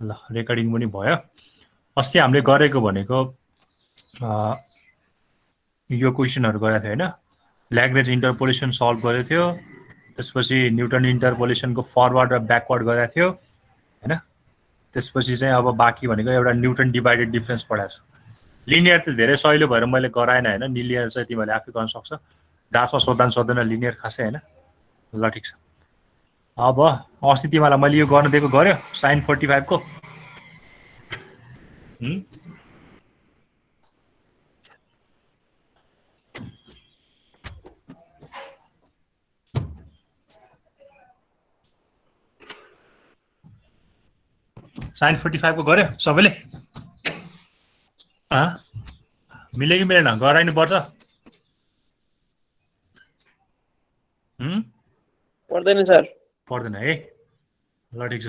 ल रेकर्डिङ पनि भयो। अस्ति हामीले गरेको भनेको यो क्वेसनहरु गरेको थियो हैन, ल्याग्रेन्ज इन्टरपोलेसन सल्भ गरेको थियो, त्यसपछि न्युटन इन्टरपोलेसनको फरवर्ड र ब्याकवर्ड गरेको थियो हैन। त्यसपछि चाहिँ अब बाँकी भनेको एउटा न्युटन डिभाइडेड डिफरेन्स पढाएको छ। लिनियर त धेरै सजिलो भएर मैले गराएन हैन, लिनियर चाहिँ तिमीले आफै गर्न सक्छ, जाँचमा सोध्दैन लिनियर खासै हैन। ल ठीक छ। अब अस्ति तिमीलाई मैले यो गर्न दिएको गर्यो sin 45 को sin 45 को गर्यो सबैले? मिल्यो कि मिलेन? गराइनु पर्छ? पर्दैन सर। पर्दैन है। ल ठीक छ।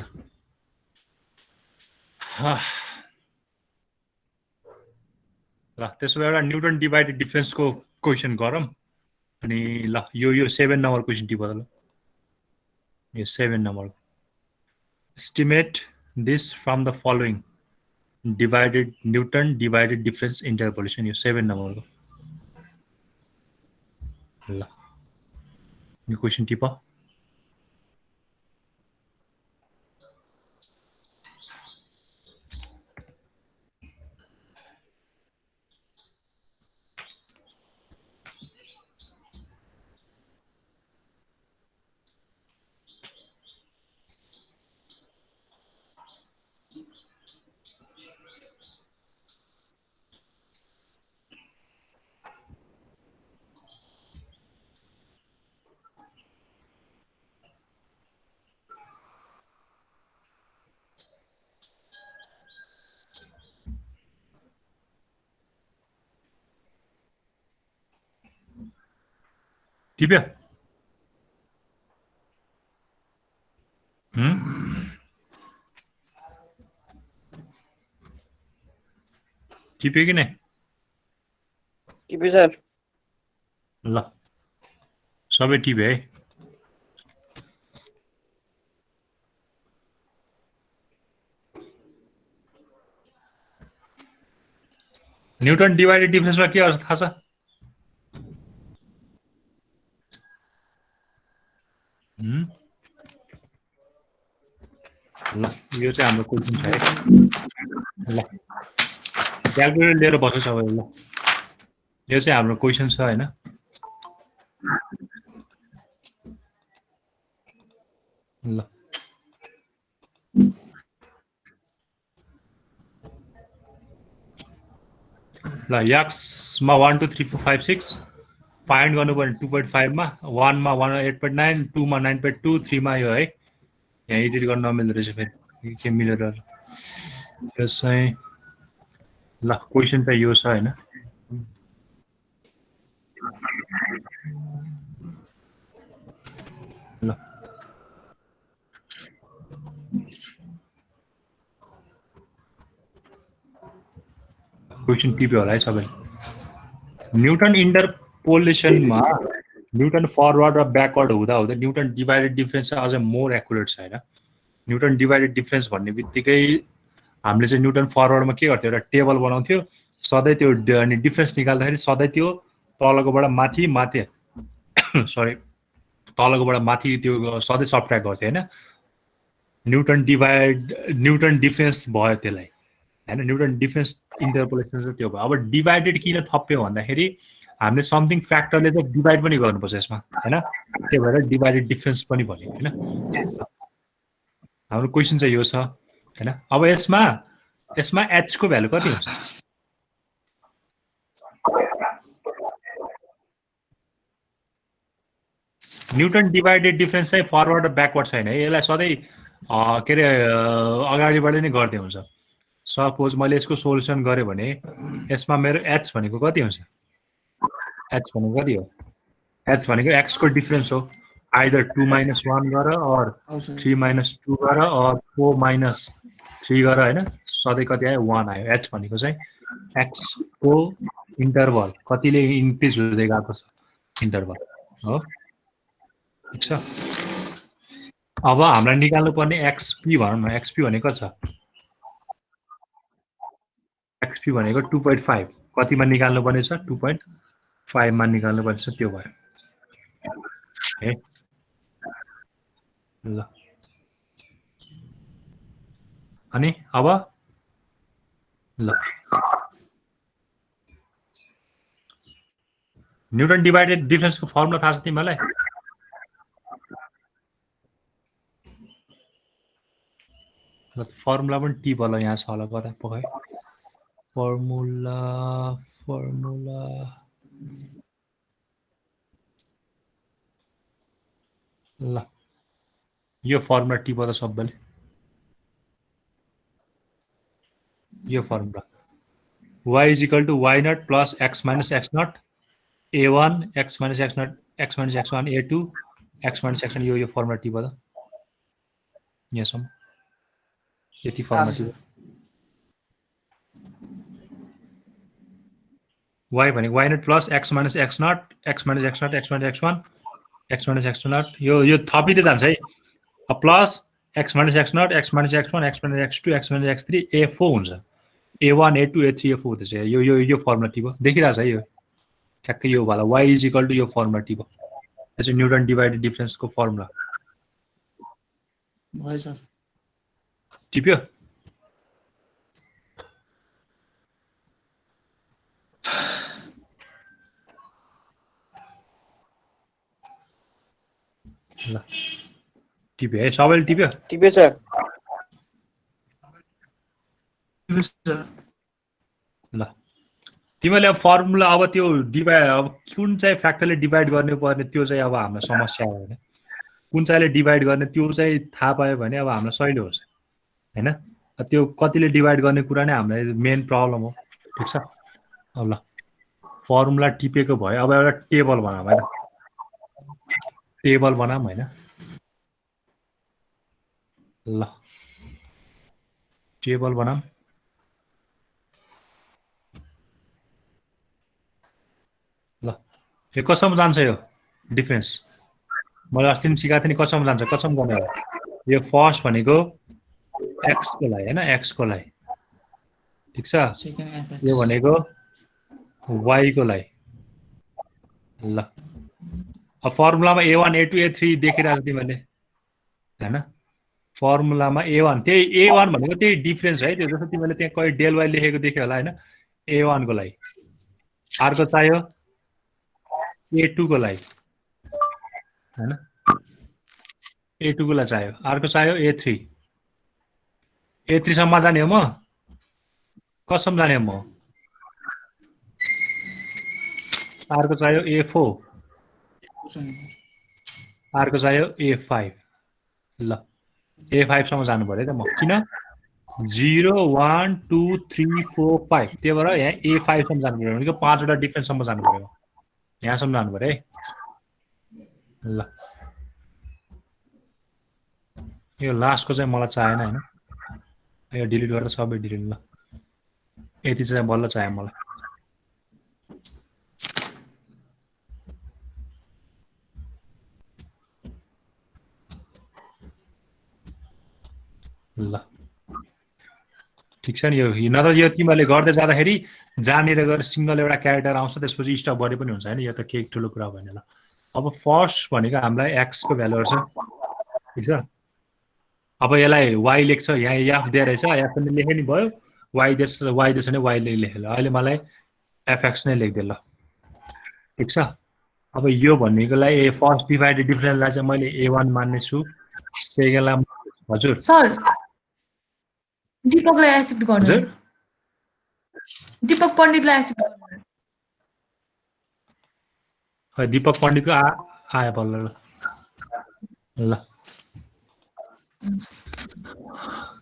ल त्यसो भए एउटा न्युटन डिभाइडेड डिफरेन्सको क्वेसन गरौँ। अनि ल यो 7 नम्बर क्वेसन टिप ल। यो 7 number. Estimate this from the following divided Newton divided difference interpolation. यो 7 नम्बरको। ल यो क्वेसन टिप। टिप्यो? टिप्यो कि नै? टिप्यो सर। ल सबै टिप्यो है। न्युटन डिभाइडेड डिफरेन्समा के अर्थ थाहा छ? ल यो चाहिँ हाम्रो क्वेसन छ है। ल क्याल्कुलेटर लिएर बस्नु सबैले। ल यो चाहिँ हाम्रो क्वेसन छ हैन। ल ल x मा 1 2 3 4 5 6 फाइन्ड गर्नुपर्ने 2.5 मा, 1 मा 8.9, 2 मा 9.2, 3 मा यो है। यहाँ एडिट गर्न नमिल्दो रहेछ फेरि के मिलेर। यो चाहिँ ल क्वेसन त यो छ हैन। ल क्वेसन टिप्यो होला है सबैले। न्युटन इन्टरपोलेसनमा न्युटन फरवर्ड र ब्याकवर्ड हुँदा हुँदा न्युटन डिभाइडेड डिफरेन्स चाहिँ अझै मोर एक्युरेट छ हैन। न्युटन डिभाइडेड डिफरेन्स भन्ने बित्तिकै हामीले चाहिँ न्युटन फरवर्डमा के गर्थ्यो, एउटा टेबल बनाउँथ्यो, सधैँ त्यो अनि डिफरेन्स निकाल्दाखेरि सधैँ त्यो तलकोबाट माथि माथि सरी तलकोबाट माथि त्यो सधैँ सबट्र्याक्ट गर्थ्यो हैन। न्युटन डिफरेन्स भयो त्यसलाई हैन। न्युटन डिफरेन्स इन्टरपोलेसन चाहिँ त्यो भयो। अब डिभाइडेड किन थप्यो भन्दाखेरि हामीले समथिङ फ्याक्टरले त डिभाइड पनि गर्नुपर्छ यसमा हैन। त्यही भएर डिभाइडेड डिफरेन्स पनि भन्यो हैन। हाम्रो क्वेसन चाहिँ यो छ हैन। अब यसमा h को भ्यालु कति हुन्छ? न्युटन डिभाइडेड डिफरेन्स चाहिँ फरवर्ड र ब्याकवर्ड छैन है। यसलाई सधैँ के अरे अगाडिबाट नै गर्दै हुन्छ। सपोज मैले यसको सोल्युसन गरेँ भने यसमा मेरो h भनेको कति हुन्छ? h भनेको कति हो? h भनेको x को डिफरेन्स हो। आइदर 2 - 1 गर और 3 - 2 गर और 4 - 3 गर हैन। सधैँ कति आयो? 1 आयो। h भनेको चाहिँ x को इन्टरभल कतिले इन्क्रिज हुँदै गएको छ इन्टरभल हो। ठीक छ। अब हामीलाई निकाल्नु पर्ने xp भनौँ न। xp भनेको छ HP भनेको 2.5 कतिमा निकाल्नु पर्ने छ 2.5 मा निकाल्नु पर्ने छ त्यो भयो है ल अनि अब ल न्युटन डिभाइडेड डिफरेन्सको फर्मुला थाहा छ तिमीलाई फर्मुला पनि टिप होला यहाँ छ होला कता पकाइ फर्मुला ल यो फर्मुला टिप त सबैले यो formula y is equal to y naught plus x minus x naught a1 x minus x naught x minus x1 a2 x minus x1 यो फर्मुला टिप त यहाँसम्म यति फर्मुला टिप y भनेको y naught plus x minus x naught x minus x naught x minus x1 x minus x naught यो थपिँदै जान्छ है plus x minus x naught x minus x1 x minus x2 x minus x3 a4 हुन्छ a1 a2 a3 a4 हुँदैछ यो formula tip देखिरहेछ है यो ठ्याक्कै यो वाला y is equal to यो फर्मुला टिप यो चाहिँ न्युटन डिभाइडेड डिफरेन्सको फर्मुला भयो सर टिप्यो ल टिप्यो है सबैले टिप्यो सर ल तिमीले अब फर्मुला अब त्यो डिभाइड अब कुन चाहिँ फ्याक्टरले डिभाइड गर्ने पर्ने त्यो चाहिँ अब हाम्रो समस्या हो हैन कुन चाहिँले डिभाइड गर्ने त्यो चाहिँ थाहा पायो भने अब हामीलाई सजिलो हुन्छ हैन त्यो कतिले डिभाइड गर्ने कुरा नै हामीलाई मेन प्रब्लम हो ठीक छ अब ल फर्मुला टिपेको भयो अब एउटा टेबल बनाऊ हैन टेबल बनाऊ हैन ल टेबल बनाऊ ल यो कसम जान्छ यो डिफरेन्स मैले अस्ति पनि सिकाएको थिएँ नि कसम जान्छ कसम गर्ने हो यो फर्स्ट भनेको x को लागि हैन x को लागि ठीक छ यो भनेको y को लागि ल अब फर्मुलामा a1 a2 a3 देखिरहेको तिमीले हैन फर्मुलामा a1 त्यही a1 भनेको त्यही डिफरेन्स है त्यो जस्तो तिमीले त्यहाँ कहिले डेल y लेखेको देख्यो होला हैन a1 को लागि अर्को चाहियो a2 को लागि हैन a2 को लागि चाहियो अर्को चाहियो a3 a3 सम्म जाने हो म कसम जाने हो म अर्को चाहियो a4 अर्को चाहियो a5 ल a5 सम्म जानु पर्यो त म किन 0 1 2 3 4 5 त्यही भएर यहाँ a5 सम्म जानु पर्यो भनेको 5 वटा डिफरेन्स सम्म जानु पर्यो यहाँ सम्म जानु पर्यो है ल यो लास्टको चाहिँ मलाई चाहिएन हैन यो डिलिट गरेर सबै डिलिट ल यति चाहिँ बल्ल चाहियो मलाई ल ठीक छ नि यो नत्र यो तिमीले गर्दै जाँदाखेरि जहाँनिर गएर सिंगल एउटा क्यारेक्टर आउँछ त्यसपछि स्टप गरे पनि हुन्छ हैन यो त केही ठुलो कुरा भएन ल अब फर्स्ट भनेको हामीलाई x को भ्यालुहरु छ ठीक छ अब यसलाई y लेख्छ यहाँ f दिए रहेछ f पनि लेखे नि भयो y देश नै y ले लेखे ल अहिले मलाई fx नै लेख्दे ल ठीक छ अब यो भन्नेकोलाई फर्स्ट डिभाइडेड डिफरेन्सलाई चाहिँ मैले a1 मान्ने छु सेकेन्डलाई हजुर सर दीपकलाई एक्सेप्ट गर्नु हजुर दीपक पण्डितलाई एक्सेप्ट गर्नु खै दीपक पण्डितको आयो बल्ल ल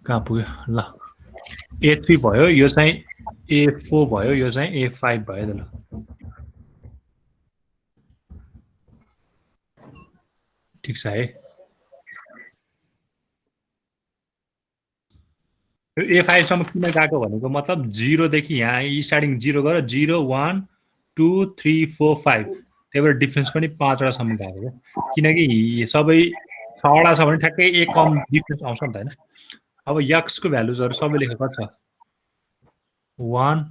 कहाँ पुग्यो ल a3 भयो यो चाहिँ a4 भयो यो चाहिँ a5 भयो त ल ठीक छ है यो a5 सम्म किन गएको भनेको मतलब 0 देखि यहाँ स्टार्टिङ 0 गरेर 0 1 2 3 4 5 त्यही भएर डिफरेन्स पनि 5 वटा सम्म गएको हो किनकि सबै 6 वटा छ भने ठ्याक्कै एक कम डिफरेन्स आउँछ नि त हैन अब x को भ्यालुजहरु सबै लेखेको छ 1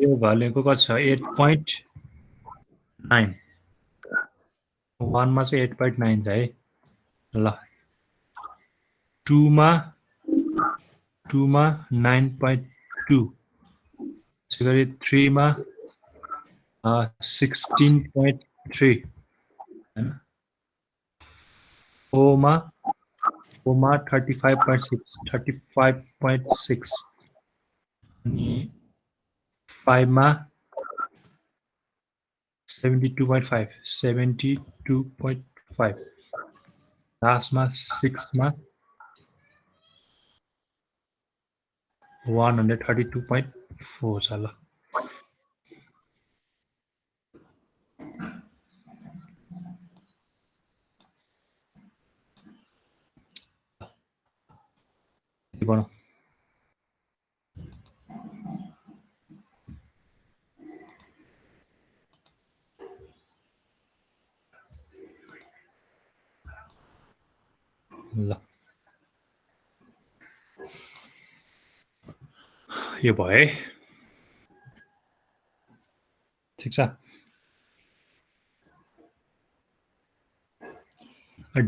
यो भ्यालुको कति छ 8.9 1 मा चाहिँ 8.9 छ है ल 2 मा 9.2 त्यसैगरी 3 मा 16.3 हैन 4 मा 35.6 अनि 5 मा 72.5 लास्टमा 6 मा 132.4 छ ल बनाऊ ल यो भयो है ठिक छ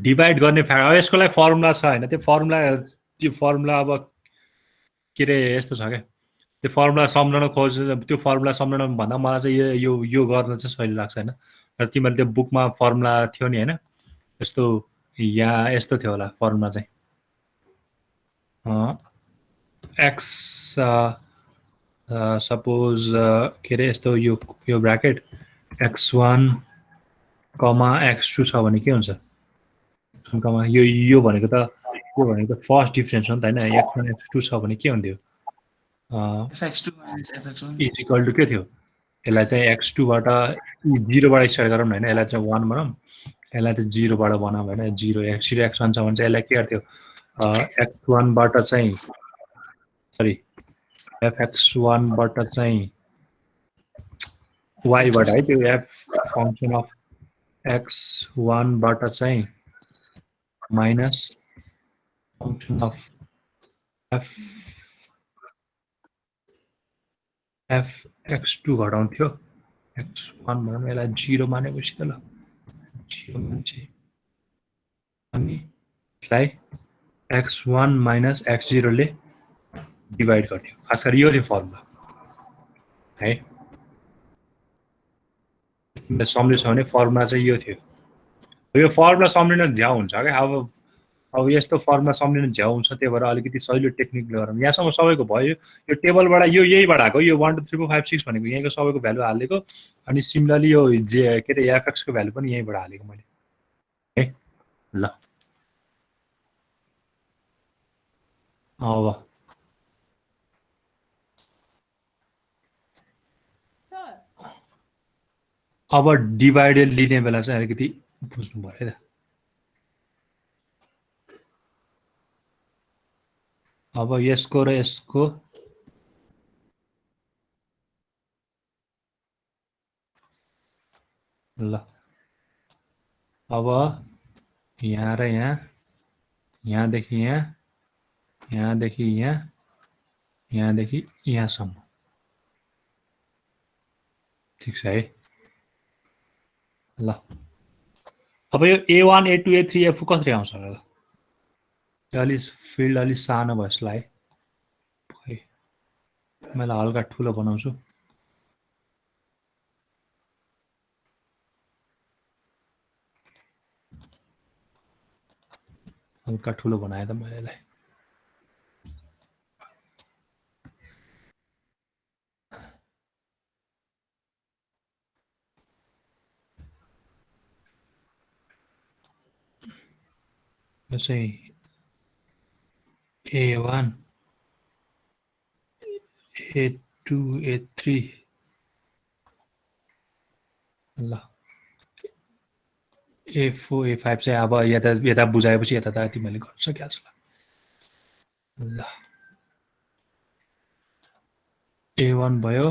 डिभाइड गर्ने अब यसको लागि फर्मुला छ हैन त्यो फर्मुला अब के रे यस्तो छ क्या त्यो फर्मुला सम्झन खोज त्यो फर्मुला सम्झन भन्दा मलाई चाहिँ यो गर्न चाहिँ सजिलो लाग्छ हैन र तिमीले त्यो बुकमा फर्मुला थियो नि हैन यस्तो यहाँ यस्तो थियो होला फर्मुला चाहिँ एक्स सपोज के रे यस्तो यो ब्र्याकेट x1 x2 छ भने के हुन्छ यो भनेको त फर्स्ट डिफरेन्स हो नि त हैन x1 x2 छ भने के हुन्थ्यो fx2 minus fx1 is equal to के थियो यसलाई चाहिँ x2 बाट 0 बाट स्टार्ट गरौँ न हैन यसलाई चाहिँ 1 बनाऊँ यसलाई चाहिँ 0 बाट बनाऊँ हैन 0 x0 x1 छ भने चाहिँ यसलाई के गर्थ्यो x1 बाट चाहिँ सरी fx1 बाट चाहिँ y बाट है त्यो f फंक्शन अफ x1 बाट चाहिँ minus function of fx2 घटाउँथ्यो x1 भनौँ यसलाई 0 मानेपछि त ल 0 मान्छे अनि यसलाई x1 माइनस x0 ले डिभाइड गर्थ्यो खास गरी यो थियो फर्मुला है सम्झिन्छ भने फर्मुला चाहिँ यो थियो यो फर्मुला सम्झिन झ्याउ हुन्छ क्या अब यस्तो फर्मुला सम्झिन झ्याउ हुन्छ त्यही भएर अलिकति सजिलो टेक्निकले गरौँ यहाँसम्म सबैको भयो यो टेबलबाट यहीबाट आएको यो 1 2 3 4 5 6 भनेको यहीँको सबैको भ्यालु हालेको अनि सिमिलरली यो के रे एफएक्स को भ्यालु पनि यहीँबाट हालेको मैले है ल अब डिभाइडेड लिने बेला चाहिँ अलिकति बुझ्नु पर्यो है त अब यसको र यसको ल अब यहाँ र यहाँ यहाँदेखि यहाँ यहाँदेखि यहाँ यहाँदेखि यहाँसम्म ठिक छ है ल अब यो A1 A2 A3 A4 कसरी आउँछ र ल अलि फिल्ड अलि सानो भयो यसलाई मैले हल्का ठुलो बनाउँछु हल्का ठुलो बनाए त मैले यसलाई यो चाहिँ A1 A2 A3 ल A4 A5 चाहिँ अब यता बुझाएपछि यता त तिमीले गर्न सकिहाल्छ ल A1 भयो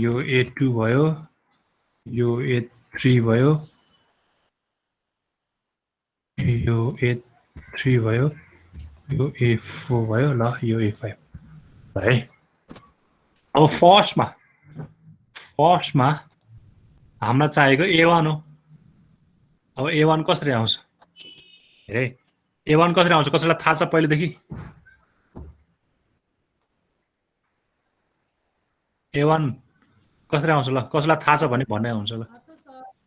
यो A2 भयो यो A3 भयो यो A3 भयो यो A4 भयो ल यो A5 है अब फर्स्टमा हामीलाई चाहिएको A1 हो। अब A1 कसरी आउँछ हेरे A1 कसरी आउँछ कसैलाई थाहा छ पहिलेदेखि A1 कसरी आउँछ ल कसैलाई थाहा छ भने भन्नै आउँछ ल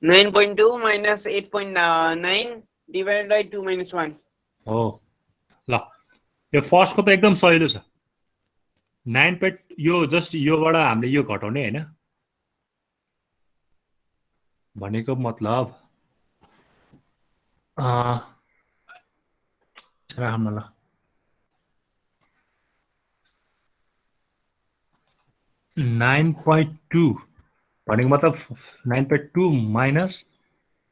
9.2 minus 8.9 divided by 2 minus 1. हो ल यो फर्स्टको त एकदम सजिलो छ 9 यो जस्ट योबाट हामीले यो घटाउने हैन भनेको मतलब राख्नु ल 9.2 भनेको मतलब 9.2 minus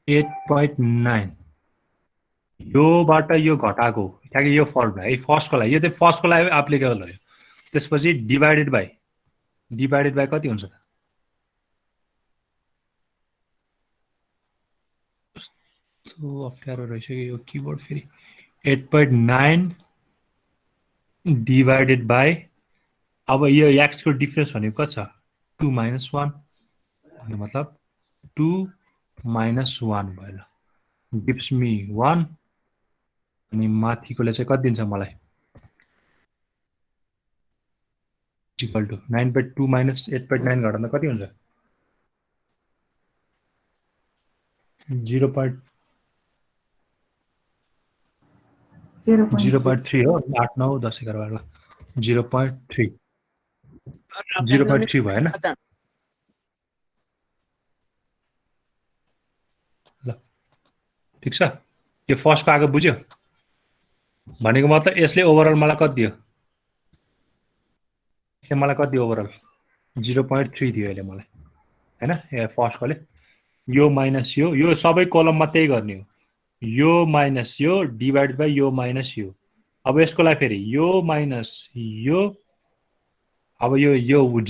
8.9 योबाट यो घटाएको ठ्याक्कै यो फर्मुला है फर्स्टको लागि यो चाहिँ फर्स्टको लागि एप्लिकेबल हो त्यसपछि डिभाइडेड बाइ कति हुन्छ त कस्तो अप्ठ्यारो रहेछ यो किबोर्ड फेरि 8.9 डिभाइडेड बाइ अब यो x को डिफरेन्स भनेको कति छ 2 minus 1 भन्ने मतलब 2 minus 1 भयो ल gives me 1 अनि माथिकोले चाहिँ कति दिन्छ मलाई इक्वल टु 9.2 minus 8.9 घटाउँदा कति हुन्छ 0.3 हो 8 9 10 11 ल 0.3 0.3 भएन ल ठीक छ यो फर्स्टको आएको बुझ्यो भनेको मतलब यसले ओभरअल मलाई कति दियो यसले मलाई कति दियो ओभरअल 0.3 दियो यसले मलाई हैन यो फर्स्टकोले यो माइनस यो सबै कलममा त्यही गर्ने हो यो माइनस यो डिभाइड बाइ यो माइनस यो अब यसको लागि फेरि यो माइनस यो अब यो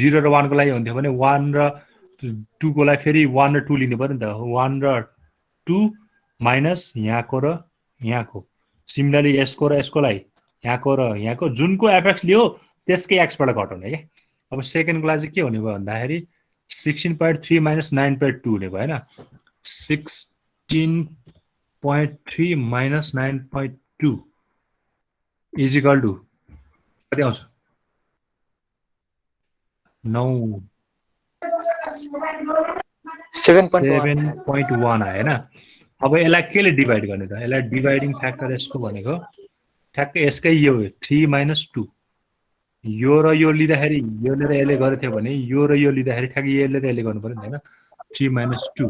0 र 1 को लागि हुन्थ्यो भने 1 र 2 को लागि फेरि 1 र 2 लिनु पर्यो नि त 1 र 2 माइनस यहाँको र यहाँको सिमिलरली यसको र यसको लागि यहाँको र यहाँको जुनको एफएक्स लियो त्यसकै एक्सबाट घटाउने के अब सेकेन्डको लागि चाहिँ के हुने भयो भन्दाखेरि 16.3 minus 9.2 हुने भयो हैन 16.3 minus 9.2 is equal to कति आउँछ 9 7.1 आयो हैन अब यसलाई केले डिभाइड गर्ने त यसलाई डिभाइडिङ फ्याक्टर यसको भनेको ठ्याक्कै यसकै यो 3 minus 2 यो र यो लिँदाखेरि यो लिएर यसले गरेको थियो भने यो र यो लिँदाखेरि ठ्याक्कै यसले र यसले गर्नु पर्यो नि हैन 3 minus 2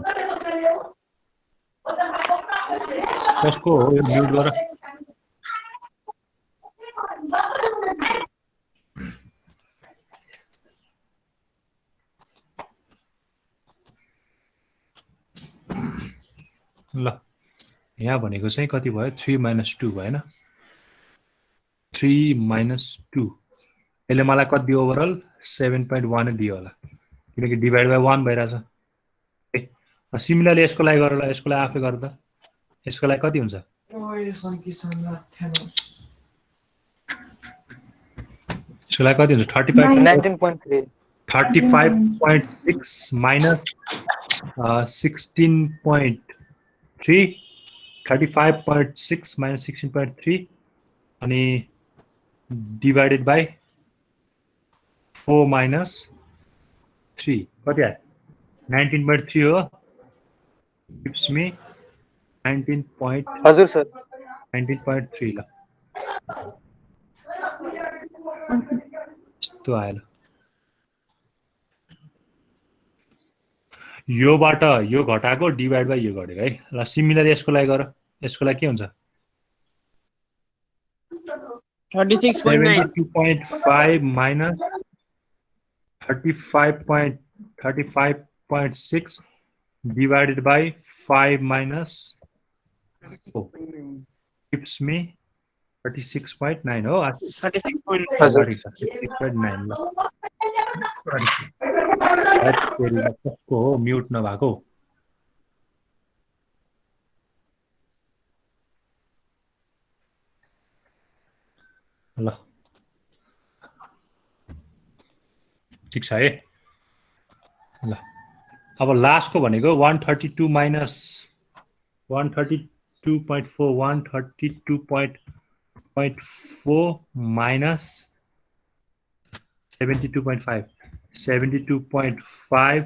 कसको हो यो म्युट गर ल यहाँ भनेको चाहिँ कति भयो 3 minus 2 भएन 3 minus 2 यसले मलाई कति दियो ओभरअल 7.1 दियो होला किनकि डिभाइड बाइ 1 भइरहेछ सिमिलरली यसको लागि गर ल यसको लागि आफै गर त यसको लागि कति हुन्छ यसको लागि कति हुन्छ 35 35.6 minus 16.3 35.6 minus 16.3 अनि divided by 4 minus 3 कति आयो 19.3 हो gives me 19. हजुर सर 19.3 ल यस्तो आयो ल योबाट यो घटाएको डिभाइड बाइ यो गरेको है ल सिमिलर यसको लागि गर यसको लागि के हुन्छ 72.5 minus 35.6 divided by 5 minus 4 gives me 36.9 हो 36.9 ल कसको हो म्युट नभएको ल ठिक छ है ल अब लास्टको भनेको 132 minus 132.4 132.4 minus 72.5 72.5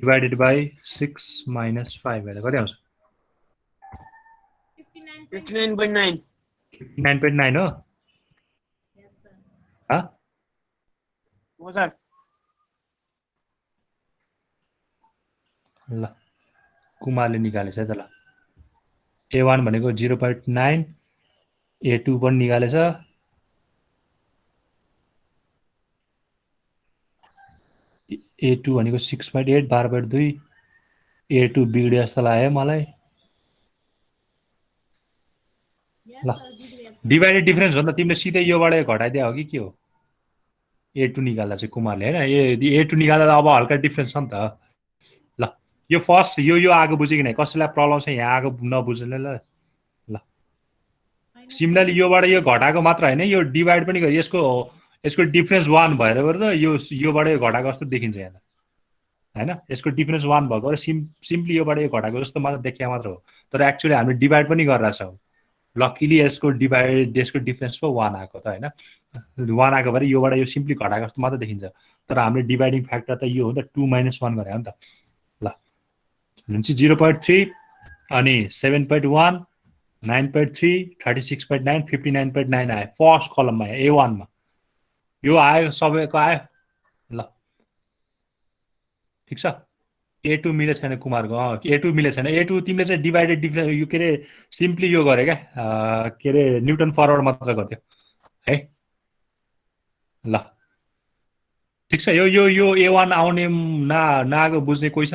divided by 6 minus 5 हेर्दा कति आउँछ 59.9. 59.9 हो हो सर. ल कुमारले निकालेछ है त ल A1 भनेको 0.9 A2 पनि निकालेछ A2 भनेको 6.8 12/2 A2 बिग्रियो जस्तो लाग्यो मलाई ल डिभाइडेड डिफरेन्स भन्दा तिमीले सिधै योबाट घटाइदिया हो कि के हो A2 निकाल्दा चाहिँ कुमारले हैन A2 निकाल्दा अब हल्का डिफरेन्स छ नि त ल यो फर्स्ट यो आगो बुझ्यो कि नै कसैलाई प्रब्लम छ यहाँ आगो नबुझ्ने ल सिमिलरली योबाट यो घटाएको मात्र हैन यो डिभाइड पनि गरे यसको डिफरेन्स 1 भएर गर्दा योबाट यो घटाएको जस्तो देखिन्छ यहाँ हैन यसको डिफरेन्स 1 भएको र सिम्पली योबाट यो घटाएको जस्तो मात्र देखिया मात्र हो तर एक्चुअली हामीले डिभाइड पनि गरिरहेका छौं लकिली यसको डिफरेन्स पो 1 आएको त हैन 1 आएको भएर योबाट यो सिम्पली घटाएको जस्तो मात्र देखिन्छ तर हामीले डिभाइडिङ फ्याक्टर त यो हो नि त 2 - 1 गरे हो नि त ल भनेपछि 0.3 अनि 7.1 9.3 36.9 59.9 आयो फर्स्ट कलममा A1 मा यो आयो सबैको आयो ल ठीक छ A2 मिले छैन कुमारको A2 मिले छैन A2 तिमीले चाहिँ डिभाइडेड डिफरेन्स यो के रे सिम्पली यो गरे क्या के रे न्युटन फरवर्ड मात्र गर्थ्यो है ल ठीक छ यो A1 आउने नआएको बुझ्ने कोही छ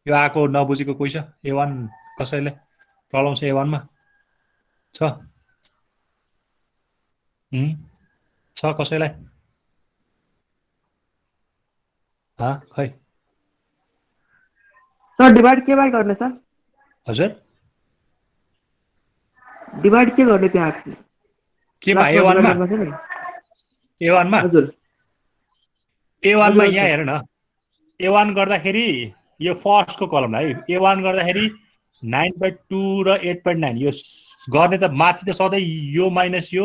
यो आएको नबुझेको कोही छ A1 कसैले प्रब्लम छ A1 मा छ कसैलाई खै सर डिवाइड के बार गर्ने सर हजुर डिवाइड के गर्ने त्यहाँ केमा A1 मा A1 मा हजुर A1 मा यहाँ हेर न A1 गर्दाखेरि यो फर्स्टको कलम है A1 गर्दाखेरि 9.2 र 8.9 यो गर्ने त माथि त सधैँ यो माइनस यो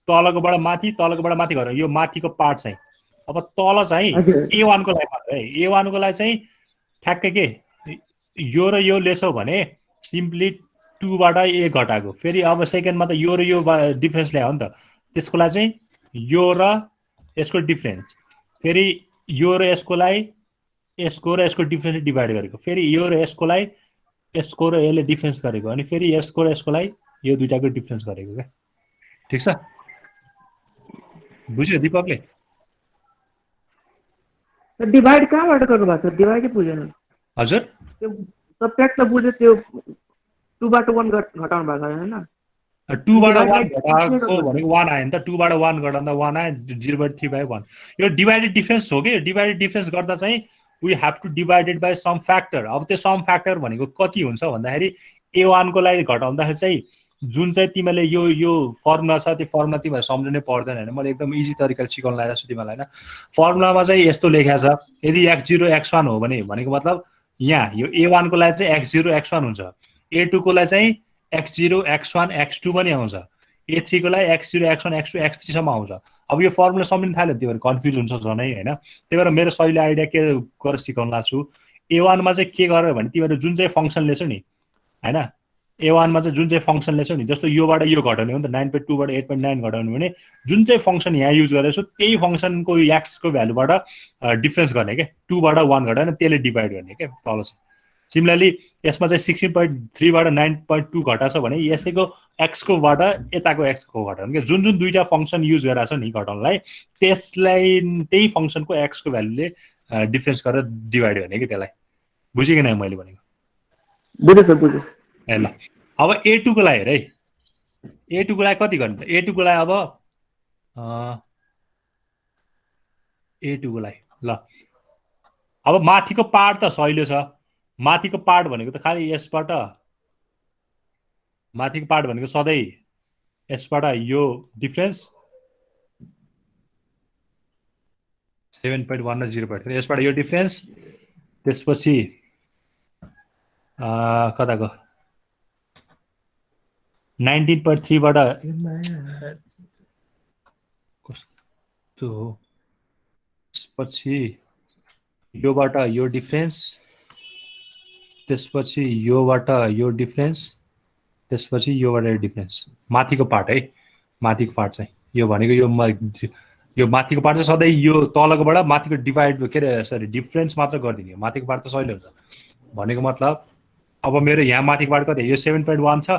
तलकोबाट माथि गरेर यो माथिको पार्ट चाहिँ अब तल चाहिँ A1 को लागि मात्र है A1 को लागि चाहिँ ठ्याक्कै के यो र यो लेछौ भने सिम्पली 2 बाट A घटाएको फेरि अब सेकेन्डमा त यो र यो डिफरेन्स ल्यायो नि त त्यसको लागि चाहिँ यो र यसको डिफरेन्स फेरि यो र यसको लागि यसको र यसको डिफरेन्स डिभाइड गरेको फेरि यो र यसको लागि यसको र यसले डिफरेन्स गरेको अनि फेरि यसको र यसको लागि यो दुईटाको डिफरेन्स गरेको क्या ठीक छ बुझ्यो दीपकले डिवाइड कहाँबाट गर्नु भएको छ डिवाइडै बुझेन हजुर त्यो सब्ट्र्याक्ट त बुझ्यो त्यो 2 बाट 1 घटाउनु भएको हैन 2 बाट 1 घटाएको भनेको 1 आयो नि त 2 बाट 1 घटाउँदा 1 आयो 0.3/1 यो डिभाइडेड डिफरेन्स हो कि डिभाइडेड डिफरेन्स गर्दा चाहिँ we have to divided by some factor अब त्यो सम फ्याक्टर भनेको कति हुन्छ भन्दाखेरि A1 को लागि घटाउँदाखेरि चाहिँ जुन चाहिँ तिमीले यो फर्मुला छ त्यो फर्मुला तिमीले सम्झिनै पर्दैन हैन मैले एकदम इजी तरिकाले सिकाउन लागिरहेको छु तिमीलाई हैन फर्मुलामा चाहिँ यस्तो लेखेको छ यदि x0 x1 हो भने भनेको मतलब यहाँ यो A1 को लागि चाहिँ x0 x1 हुन्छ A2 को लागि चाहिँ x0 x1 x2 पनि आउँछ A3 को लागि x0 x1 x2 x3 सम्म आउँछ अब यो फर्मुला सम्झिन थाल्यो त्यो भएर कन्फ्युज हुन्छ झनै हैन त्यही भएर मेरो सहिले आइडिया के गरेर सिकाउन लाग्छु A1 मा चाहिँ के गर्यो भने तिमीहरु जुन चाहिँ फंक्सन लेछौ नि हैन A1 मा चाहिँ जुन चाहिँ फंक्सन लेछौ नि जस्तो योबाट यो घटाउने हो नि त 9.2 बाट 8.9 घटाउने भने जुन चाहिँ फंक्सन यहाँ युज गरेछौ त्यही फंक्सनको x को भ्यालुबाट डिफरेन्स गर्ने के 2 बाट 1 घटाउने त्यसले डिभाइड गर्ने के तल छ सिमिलरली यसमा चाहिँ 16.3 बाट 9.2 घटाछ भने यसैको x को बाट यताको x को घटाउने के जुन दुईटा फंक्सन युज गरेछ नि घटाउनलाई त्यसलाई त्यही फंक्सनको x को भ्यालुले डिफरेन्स गरेर डिभाइड गर्ने के त्यसलाई बुझ्यो कि नै मैले भनेको बुझ्यो ए ल अब A2 को लागि हेर है A2 को लागि कति गर्ने त A2 को लागि अब A2 को लागि ल अब माथिको पार्ट त सहिलो छ माथिको पार्ट भनेको त खाली यसबाट माथिको पार्ट भनेको सधैँ यसबाट यो डिफरेन्स 7.1 र 0.3 यसबाट यो डिफरेन्स त्यसपछि कता गयो 19.3 बाट कस्तो हो त्यसपछि योबाट यो डिफरेन्स त्यसपछि योबाट यो डिफरेन्स त्यसपछि योबाट यो डिफरेन्स माथिको पार्ट है माथिको पार्ट चाहिँ यो भनेको यो माथिको पार्ट चाहिँ सधैँ यो तलकोबाट माथिको डिभाइड के अरे सरी डिफरेन्स मात्र गरिदिने माथिको पार्ट त सहिले हुन्छ भनेको मतलब अब मेरो यहाँ माथिको पार्ट कति यो 7.1 छ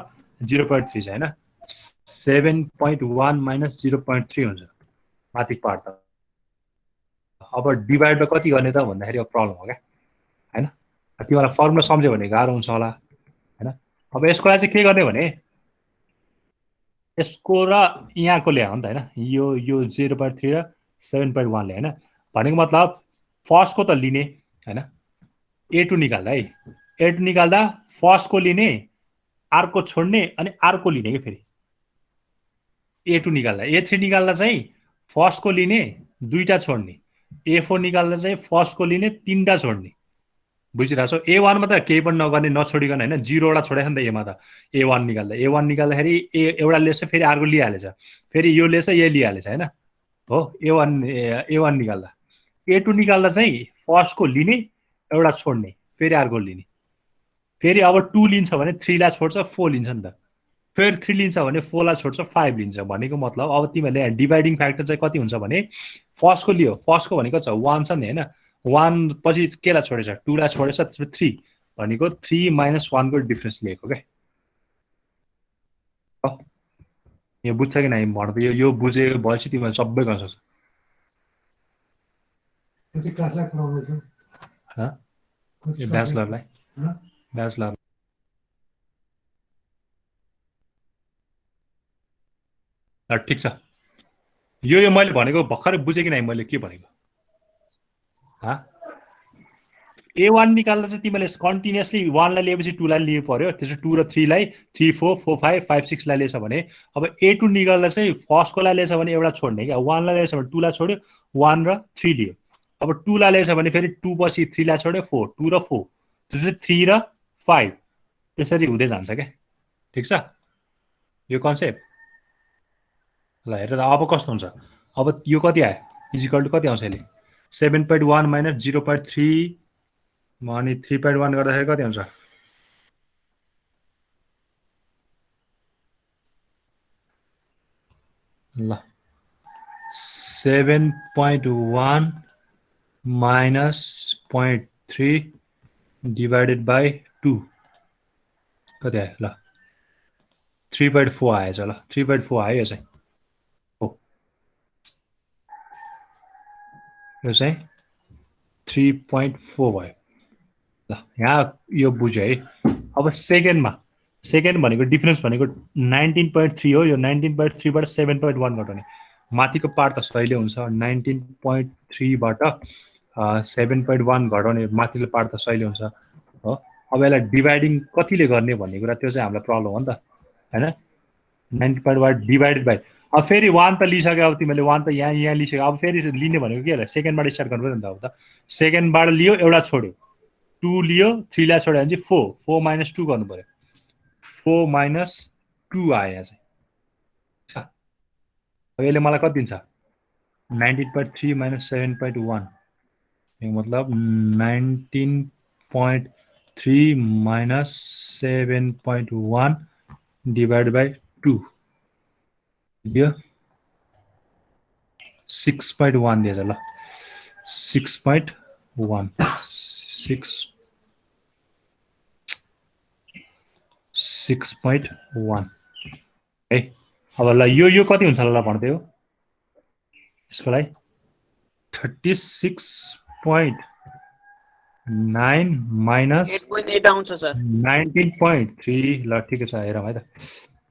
0.3 छ हैन 7.1 माइनस 0.3 हुन्छ माथिको पार्ट त अब डिभाइड बाइ कति गर्ने त भन्दाखेरि अब प्रब्लम हो क्या हैन तिमीलाई फर्मुला सम्झ्यो भने गाह्रो हुन्छ होला हैन अब यसको लागि चाहिँ के गर्ने भने यसको र यहाँको ल्यायो नि त हैन यो 0.3 र 7.1 ले हैन भनेको मतलब फर्स्टको त लिने हैन a2 निकाल्दा है a2 निकाल्दा फर्स्टको लिने अर्को छोड्ने अनि अर्को लिने के फेरि a2 निकाल्दा a3 निकाल्दा चाहिँ फर्स्टको लिने दुईटा छोड्ने a4 निकाल्दा चाहिँ फर्स्टको लिने तीनटा छोड्ने बुझिरहेको छ a1 मा त केही पनि नगर्ने नछोडिकन हैन 0 वटा छोडेछ नि त एमा त a1 निकाल्दाखेरि एउटा लेस फेरि अर्को लिइहालेछ फेरि यो लेस यो लिइहालेछ हैन हो a1 निकाल्दा a2 निकाल्दा चाहिँ फर्स्टको लिने एउटा छोड्ने फेरि अर्को लिने फेरि अब 2 लिन्छ भने 3 लाई छोड्छ 4 लिन्छ नि त फेरि 3 लिन्छ भने 4 लाई छोड्छ 5 लिन्छ भनेको मतलब अब तिमीहरुले डिभाइडिङ फ्याक्टर चाहिँ कति हुन्छ भने फर्स्टको लियो फर्स्टको भनेको छ 1 छ नि हैन 1 पछि केलाई छोडेछ 2 लाई छोडेछ त्यसपछि 3 भनेको 3 माइनस 1 को डिफरेन्स लिएको के यो बुझ्छ कि नै भन्दै यो बुझे भएपछि तिमीले सबै गर्न सक्छौ कति क्लासलाई पढाउनु ह यो ब्याचलरलाई ब्याचलर ठीक छ यो मैले भनेको भर्खरै बुझे कि नै मैले के भनेको ह a1 निकाल्दा चाहिँ तिमीले कन्टिन्युअसली 1 लाई लिएपछि 2 लाई लिनु पर्यो त्यसपछि 2 र 3 लाई 3 4 4 5 5 6 लाई लिएछ भने अब a2 निकाल्दा चाहिँ फर्स्टको लाई लिएछ भने एउटा छोड्ने के 1 लाई लिएछ भने 2 लाई छोड्यो 1 र 3 लियो अब 2 लाई लिएछ भने फेरि 2 पछि 3 लाई छोड्यो 4 2 र 4 त्यसपछि 3 र 5 त्यसरी हुँदै जान्छ के ठीक छ यो कन्सेप्ट ल हेर अब कस्तो हुन्छ अब यो कति आयो इक्वल टु कति आउँछ यसले 7.1 माइनस 0.3 अनि 3.1 गर्दाखेरि कति हुन्छ ल 7.1 माइनस 0.3 डिवाइडेड बाई 2 कति आयो ल 3.4 आएछ ल 3.4 आयो यो चाहिँ यो चाहिँ 3.4 भयो ल यहाँ यो बुझ्यो है अब सेकेन्ड भनेको डिफरेन्स भनेको 19.3 हो यो 19.3 बाट 7.1 घटाउने माथिको पार्ट त सहिले हुन्छ 19.3 बाट 7.1 घटाउने माथिल्लो पार्ट त सहिले हुन्छ हो अब यसलाई डिभाइडिङ कतिले गर्ने भन्ने कुरा त्यो चाहिँ हामीलाई प्रब्लम हो नि त हैन 19.1 डिवाइडेड बाइ अब फेरि 1 त लिइसक्यो अब तिमीले 1 त यहाँ लिइसक्यो अब फेरि लिने भनेको के होला सेकेन्डबाट स्टार्ट गर्नु पर्यो नि त अब त सेकेन्डबाट लियो एउटा छोड्यो 2 लियो 3 लाई छोड्यो भने चाहिँ 4 माइनस 2 गर्नु पर्यो 4 माइनस 2 आयो यहाँ चाहिँ अब यसले मलाई कति दिन्छ 19.3 माइनस 7.1 यो मतलब 19.3 माइनस 7.1 डिवाइड बाई 2 दियो 6.1 दिएछ ल 6.1 6.1 है अब ल यो कति हुन्छ ल भन्दै हो यसको लागि 36.9 माइनस 8.8 आउँछ सर 19.3 ल ठिकै छ हेरौँ है त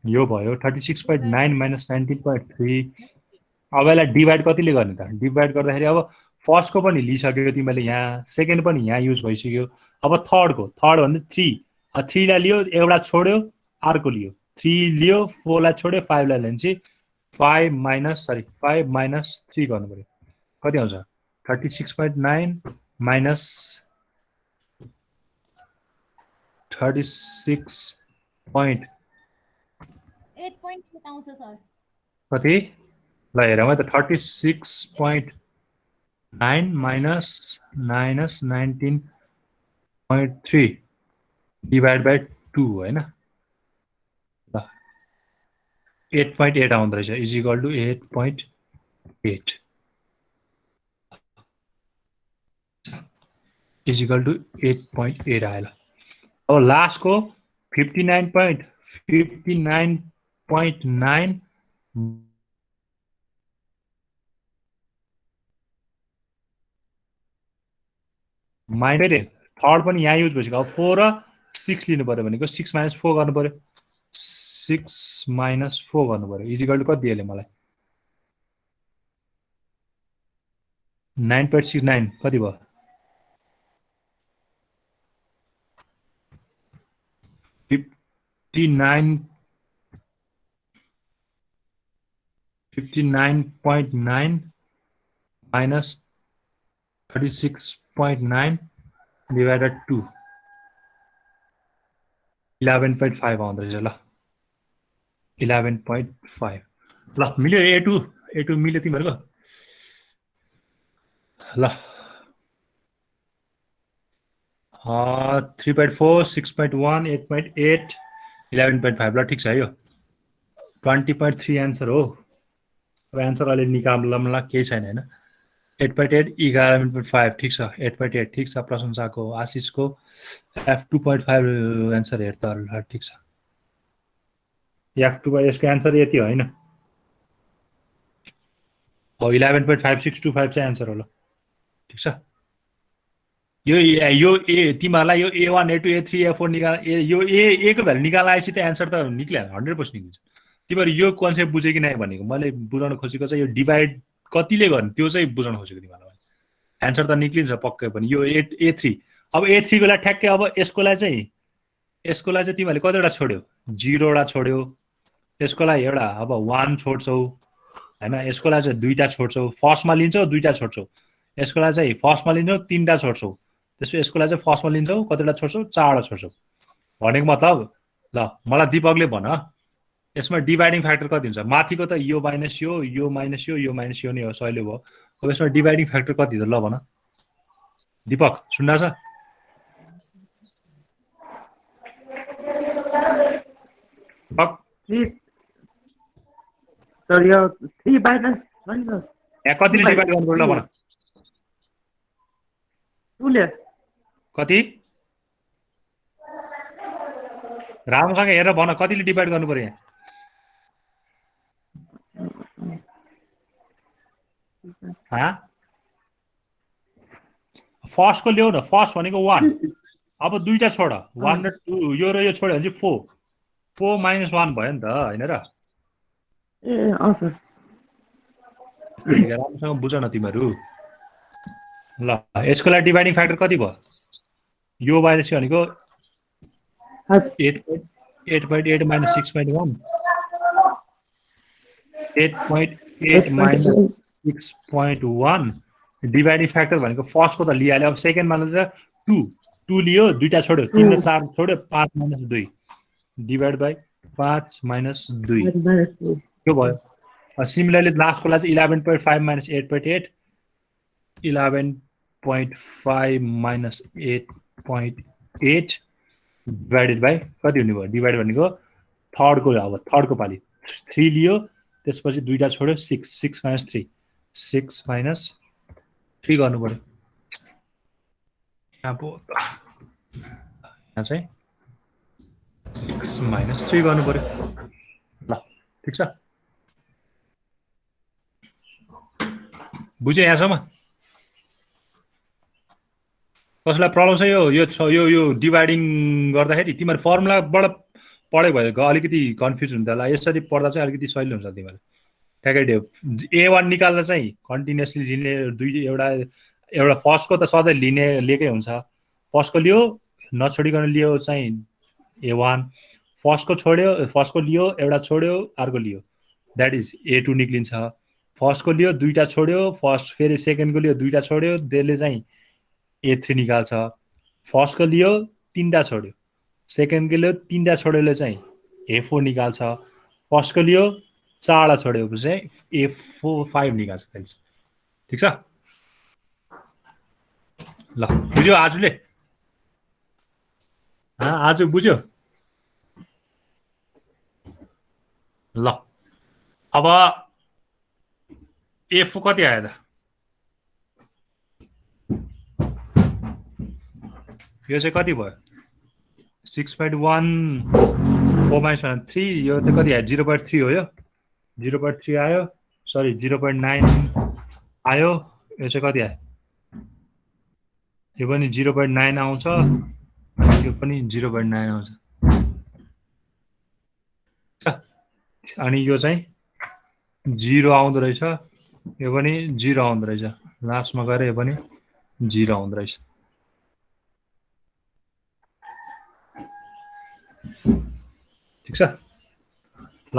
यो भयो 36.9 माइनस 19.3 अब यसलाई डिभाइड कतिले गर्ने त डिभाइड गर्दाखेरि अब फर्स्टको पनि लिइसक्यो तिमीले यहाँ सेकेन्ड पनि यहाँ युज भइसक्यो अब थर्ड भन्दा 3 लाई लियो एउटा छोड्यो अर्को लियो 3 लियो 4 लाई छोड्यो 5 लाई लिन्छ 5 माइनस 3 गर्नु पर्यो कति आउँछ 36.9 minus 36 point 8.8 आउँछ सर कति ल हेरौँ है त 36.9 minus 19.3 डिभाइड बाई 2 होइन ल 8.8 आउँदो रहेछ is equal to 8.8 is equal to 8.8 आयो ल अब लास्टको 59.9 माइनस थर्ड पनि यहाँ युज भइसक्यो अब 4 र 6 लिनु पर्यो भनेको 6 - 4 गर्नु पर्यो 6 - 4 गर्नु पर्यो इज इक्वल टु कति दिएले मलाई 9.69 कति भयो 59.9 minus 36.9 divided 2 11.5 आउँदो रहेछ ल 11.5 ल मिल्यो A2 मिल्यो तिमीहरूको ल 3.4 6.1 8.8 11.5 ल ठिक छ है यो 20.3 एन्सर हो अब एन्सर अहिले निकाल्नलाई केही छैन हैन 8.8 11.5 ठिक छ 8.8 ठिक छ प्रशंसाको आशिषको F2.5 एन्सर हेर त ल ठिक छ F2 यसको एन्सर यति होइन हो 11.5625 चाहिँ एन्सर हो ल ठिक छ यो ए तिमीहरूलाई यो A1 A2 A3 A4 निकाल यो ए को भ्यालु निकालेपछि त एन्सर त निक्लिहाल्छ 100% निक्लिन्छ तिमीहरू यो कन्सेप्ट बुझे कि नै भनेको मैले बुझाउन खोजेको चाहिँ यो डिभाइड कतिले गर्ने त्यो चाहिँ बुझाउन खोजेको तिमीहरूलाई एन्सर त निक्लिन्छ पक्कै पनि यो A3 अब A3 को लागि ठ्याक्कै अब यसको लागि चाहिँ तिमीहरूले कतिवटा छोड्यो 0 वटा छोड्यो यसको लागि एउटा अब 1 छोड्छौ हैन यसको लागि चाहिँ दुईटा छोड्छौ फर्स्टमा लिन्छौ दुईटा छोड्छौ यसको लागि चाहिँ फर्स्टमा लिन्छौ तीनटा छोड्छौ त्यसपछि यसको लागि चाहिँ फर्स्टमा लिन्छौ कतिवटा छोड्छौ चारवटा छोड्छौ भनेको मतलब ल मलाई दीपकले भन यसमा डिभाइडिङ फ्याक्टर कति हुन्छ माथिको त यो माइनस यो माइनस यो माइनस यो नै हो सहिले भयो अब यसमा डिभाइडिङ फ्याक्टर कति छ ल भन दीपक सुन्दा छ सर यो 3 माइनस यहाँ कतिले डिभाइड गर्नु पर्यो ल भन 2 ले कति राम्रोसँग हेरेर भन कतिले डिभाइड गर्नु पर्यो यहाँ फर्स्ट को ल्याउ न फर्स्ट भनेको 1 अब दुईटा छोड 1 र 2 यो र यो छोड्यो भने चाहिँ 4 माइनस 1 भयो नि त हैन र ए सर राम्रोसँग बुझ न तिमीहरू ल यसको लागि डिभाइडिङ फ्याक्टर कति भयो यो माइनस भनेको 8.8 minus 6.1 8.8 minus 6.1 डिभाइडिङ फ्याक्टर भनेको फर्स्टको त लिइहाल्यो अब सेकेन्डमा चाहिँ 2 लियो दुईटा छोड्यो 3 र 4 छोड्यो 5 minus 2 डिभाइड बाइ 5 minus 2 यो भयो सिमिलरली लास्टको लागि 11.5 minus 8.8 11.5 minus 8.8 डिभाइडेड बाइ कति हुने भयो डिभाइड भनेको थर्डको पाली 3 लियो त्यसपछि दुईटा छोड्यो 6 minus 3 6 minus 3 गर्नु पर्यो यहाँ चाहिँ 6 minus 3 गर्नु पर्यो ल ठिक छ बुझ्यो यहाँसम्म कसैलाई प्रब्लम छ यो डिभाइडिङ गर्दाखेरि तिमीहरू फर्मुलाबाट पढ्यो भएको अलिकति कन्फ्युज हुन्छ होला यसरी पढ्दा चाहिँ अलिकति सजिलो हुन्छ तिमीहरू ठ्याक्कै A1 निकाल्दा चाहिँ कन्टिन्युअसली लिने एउटा फर्स्टको त सधैँ लिएकै हुन्छ फर्स्टको लियो नछोडिकन लियो चाहिँ A1 फर्स्टको लियो एउटा छोड्यो अर्को लियो द्याट इज A2 निक्लिन्छ फर्स्टको लियो दुईटा छोड्यो, फर्स्ट फेरि सेकेन्डको लियो दुईटा छोड्यो, त्यसले चाहिँ A3 निकाल्छ। फर्स्टको लियो तीनटा छोड्यो, सेकेन्डको लियो तीनटा छोड्योले चाहिँ A4 निकाल्छ। फर्स्टको लियो चारवटा छोड्यो चाहिँ A5 निकाल्छ। ठिक छ ल, बुझ्यो आजले? आज बुझ्यो? ल अब F कति आयो त? यो चाहिँ कति भयो? 6.1 4 - 3, यो त कति आयो? 0.3 हो। यो 0.3 आयो, सरी 0.9 आयो। यो चाहिँ कति आयो? यो पनि 0.9 आउँछ, यो पनि 0.9 आउँछ। अनि यो चाहिँ 0 आउँदो रहेछ, यो पनि 0 आउँदो रहेछ। लास्टमा गएर यो पनि 0 आउँदो रहेछ। ठिक छ ल।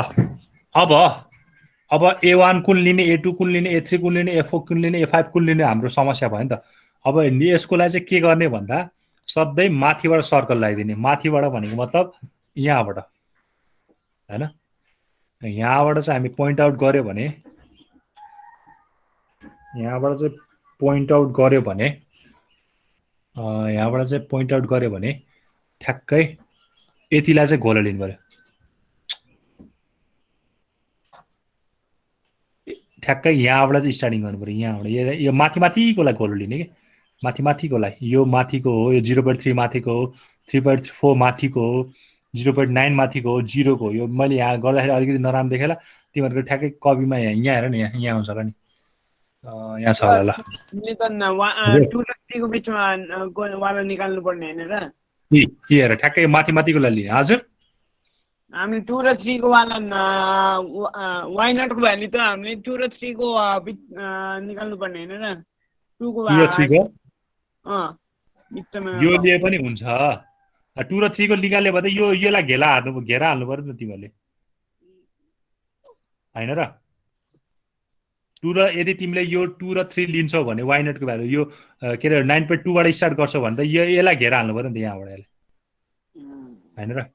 अब A1 कुन लिने, A2 कुन लिने, A3 कुन लिने, A4 कुन लिने, A5 कुन लिने हाम्रो समस्या भयो नि त। अब यसको लागि चाहिँ के गर्ने भन्दा सधैँ माथिबाट सर्कल लगाइदिने। माथिबाट भनेको मतलब यहाँबाट हैन, यहाँबाट चाहिँ हामी पोइन्ट आउट गर्यो भने, यहाँबाट चाहिँ पोइन्ट आउट गर्यो भने, यहाँबाट चाहिँ पोइन्ट आउट गर्यो भने ठ्याक्कै यतिलाई चाहिँ गोला लिनु पर्यो। ठ्याक्कै यहाँबाट चाहिँ स्टार्टिङ गर्नु पर्यो। यहाँबाट यो माथि माथिकोलाई गोलो लिने कि माथिकोलाई, यो माथिको हो, यो 0.3 माथिको हो, 3.4 माथिको हो, 0.9 माथिको हो, 0 को। यो मैले यहाँ गर्दाखेरि अलिकति नराम्रो देखेला, तिमीहरूको ठ्याक्कै कपीमा यहाँ हेर न, यहाँ आउँछ होला नि, यहाँ छ होला। ले त 2 र 3 को बीचमा वाला निकाल्नु पर्ने हैन र? हेर ठ्याक्कै माथिकोलाई लिए। हजुर हामीले 2 र 3 को वाला वाइ नट को भ्यालु त हामीले 2 र 3 को निकाल्नु पर्ने हैन र? 2 को 2 र 3 को बिचमा यो लिए पनि हुन्छ। 2 र 3 को निकाल्यो भने योलाई घेरा हाल्नु पर्यो नि त तिमीहरूले, हैन र? 2 र यदि तिमीले यो 2 र 3 लिन्छौ भने वाइ नट को भ्यालु यो के अरे 9.2 बाट स्टार्ट गर्छौ भने त यसलाई घेरा हाल्नु पर्यो नि त यहाँबाट, यसले हैन र?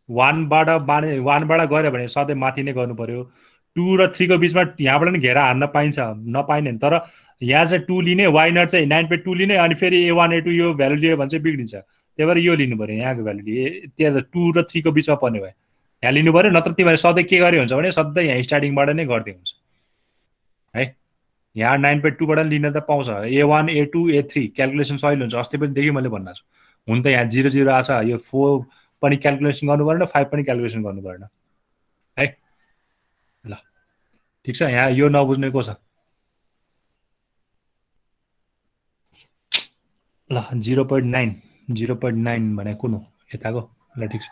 1 बाट गयो भने सधैँ माथि नै गर्नु पर्यो। 2 र 3 को बीचमा यहाँबाट नि घेरा हान्न पाइन्छ, नपाइने, तर यहाँ चाहिँ 2 लिने, वाइ नट चाहिँ 9.2 लिने, अनि फेरि A1 A2 यो भ्यालु लियो भने चाहिँ बिग्रिन्छ। त्यही भएर यो लिनु पर्यो, यहाँको भ्यालु लिए। त्यहाँ 2 र 3 को बीचमा पर्ने भयो यहाँ लिनु पर्यो। नत्र तिमीहरूले सधैँ के गरे हुन्छ भने सधैँ यहाँ स्टार्टिङबाट नै गर्दै हुन्छ है। यहाँ 9.2 बाट लिन त पाउँछ। A1 A2 A3 क्यालकुलेसन सजिलो हुन्छ। अस्ति पनि देखि मैले भन्नु छु, हुन त यहाँ 0 0 आछ, यो 4 पनि क्यालकुलेसन गर्नु पर्दैन, 5 पनि क्यालकुलेसन गर्नु पर्दैन है। ल ठिक छ, यहाँ यो नबुझ्ने को छ? ल 0.9 भने कुन हो यताको? ल ठिक छ,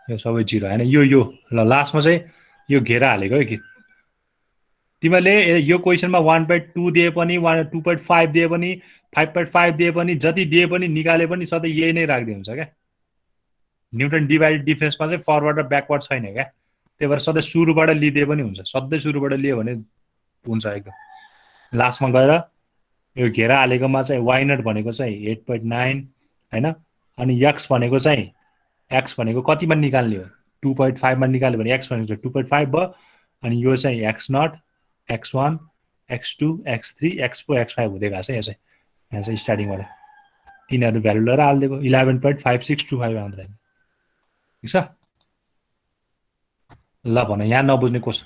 यो सबै 0 हैन, यो ल लास्टमा चाहिँ यो घेरा हालेको है कि तिमीले यो क्वेशनमा 1.2 दिए पनि 2.5 दिए पनि 5.5 दिए पनि जति दिए पनि निकाले पनि सधैँ यही नै राख्दै हुन्छ क्या। न्युटन डिभाइडेड डिफरेन्समा चाहिँ फरवर्ड र ब्याकवर्ड छैन क्या। त्यही भएर सधैँ सुरुबाट लिदिए पनि हुन्छ, सधैँ सुरुबाट लियो भने हुन्छ एकदम। लास्टमा गएर यो घेरा हालेकोमा चाहिँ वाइ नट भनेको चाहिँ 8.9 हैन, अनि एक्स भनेको चाहिँ कतिमा निकाल्ने हो? 2.5 मा निकाल्यो भने एक्स भनेको 2.5 भयो, अनि यो चाहिँ x not, x1 x2 x3 x4 x5 हुँदै गएको छ। यहाँ चाहिँ स्टार्टिङबाट तिनीहरू भ्यालु लिएर हालिदिएको 11.5625 आउँदो रहेछ। ठिक छ ल, भन यहाँ नबुझ्ने को छ?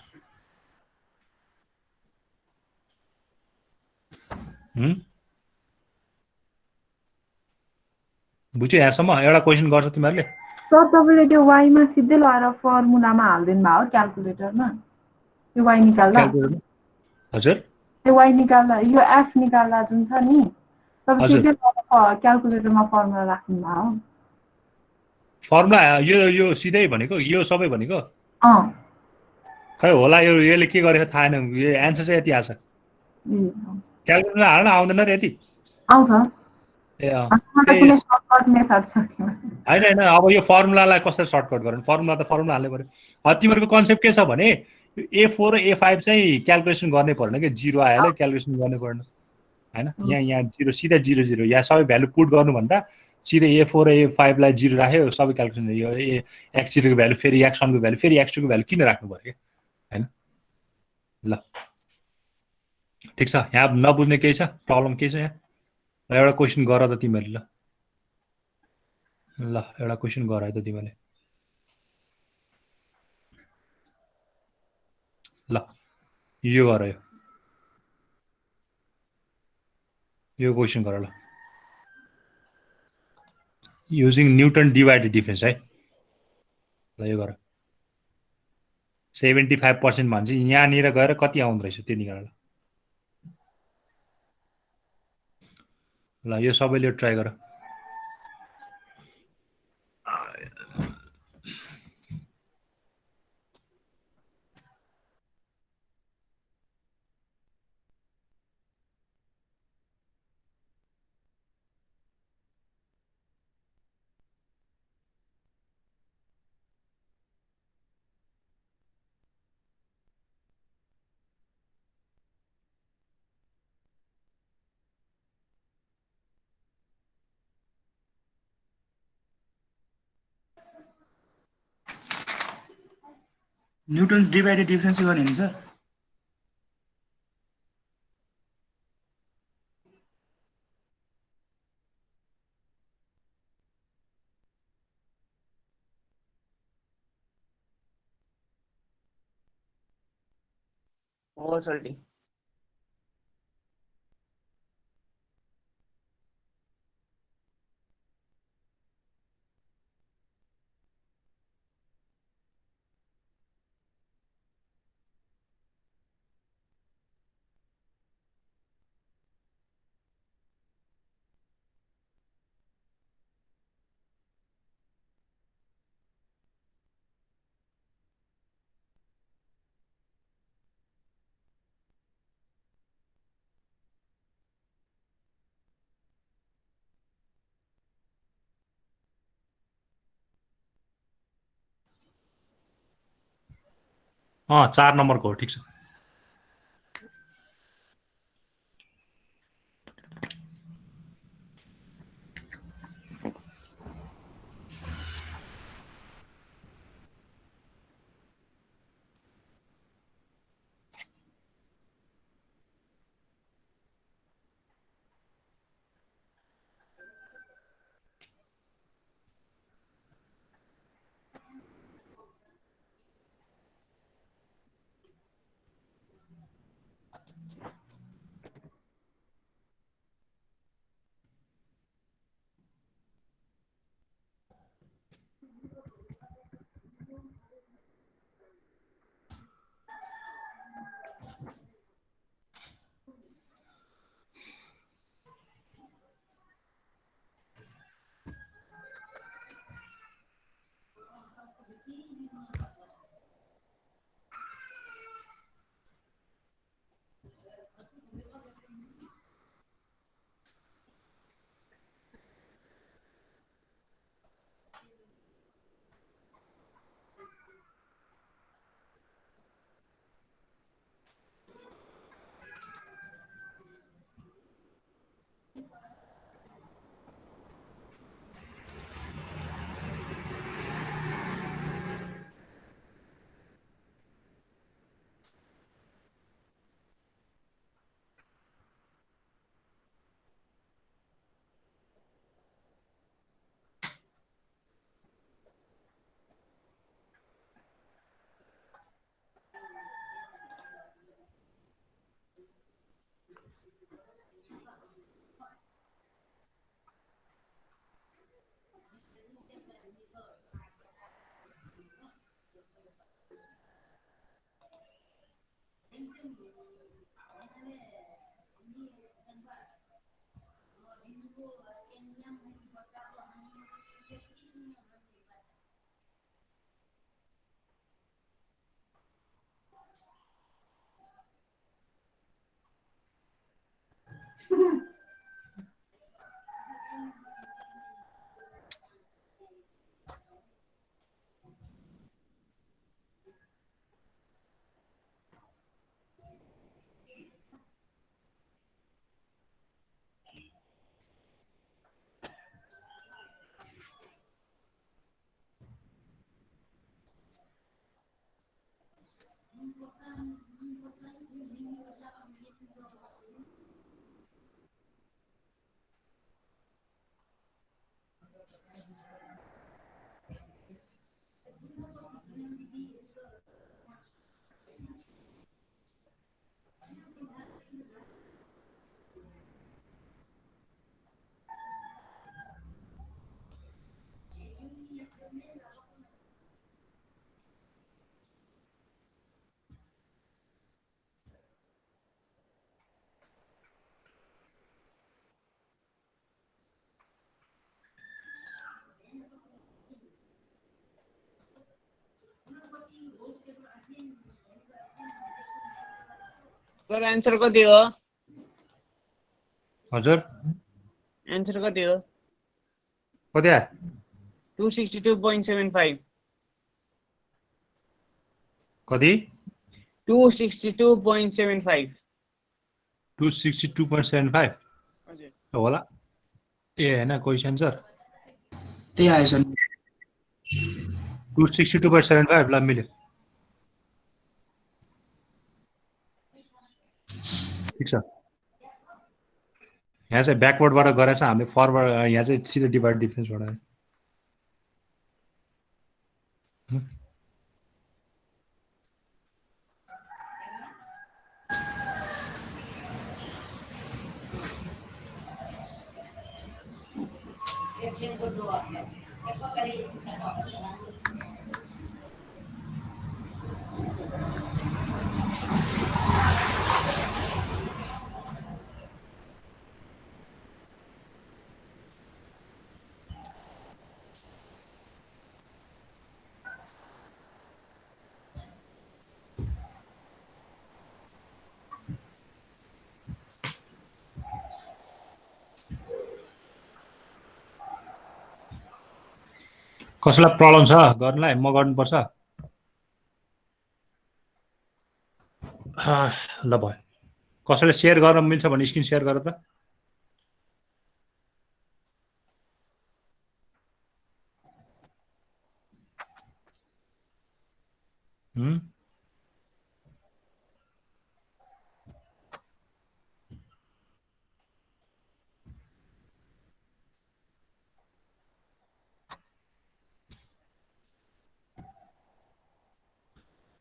बुझ्यो यहाँसम्म? एउटा क्वेसन गर्छ तिमीहरूले? सर तपाईले त्यो वाइ मा सिधै लगाएर फर्मुलामा हाल्दिनु भयो क्याल्कुलेटरमा, त्यो वाइ निकाल्दा? हजुर, त्यो वाइ निकाल्दा यो एफ निकाल्दा जुन छ नि, तपाईँ सिधै क्याल्कुलेटरमा फर्मुला राख्नु भयो? फर्मुला यो सिधै भनेको, यो सबै भनेको खै होला, यसले के गरेको थाहा छैन। यो एन्सर चाहिँ यति आछ, क्याल्कुलेटरमा हाल्न आउँदैन र यति आउँछ। होइन अब यो फर्मुलालाई कसरी सर्टकट गर्नु? फर्मुला त फर्मुला हाल्नै पर्यो। तिमीहरूको कन्सेप्ट के छ भने A4 र A5 चाहिँ क्याल्कुलेसन गर्नै पर्दैन कि जिरो आइहाल्यो क्याल्कुलेसन गर्नै पर्दैन हैन यहाँ जिरो सिधा जिरो जिरो यहाँ सबै भ्यालु पुट गर्नुभन्दा सिधै A4 र A5 लाई जिरो राख्यो सबै क्याल्कुलेसन यो x0 को भ्यालु फेरि x1 को भ्यालु फेरि x2 को भ्यालु किन राख्नु पर्यो हैन ल ठीक छ यहाँ नबुझ्ने केही छ प्रब्लम केही छ यहाँ एउटा क्वेशन गर त तिमीहरुले ल एउटा क्वेशन गर त तिमीले ल यो गर यो क्वेशन गर ल युजिङ न्युटन डिभाइडेड डिफरेन्स है ल यो गर 75% भन्छ यहाँनिर गएर कति आउँदो रहेछ त्यो निकाल ल यो सबैले ट्राई गर न्युटन्स डिभाइडेड डिफरेन्स गर्ने नि सर हो सल्टी अँ 4 नम्बरको हो ठीक छ सर एन्सर कति हो? हजुर एन्सर कति हो? कति आयो? 262.75. कति? 262.75. 262.75 हजुर होला। ए हैन क्वेशन सर त्यही आयो सर 262.75 ल मिल्यो। ठिक छ। यहाँ चाहिँ ब्याकवर्डबाट गरेछ, हामीले फरवर्ड यहाँ चाहिँ सिधै डिभाइड डिफरेन्सबाट आयो। कसैलाई प्रब्लम छ गर्नलाई? म गर्नुपर्छ? ल भयो। कसैले सेयर गर्न मिल्छ भने स्क्रिन सेयर गर त।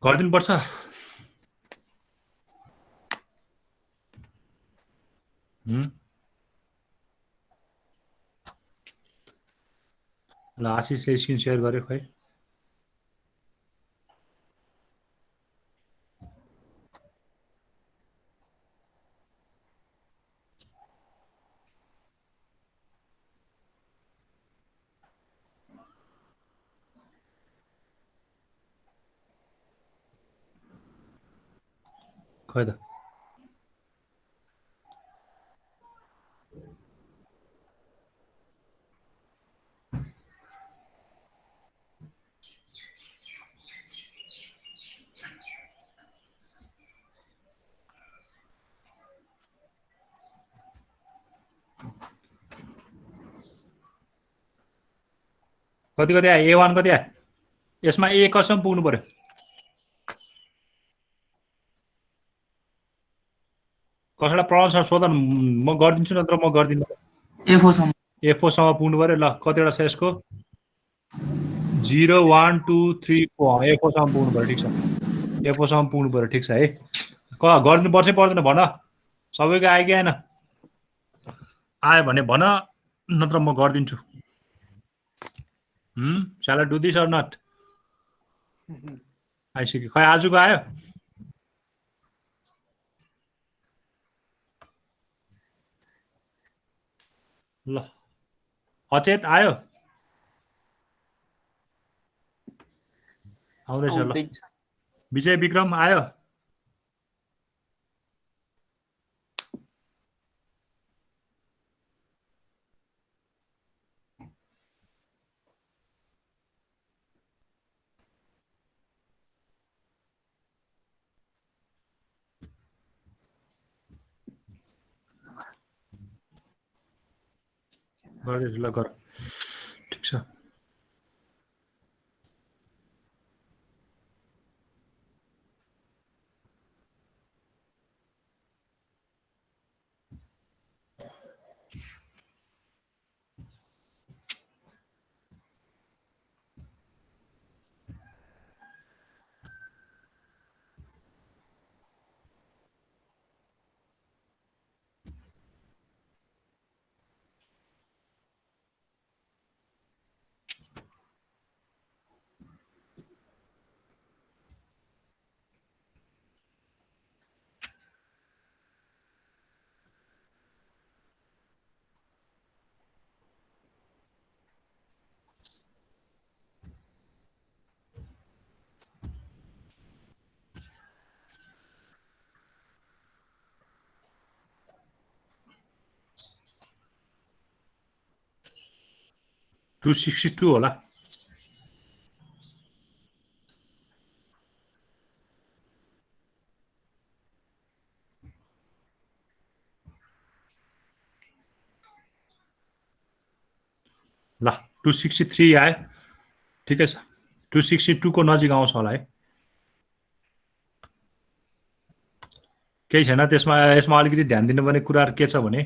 गरिदिनु पर्छ। ल आशिषले स्क्रिन सेयर गर्यो खै। खै त कति कति आयो? A1 कति आयो? यसमा ए कसम पुग्नु पर्यो? कसैलाई प्रब्लम छ सोध न, म गरिदिन्छु नत्र म गर्दिन। F4 सम्म F4 सम्म पुग्नु पर्यो। ल कतिवटा छ यसको? 0 1 2 3 4 F4 सम्म पुग्नु पर्यो। ठिक छ, F4 सम्म पुग्नु पर्यो। ठिक छ है, गरिदिनु पर्छ पर्दैन भन। सबैको आयो कि आएन? आयो भने भन, नत्र म गरिदिन्छु। Shall I do this or not? आइसक्यो। खै आजको आयो? ल अचेत आयो? आउँदैछ। ल विजय विक्रम आयो? गर्दैछु। ल गर। ठिक छ। 262 होला ल 263 आयो ठिकै छ 262 को नजिक आउँछ होला है केही छैन त्यसमा यसमा अलिकति ध्यान दिनुपर्ने कुराहरु के छ भने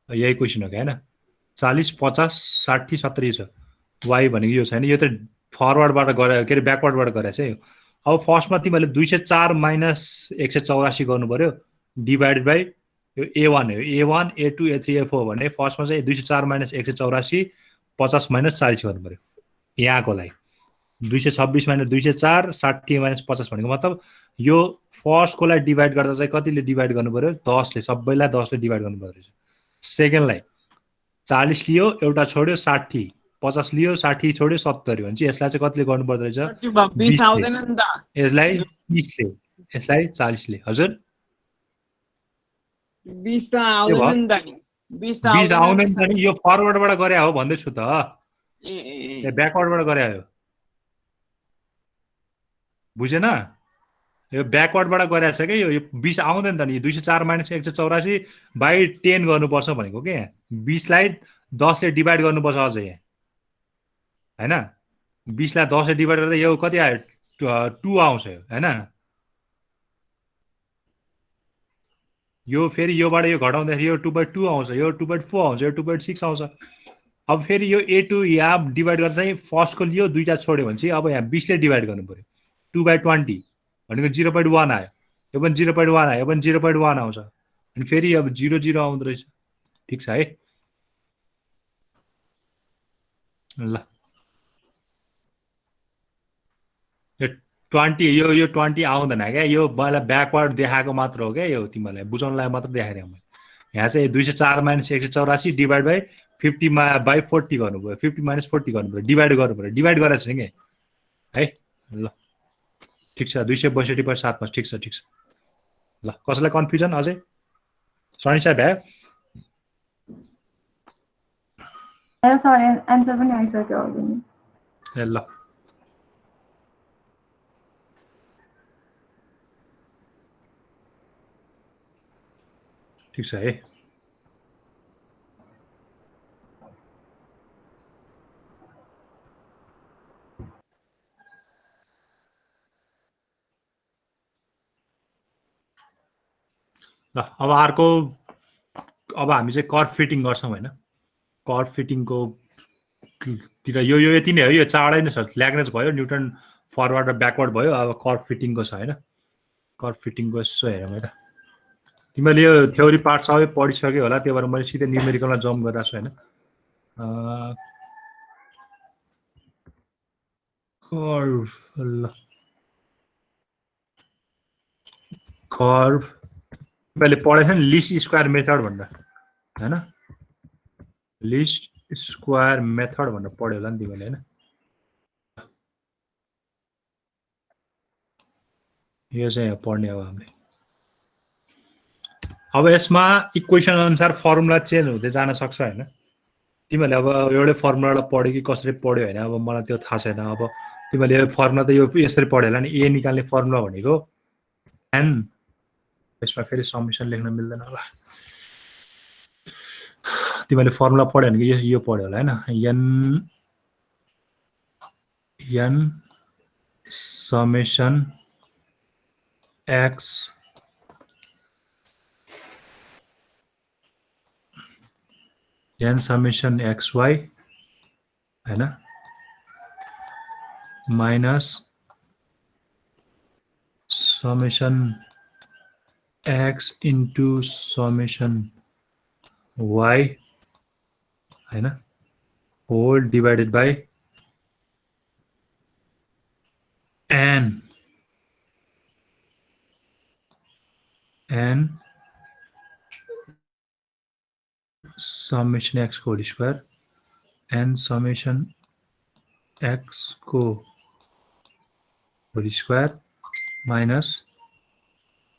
यही क्वेशन हो हैन 40 50 60 70 छ y भनेको यो छैन यो त फरवर्डबाट गरे के रे ब्याकवर्डबाट गरे छ अब फर्स्टमा तिमीले 204 माइनस 184 गर्नु पर्यो डिवाइडेड बाइ यो a1 हो a1 a2 a3 a4 भने फर्स्टमा चाहिँ 204 माइनस 184 50 माइनस 40 गर्नु पर्यो यहाँको लागि 226 माइनस 204 60 माइनस 50 भनेको मतलब यो फर्स्टको लागि डिवाइड गर्दा चाहिँ कतिले डिवाइड गर्नु पर्यो 10 ले सबैलाई 10 ले डिवाइड गर्नु पर्यो सेकेन्डलाई 40 लियो एउटा छोड्यो 60 50 लियो 60 छोड्यो 70 भने चाहिँ यसलाई चाहिँ कतिले गर्नु पर्दो रहेछ 20 आउँदैन नि त यसलाई 30 ले यसलाई 40 ले हजुर 20 त आउँदैन नि त नि 20 त 20 आउँदैन त नि यो फरवर्डबाट गरे हो भन्दै छु त ए ब्याकवर्डबाट गरे हो बुझेन यो ब्याकवर्डबाट गरे छ के यो 20 आउँदैन त नि 204 माइनस 184 बाइ 10 गर्नुपर्छ भनेको के 20 लाई 10 ले डिवाइड गर्नुपर्छ अझै यहाँ हैन 20 लाई 10 ले डिवाइड गर्दा यो कति आयो 2 आउँछ हैन यो फेरि योबाट यो घटाउँदाखेरि यो 2/2 आउँछ यो 2/4 आउँछ यो 2/6 आउँछ अब फेरि यो a2 यहाँ डिवाइड गर्दा चाहिँ फर्स्टको लियो दुईटा छोड्यो भने चाहिँ अब यहाँ 20 ले डिवाइड गर्नु पर्यो 2/20 भनेको 0.1 आयो यो पनि 0.1 आयो यो पनि 0.1 आउँछ अनि फेरि अब 0 0 आउँदो रहेछ ठीक छ है ल यो 20 यो 20 आउँदैन क्या यो मलाई ब्याकवर्ड देखाएको मात्र हो क्या यो तिमीलाई बुझाउनलाई मात्र देखाइरहेँ मैले यहाँ चाहिँ 204 माइनस 184 डिवाइड बाइ 50 बाइ 40 गर्नुभयो 50 माइनस 40 गर्नुभयो डिवाइड गर्नुपर्यो डिवाइड गरेको छैन कि है ल ठीक छ 262/7 ठीक छ ल कसैलाई कन्फ्युजन अझै सनी साहब है सर एन्सर पनि आइसक्यो अलरेडी ए ल ठीक छ है ल अब अर्को अब हामी चाहिँ कर्भ फिटिङ गर्छौं हैन कर्भ फिटिङको तिर यो यति नै हो यो चाँडै नै छ ल्याग्रेन्ज भयो न्युटन फरवर्ड र ब्याकवर्ड भयो अब कर्भ फिटिङको छ हैन कर्भ फिटिङको यसो हेरौँ है त तिमीले यो थ्योरी पार्ट सबै पढिसक्यो होला त्यही भएर मैले सिधै न्युमेरिकलमा जम्प गरिरहेको छु हैन कर्भ ल कर्भ मैले पढेको थिएँ नि लिस्ट स्क्वायर मेथड भनेर हैन लिस्ट स्क्वायर मेथड भनेर पढ्यो होला नि तिमीले हैन यो चाहिँ पढ्ने हो हामीले अब यसमा इक्वेसन अनुसार फर्मुला चेन्ज हुँदै जान सक्छ हैन तिमीले अब एउटै फर्मुलालाई पढ्यो कि कसरी पढ्यो हैन अब मलाई त्यो थाहा छैन अब तिमीले फर्मुला त यो यसरी पढ्यो होला नि ए निकाल्ने फर्मुला भनेको एन यसमा फेरि समेसन लेख्न मिल्दैन होला तिमीले फर्मुला पढ्यो भने यो पढ्यो होला हैन N summation X n summation xy हैन minus summation x into summation y हैन whole divided by n summation x whole square and summation x whole square minus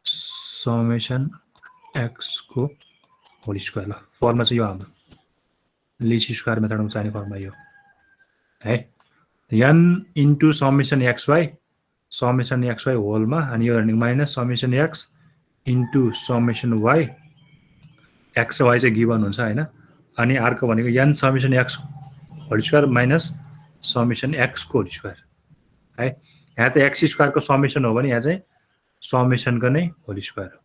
summation x whole square ल formula चाहिँ यो हाम्रो list square मेथडमा चाहिने formula यो है n into summation xy होलमा अनि यो भनेको minus summation x into summation y x र y चाहिँ गिभन हुन्छ हैन अनि अर्को भनेको n summation x whole square minus summation x को होल स्क्वायर है यहाँ चाहिँ x स्क्वायर को समेसन हो भने यहाँ चाहिँ समेसन को नै होल स्क्वायर हो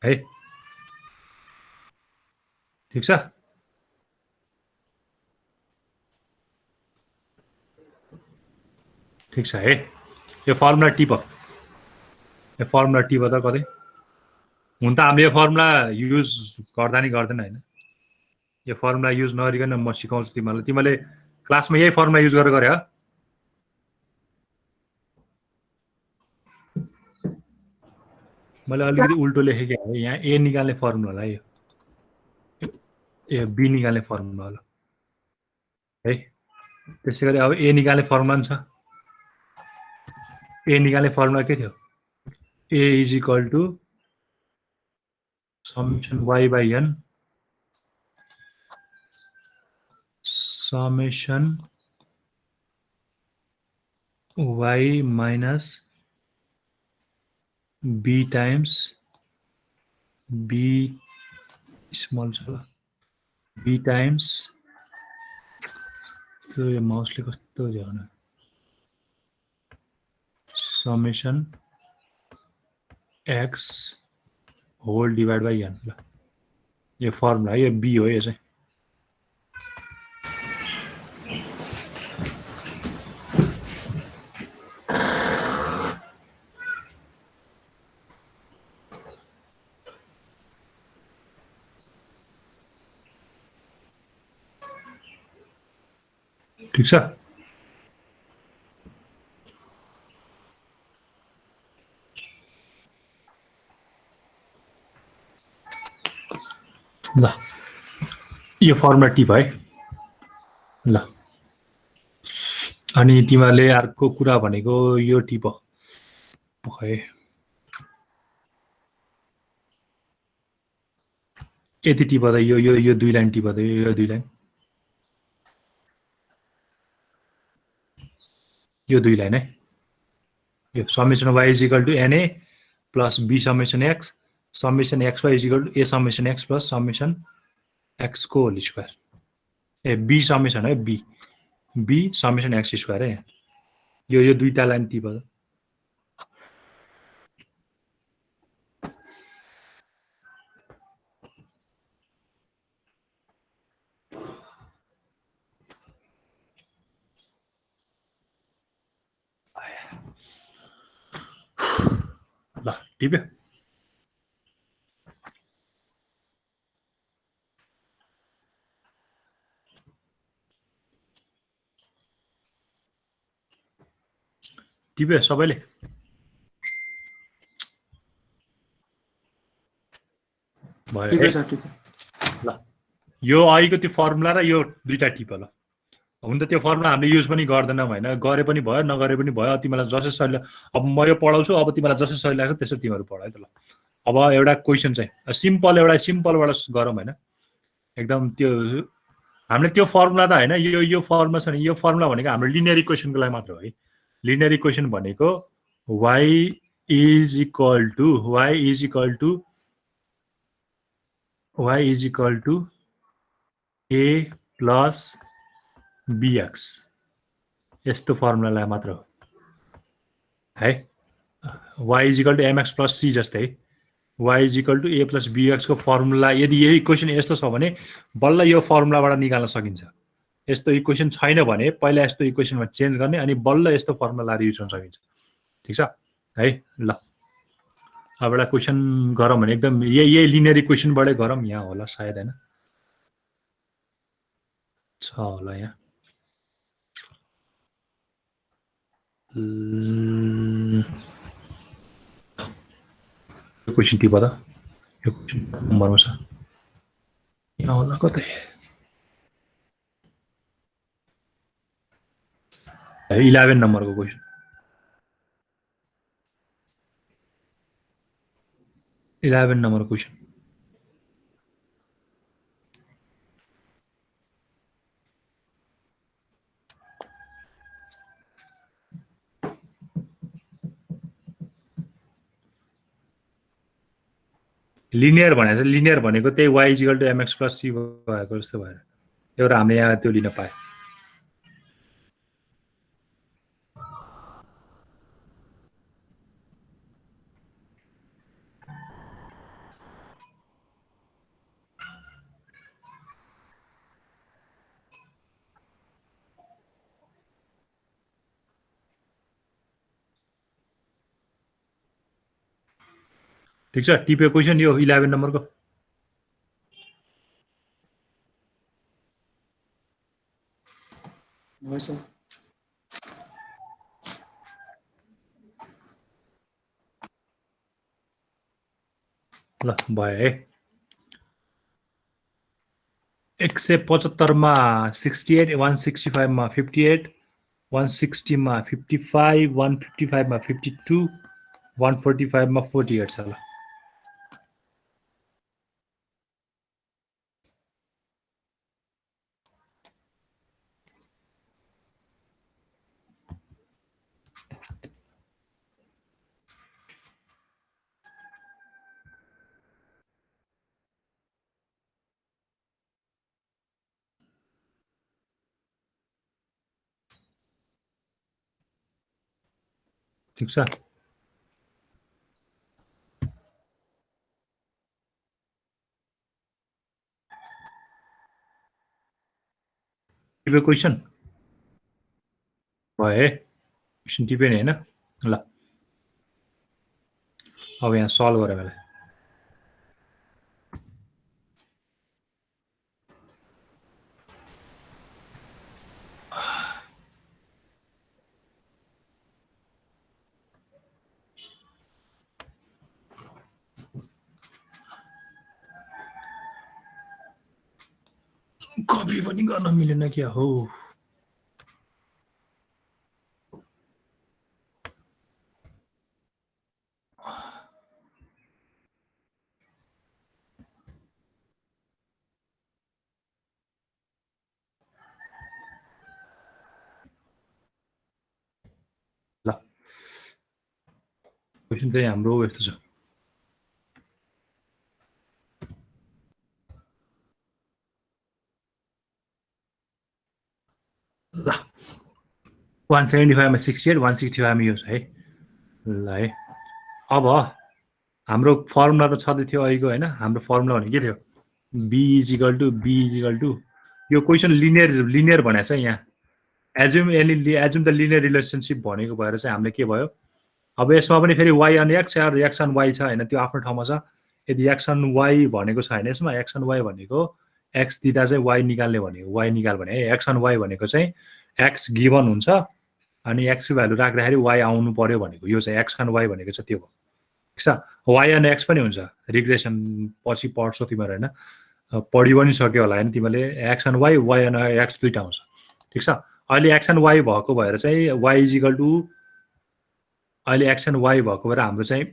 है ठीक छ ठीक छ है यो फर्मुला टिप यो फर्मुला टिप त कतै हुन त हामीले यो फर्मुला युज गर्दा नि गर्दैन हैन यो फर्मुला युज नगरिकन म सिकाउँछु तिमीलाई तिमीले क्लासमा यही फर्मुला युज गरेर गरे हो मैले अलिकति उल्टो लेखेको हो यहाँ ए निकाल्ने फर्मुला होला यो ए बी निकाल्ने फर्मुला होला है त्यसैगरी अब ए निकाल्ने फर्मुला नि छ ए निकाल्ने फर्मुला के थियो a is equal to summation y by n summation y minus b times b small छ b times त्यो यो माउसले कस्तो ल्याउनु summation x whole divide by n ल यो फर्मुला यो b हो यो चाहिँ ठीक छ ल यो फर्मुला टिप है ल अनि तिमीहरूले अर्को कुरा भनेको यो टिप है यति टिप त यो दुई लाइन टिप त यो दुई लाइन यो दुई लाइन है यो summation y is equal to na plus b summation x summation xy is equal to a summation x plus summation x को whole square A b summation है b समेसन x स्क्वायर है यो दुईटा line tip ल टिप्यो टिप्यो सबैले भयो ल यो अहिलेको त्यो फर्मुला र यो दुईटा टिप ल हुन त त्यो फर्मुला हामीले युज पनि गर्दैनौँ हैन गरे पनि भयो नगरे पनि भयो तिमीलाई जसै सजिलो अब म यो पढाउँछु अब तिमीलाई जसै सजिलो लाग्छ त्यसै तिमीहरू पढ है त ल अब एउटा क्वेसन चाहिँ सिम्पलबाट गरौँ हैन एकदम त्यो हामीले त्यो फर्मुला त हैन यो फर्मुला छ नि यो फर्मुला भनेको हाम्रो लिनियर इक्वेसनको लागि मात्र हो है लिनियर इक्वेसन भनेको y is equal to a plus bx यस्तो फर्मुलालाई मात्र हो है y is equal to mx plus c जस्तै y is equal to a plus bx को फर्मुला यदि यही इक्वेसन यस्तो छ भने बल्ल यो फर्मुलाबाट निकाल्न सकिन्छ यस्तो इक्वेसन छैन भने पहिला यस्तो इक्वेसनमा चेन्ज गर्ने अनि बल्ल यस्तो फर्मुला युज गर्न सकिन्छ ठीक छ है ल अब एउटा क्वेसन गरौँ भने एकदम यही लिनियर इक्वेसनबाटै गरौँ यहाँ होला सायद हैन छ होला यहाँ यो क्वेसन टिप त यो क्वेसन नम्बरमा छ यहाँ होला कतै 11 नम्बरको क्वेसन 11 नम्बरको क्वेसन लिनियर भनेको चाहिँ लिनियर भनेको त्यही y equal to mx plus c भएको जस्तो भएर एउटा हामीले यहाँ त्यो लिन पाए ठीक छ टिप्यो क्वेसन यो 11 नम्बरको हो सर ल भयो है 175 मा 68 165 मा 58 160 मा 55 155 मा 52 145 मा 48 छ ल ठीक छ टिप्यो क्वेसन भयो है क्वेसन टिप्यो नि हैन ल अब यहाँ सल्भ गरौँ यसलाई कपी पनि गर्न मिलेन क्या हो ल क्वेसन चाहिँ हाम्रो यस्तो छ ल 175 मा 68 165 मा यो छ है ल है अब हाम्रो फर्मुला त छँदै थियो अहिलेको हैन हाम्रो फर्मुला भने के थियो b इज टु यो क्वेसन लिनियर भनेको छ यहाँ एज्युम द लिनियर रिलेसनशिप भनेको भएर चाहिँ हामीले के भयो अब यसमा पनि फेरि y अनि x र x अनि y छ हैन त्यो आफ्नो ठाउँमा छ यदि x अनि y भनेको छ हैन यसमा x अनि y भनेको x दिदा चाहिँ y निकाल्ने भनेको y निकाल भने x अनि y भनेको चाहिँ x गिभन हुन्छ अनि x को भ्यालु राख्दाखेरि y आउनु पर्यो भनेको यो चाहिँ x अनि y भनेको चाहिँ त्यो हो ठीक छ y अनि x पनि हुन्छ रिग्रेसन पछि पढ्छौ तिमीहरु हैन पढि पनि सक्यो होला हैन तिमीले x अनि y अनि x दुईटा आउँछ ठीक छ अहिले x अनि y भएको भएर चाहिँ y इज इक्वल टु अहिले x अनि y भएको भएर हाम्रो चाहिँ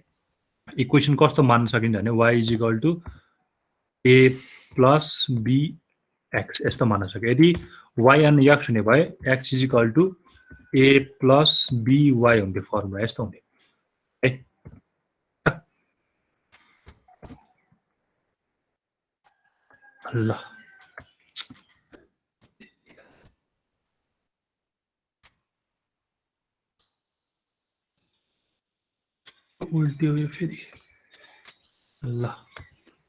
इक्वेसन कस्तो मान्न सकिन्छ भने y is equal to a plus b x यस्तो मान्न सक्यो यदि y अनि x हुने भए x is equal to a plus b y हुन्थ्यो फर्मुला यस्तो हुन्थ्यो है ल उल्टी हो यो फेरि ल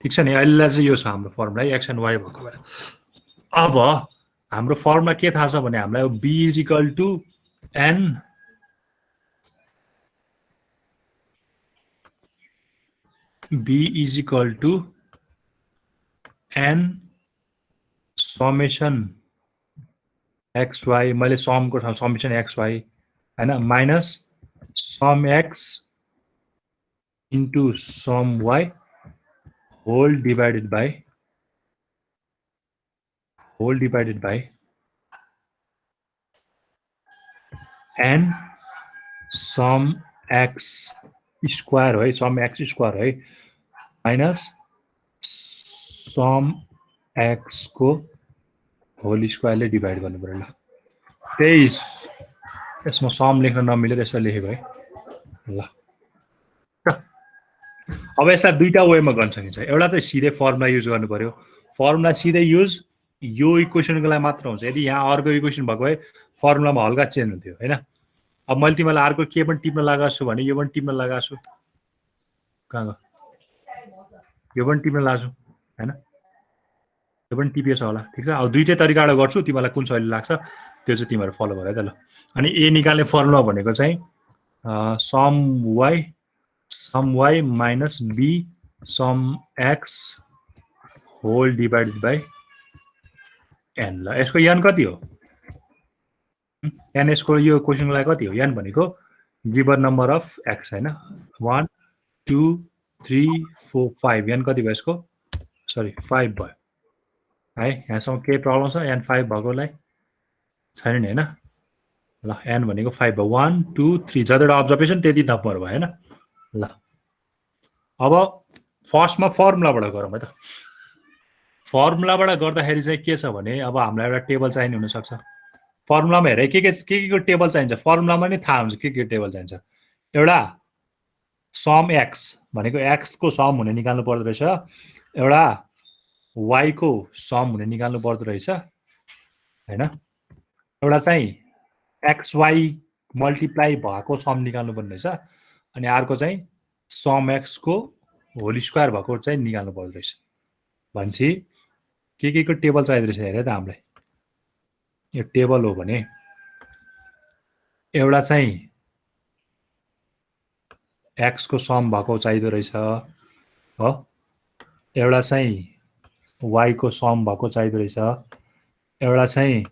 ठीक छ नि अहिले चाहिँ यो छ हाम्रो फर्मुला एक्स एन्ड वाइ भएको भएर अब हाम्रो फर्मुला के थाहा छ भने हामीलाई b is equal to n b is equal to n summation X Y मैले समको ठाउँ समेसन एक्स वाइ हैन minus sum X into sum Y whole divided by N sum X square है सम एक्स स्क्वायर है minus sum X को whole स्क्वायरले divide गर्नु पर्यो ल त्यही यसमा सम लेख्न नमिलेर यसो लेखेको है ल अब यसलाई दुईटा वेमा गर्न सकिन्छ एउटा त सिधै फर्मुला युज गर्नु पर्यो फर्मुला सिधै युज यो इक्वेसनको लागि मात्र हुन्छ यदि यहाँ अर्को इक्वेसन भएको भए फर्मुलामा हल्का चेन्ज हुन्थ्यो हैन अब मैले तिमीलाई अर्को के पनि टिप्न लगाएको छु भने यो पनि टिप्न लगाएको छु कहाँ गयो यो पनि टिप्न लाग्छु हैन यो पनि टिपिएछ होला ठीक छ अब दुईटै तरिकाबाट गर्छु तिमीलाई कुन सजिलो लाग्छ त्यो चाहिँ तिमीहरू फलो गर है त ल अनि ए निकाल्ने फर्मुला भनेको चाहिँ some y minus b sum x whole divided by n ल यसको n कति हो n यसको यो क्वेशनको लागि कति हो n भनेको गिवन नम्बर अफ x हैन 1 2 3 4 5 n कति भयो यसको सरी 5 भयो है यहाँसम्म के प्रब्लम छ n 5 भएकोलाई छैन नि हैन ल n भनेको 5 भयो 1 2 3 जतिवटा अब्जर्भेसन त्यति नम्बर भयो हैन ल अब फर्स्टमा फर्मुलाबाट गरौँ है त फर्मुलाबाट गर्दाखेरि चाहिँ के छ भने अब हामीलाई एउटा टेबल चाहिने हुन सक्छ फर्मुलामा हेरे के को टेबल चाहिन्छ फर्मुलामा नै थाहा हुन्छ के टेबल चाहिन्छ एउटा सम x भनेको x को सम हुने निकाल्नु पर्दो रहेछ एउटा y को सम हुने निकाल्नु पर्दो रहेछ हैन एउटा चाहिँ xy मल्टिप्लाई भएको सम निकाल्नु पर्ने रहेछ अनि अर्को चाहिँ सम x को होल स्क्वायर भएको चाहिँ निकाल्नु पर्दो रहेछ भन्छ के को टेबल चाहिदो रहेछ हेरे त हामीलाई यो टेबल हो भने एउटा चाहिँ x को सम भएको चाहिदो रहेछ हो एउटा चाहिँ y को सम भएको चाहिदो रहेछ एउटा चाहिँ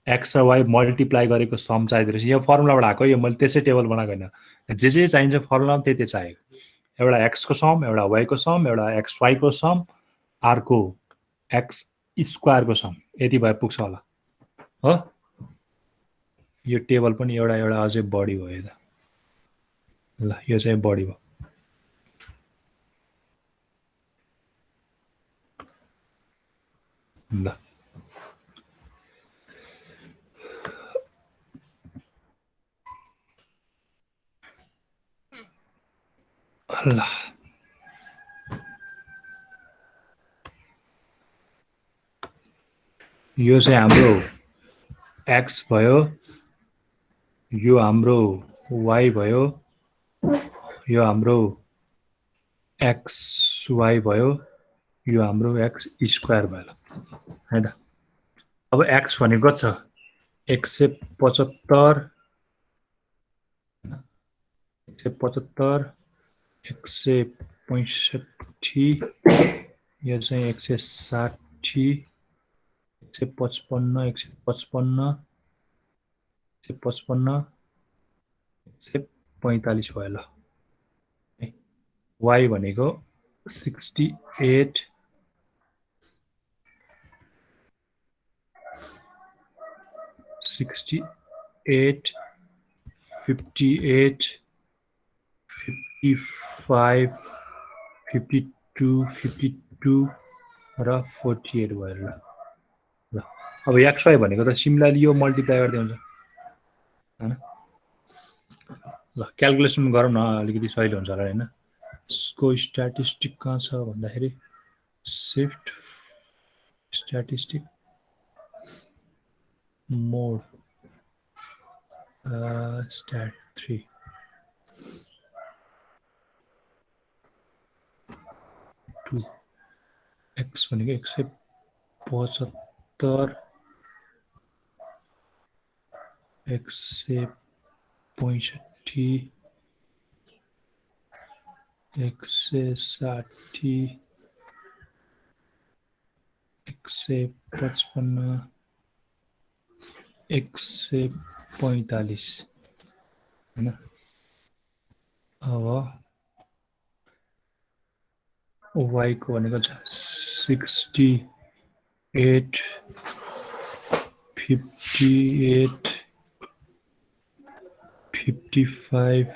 x र y मल्टिप्लाई गरेको सम चाहिदो रहेछ यो फर्मुलाबाट आएको यो मैले त्यसै टेबल बनाएको हैन जे चाहिन्छ फर्मुलामा त्यति चाहिएको एउटा x को सम एउटा y को सम एउटा xy को सम अर्को x स्क्वायर को सम यति भए पुग्छ होला हो यो टेबल पनि एउटा अझै बढी भयो त ल यो चाहिँ बढी भयो ल ल यो चाहिँ हाम्रो x भयो यो हाम्रो y भयो यो हाम्रो xy भयो यो हाम्रो x स्क्वायर भयो हैन अब x भनेको छ 175 165 यो चाहिँ 160 155 145 भयो ल y भनेको 68 58 55 52 र 48 भयो ल अब xy भनेको त सिमिलरली यो मल्टिप्लाई गर्दै हुन्छ हैन ल क्याल्कुलेसन गरौँ न अलिकति सजिलो हुन्छ होला हैन यसको स्ट्याटिस्टिक कहाँ छ भन्दाखेरि शिफ्ट स्ट्याटिस्टिक मोड स्ट्याट 3 2 x भनेको 175 165 160 155 हैन अब y को भनेको छ 68 58 55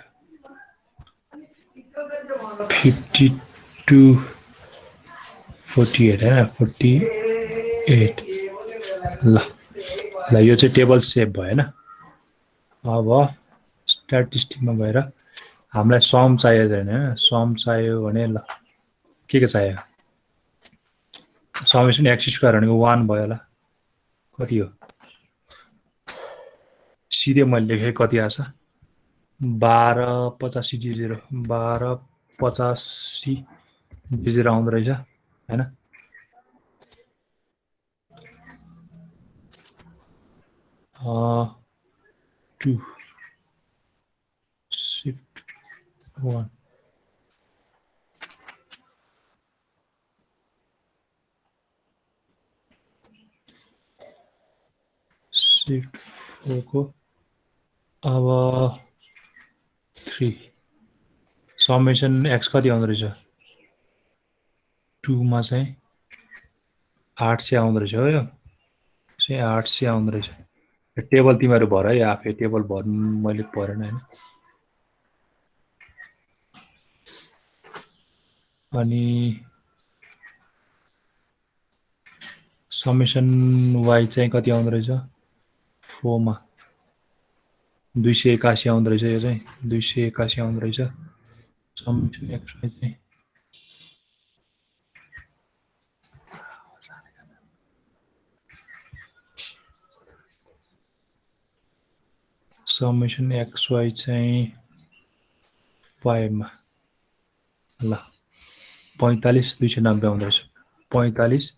52 48 हैन 48 ल यो चाहिँ टेबल सेभ भयो हैन अब स्ट्याटिस्टिकमा गएर हामीलाई सम चाहियो छैन हैन सम चाहियो भने ल के चाहियो समेसन x स्क्वायर भनेको 1 भयो होला कति हो सिधै मैले लेखे कति आछ 1285 00 1285 00 आउँदो रहेछ हैन 2 shift 1 shift 4 को अब 3 समेसन x कति आउँदो रहेछ 2 मा चाहिँ 800 आउँदो रहेछ हो यो चाहिँ 800 आउँदो रहेछ टेबल तिमीहरु भर है आफै टेबल भर्नु मैले परेन हैन अनि समेसन y चाहिँ कति आउँदो रहेछ 4 मा 281 आउँदो रहेछ यो चाहिँ 281 आउँदो रहेछ समेसन x y चाहिँ समेसन x y चाहिँ 5 मा ल 45 290 आउँदो रहेछ 45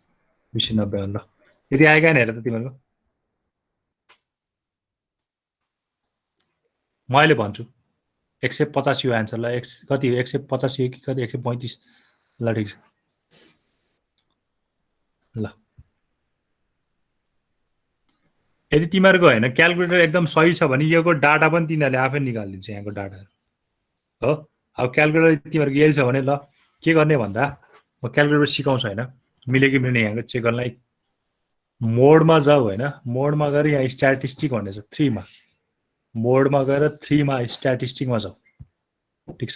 290 ल यदि आएका नि हेर त तिमीहरुको मैले भन्छु 150 यो आन्सर ल x कति 185 कि कति 135 ल ठीक छ ल यदि तिमीहरुको हैन क्याल्कुलेटर एकदम सही छ भने योको डाटा पनि तिनीहरुले आफै निकाल्दिन्छ यहाँको डाटा हो अब क्याल्कुलेटर तिमीहरुको यही छ भने ल के गर्ने भन्दा म क्याल्कुलेटर सिकाउँछु हैन मिल्यो कि मिल्दैन यहाँको चेक गर्नलाई मोडमा जाऊ हैन मोडमा गएर यहाँ स्ट्याटिस्टिक भन्ने छ 3 मा मोडमा गएर 3 मा स्ट्याटिस्टिकमा जाऊ ठीक छ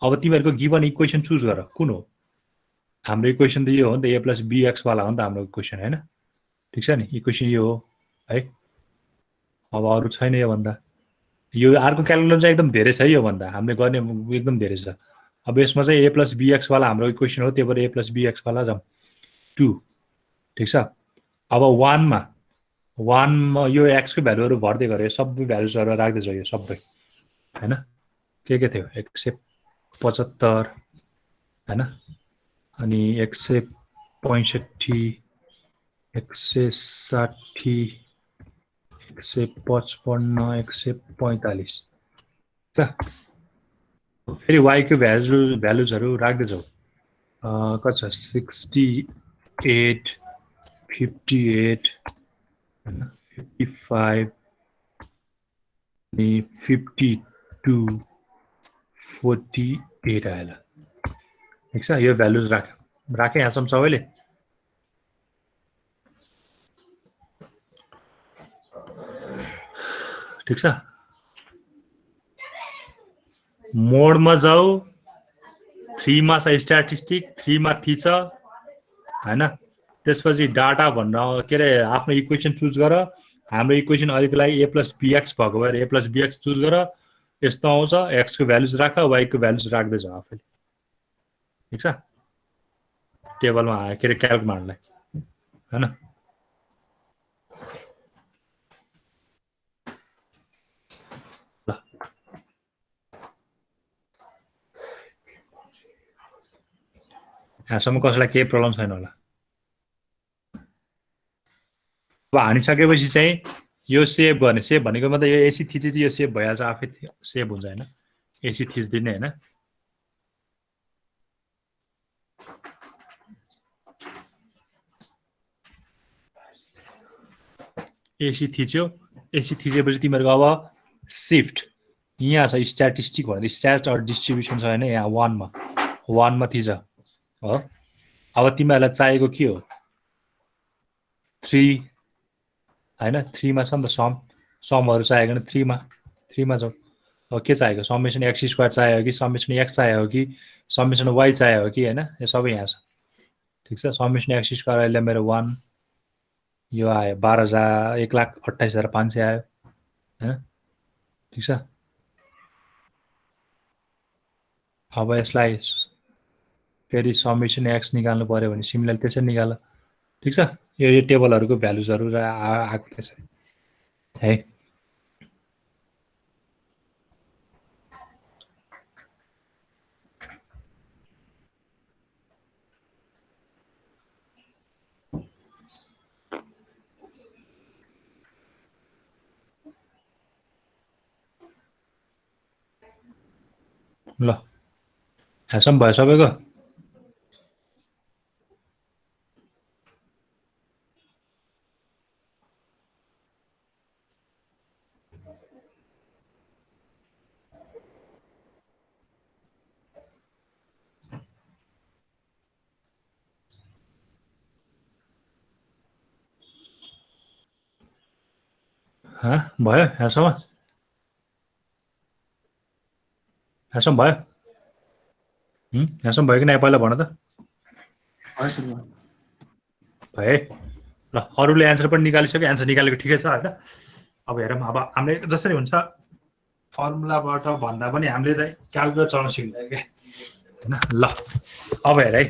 अब तिमीहरुको गिवन इक्वेसन चुज गर कुन हो हाम्रो इक्वेसन त यो हो नि त a + bx वाला हो नि त हाम्रो इक्वेसन हैन ठीक छ नि इक्वेसन यो हो है अब अरु छैन यो भन्दा यो अर्को क्याल्कुलेटर चाहिँ एकदम धेरै छ यो भन्दा हामीले गर्ने एकदम धेरै छ अब यसमा चाहिँ a + bx वाला हाम्रो इक्वेसन हो त्यही भएर a + bx वाला जाम 2 ठीक छ अब 1 मा यो x को भ्यालुहरु भर्दै गरे सबै भ्यालुजहरु राख्दै जाऊ यो सबै हैन के थियो 175 हैन अनि 165 160 155 145 त फेरि y को भ्यालुजहरु राख्दै जाऊ कति छ 68 58 55 अनि 52 48 आएला ठीक छ यो भ्यालुज राखे यहाँसम्म सबैले ठीक छ मोडमा जाऊ 3 मा छ स्ट्याटिस्टिक 3 मा थिच हैन त्यसपछि डाटा भन्न के रे आफ्नो इक्वेसन चुज गर हाम्रो इक्वेसन अहिलेको लागि a + bx भएको भएर a + bx चुज गर यस्तो आउँछ x को भ्यालुज राख y को भ्यालुज राख्दै जाऊ आफैले ठीक छ टेबलमा आयो के रे क्याल्कुलेटरमा हाल्नुलाई हैन ल यहाँसम्म कसैलाई केही प्रब्लम छैन होला अब हानिसकेपछि चाहिँ यो सेभ गर्ने सेभ भनेको मतलब यो एसी थिचेपछि यो सेभ भइहाल्छ आफै सेभ हुन्छ हैन एसी थिच्दिने हैन एसी थिचेपछि तिमीहरुको अब शिफ्ट यहाँ छ स्ट्याटिस्टिक भनेर स्ट्याट अर डिस्ट्रिब्युसन छ हैन यहाँ 1 मा थिच हो अब तिमीहरुलाई चाहिएको के हो 3 हैन 3 मा छ नि त समहरु चाहिएको नि 3 मा जाऊ अब के चाहिएको समेसन x² चाहियो कि समेसन x चाहियो कि समेसन y चाहियो कि हैन यो सबै यहाँ छ ठीक छ समेसन x² अहिले मेरो 1 यो आयो 1,28,500 आयो हैन ठीक छ अब यसलाई फेरि समेसन एक्स निकाल्नु पर्यो भने सिमिलर त्यसरी निकाल ठिक छ यो टेबलहरूको भ्यालुजहरू आएको त्यसरी है ल ह्यासम भयो सबैको भयो ह्यासम भयो ह्यासम भयो कि नै पहिला भन त भयो सर भयो भए ल अरूले एन्सर पनि निकालिसक्यो एन्सर निकालेको ठिकै छ होइन अब हेरौँ अब हामीले जसरी हुन्छ फर्मुलाबाट भन्दा पनि हामीले चाहिँ क्यालकुलेटर चलाउन सिक्दैन क्या होइन ल अब हेर है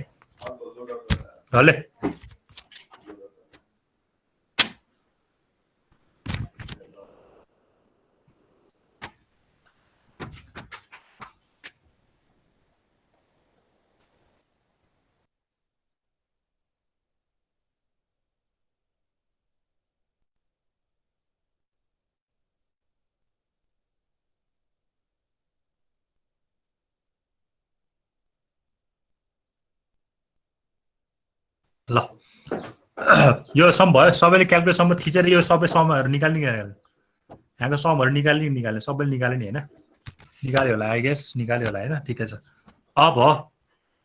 ल ल यो सम भयो सबैले क्यालकुलेट सम थिचेर यो सबै समहरू निकाल्ने यहाँको समहरू निकाल्ने सबैले निकाल्यो नि होइन निकाल्यो होला आई गेस निकाल्यो होला होइन ठिकै छ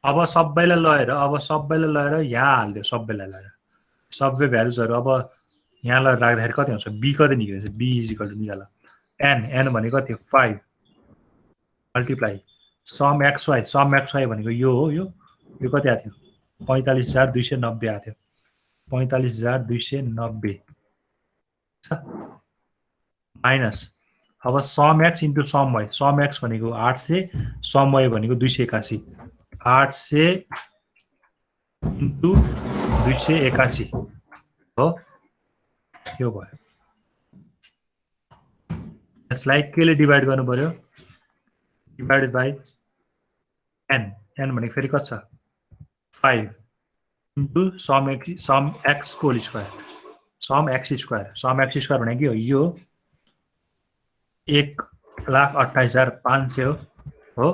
अब सबैलाई लगेर यहाँ हालिदियो सबैलाई लगेर सबै भ्यालुजहरू अब यहाँ लगेर राख्दाखेरि कति आउँछ बी कति निक्लिन्छ बी इजिकल टु निकाल एन भनेको कति 5 मल्टिप्लाई सम एक्स वाई भनेको यो हो यो कति आएको थियो 45,290 आएको थियो 45,290 माइनस अब sum X into sum X भनेको 800 सम वाई भनेको 281 800 इन्टु 281 हो यो भयो यसलाई केले डिभाइड गर्नु पर्यो डिभाइडेड बाई एन भनेको फेरि कति छ 5 इन्टु सम एक्स को whole square sum X square भनेको के हो यो 1,28,500 हो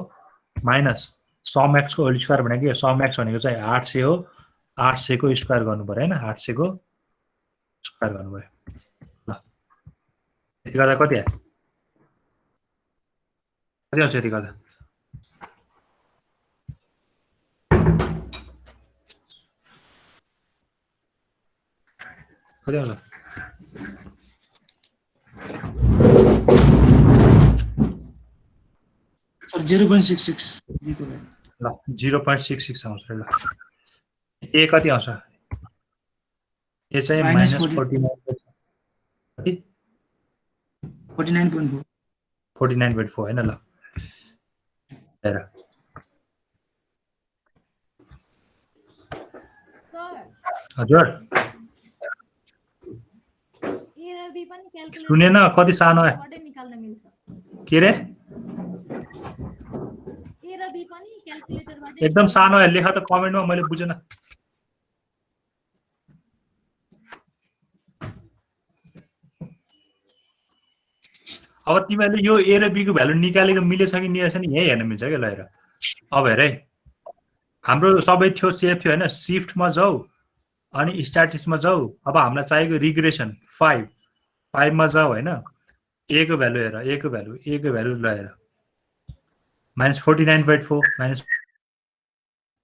माइनस सम एक्स को होल स्क्वायर भनेको के सम एक्स भनेको चाहिँ 800 हो 800 को स्क्वायर गर्नु पर्यो हैन 800 को स्क्वायर गर्नु पर्यो ल यति गर्दा कति आयो कति आउँछ यति गर्दा कति आउँछ सर 0.66 ल 0.66 आउँछ ल ए कति आउँछ ए चाहिँ Minus -49 49.4 49.4 हैन ल हेर हजुर सुनेन कति सानो के रे एकदम सानो लेख त कमेन्टमा मैले बुझेन अब तिमीले यो ए र बी को भ्यालु निकालेको मिलेछ कि मिलेछ नि यही हेर्न मिल्छ के ल हेर अब हेर है हाम्रो सबै थियो सेफ थियो हैन शिफ्टमा जाऊ अनि स्ट्याटिस्टिक्समा जाऊ अब हामीलाई चाहिएको रिग्रेसन 5 मा जाऊ हैन ए को भ्यालु हेर ए को भ्यालु ल हेर -49.4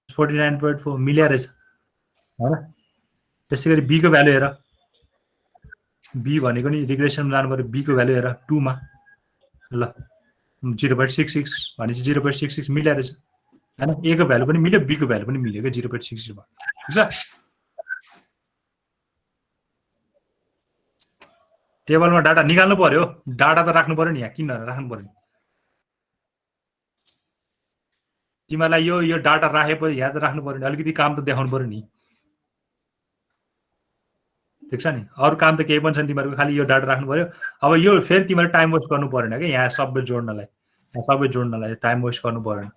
-49.4 मिल्या रहेछ हैन त्यसैगरी बी को भ्यालु हेर बी भनेको नि रिग्रेसनमा जानु पर्यो बी को भ्यालु हेर 2 मा ल 0.66 भनेपछि 0.66 मिल्या रहेछ हैन ए को भ्यालु पनि मिल्यो बी को भ्यालु पनि मिल्यो के 0.66 भयो ठीक छ टेबलमा डाटा निकाल्नु पर्यो डाटा त राख्नु पर्यो नि यहाँ किन राख्नु पर्यो तिमीलाई यो डाटा राखेपछि याद राख्नु पर्यो नि, अलिकति काम त देखाउनु पर्यो नि। ठिक छ नि, अरू काम त केही पनि छैन तिमीहरूको, खालि यो डाटा राख्नु पर्यो। अब यो फेरि तिमीले टाइम वेस्ट गर्नु परेन कि यहाँ सबै जोड्नलाई टाइम वेस्ट गर्नु परेन।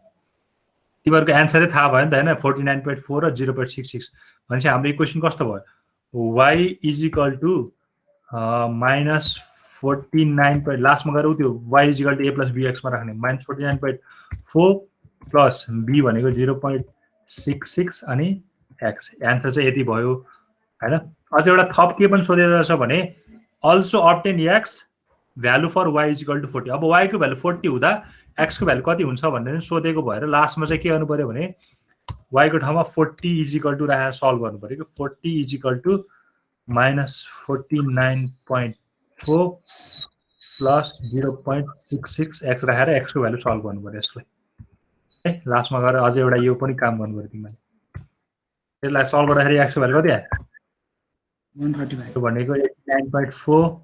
तिमीहरूको एन्सरै थाहा भयो नि त होइन, 49.4 र 0.66 भनेपछि हाम्रो इक्वेसन कस्तो भयो, y इज इक्वल टु -49 लास्टमा गएर त्यो y is equal to a plus bx मा राख्ने, -49.4 प्लस b भनेको 0.66 अनि x। एन्सर चाहिँ यति भयो होइन। अझ एउटा थप के पनि सोधेको रहेछ भने also obtain x value for y is equal to 40। अब y को भ्यालु 40 हुँदा x को भ्यालु कति हुन्छ भनेर सोधेको भएर लास्टमा चाहिँ के गर्नु पर्यो भने y को ठाउँमा 40 इज इक्वल टु राखेर सल्भ गर्नु पर्यो कि 40 is equal to -49.4 plus 0.66 x राखेर x को भ्यालु सल्भ गर्नु पर्यो यसलाई है। लास्टमा गएर अझ एउटा यो पनि काम गर्नु पर्यो तिमीले। यसलाई सल्भ गर्दाखेरि x को भ्यालु कति आयो 135 भनेको 89.4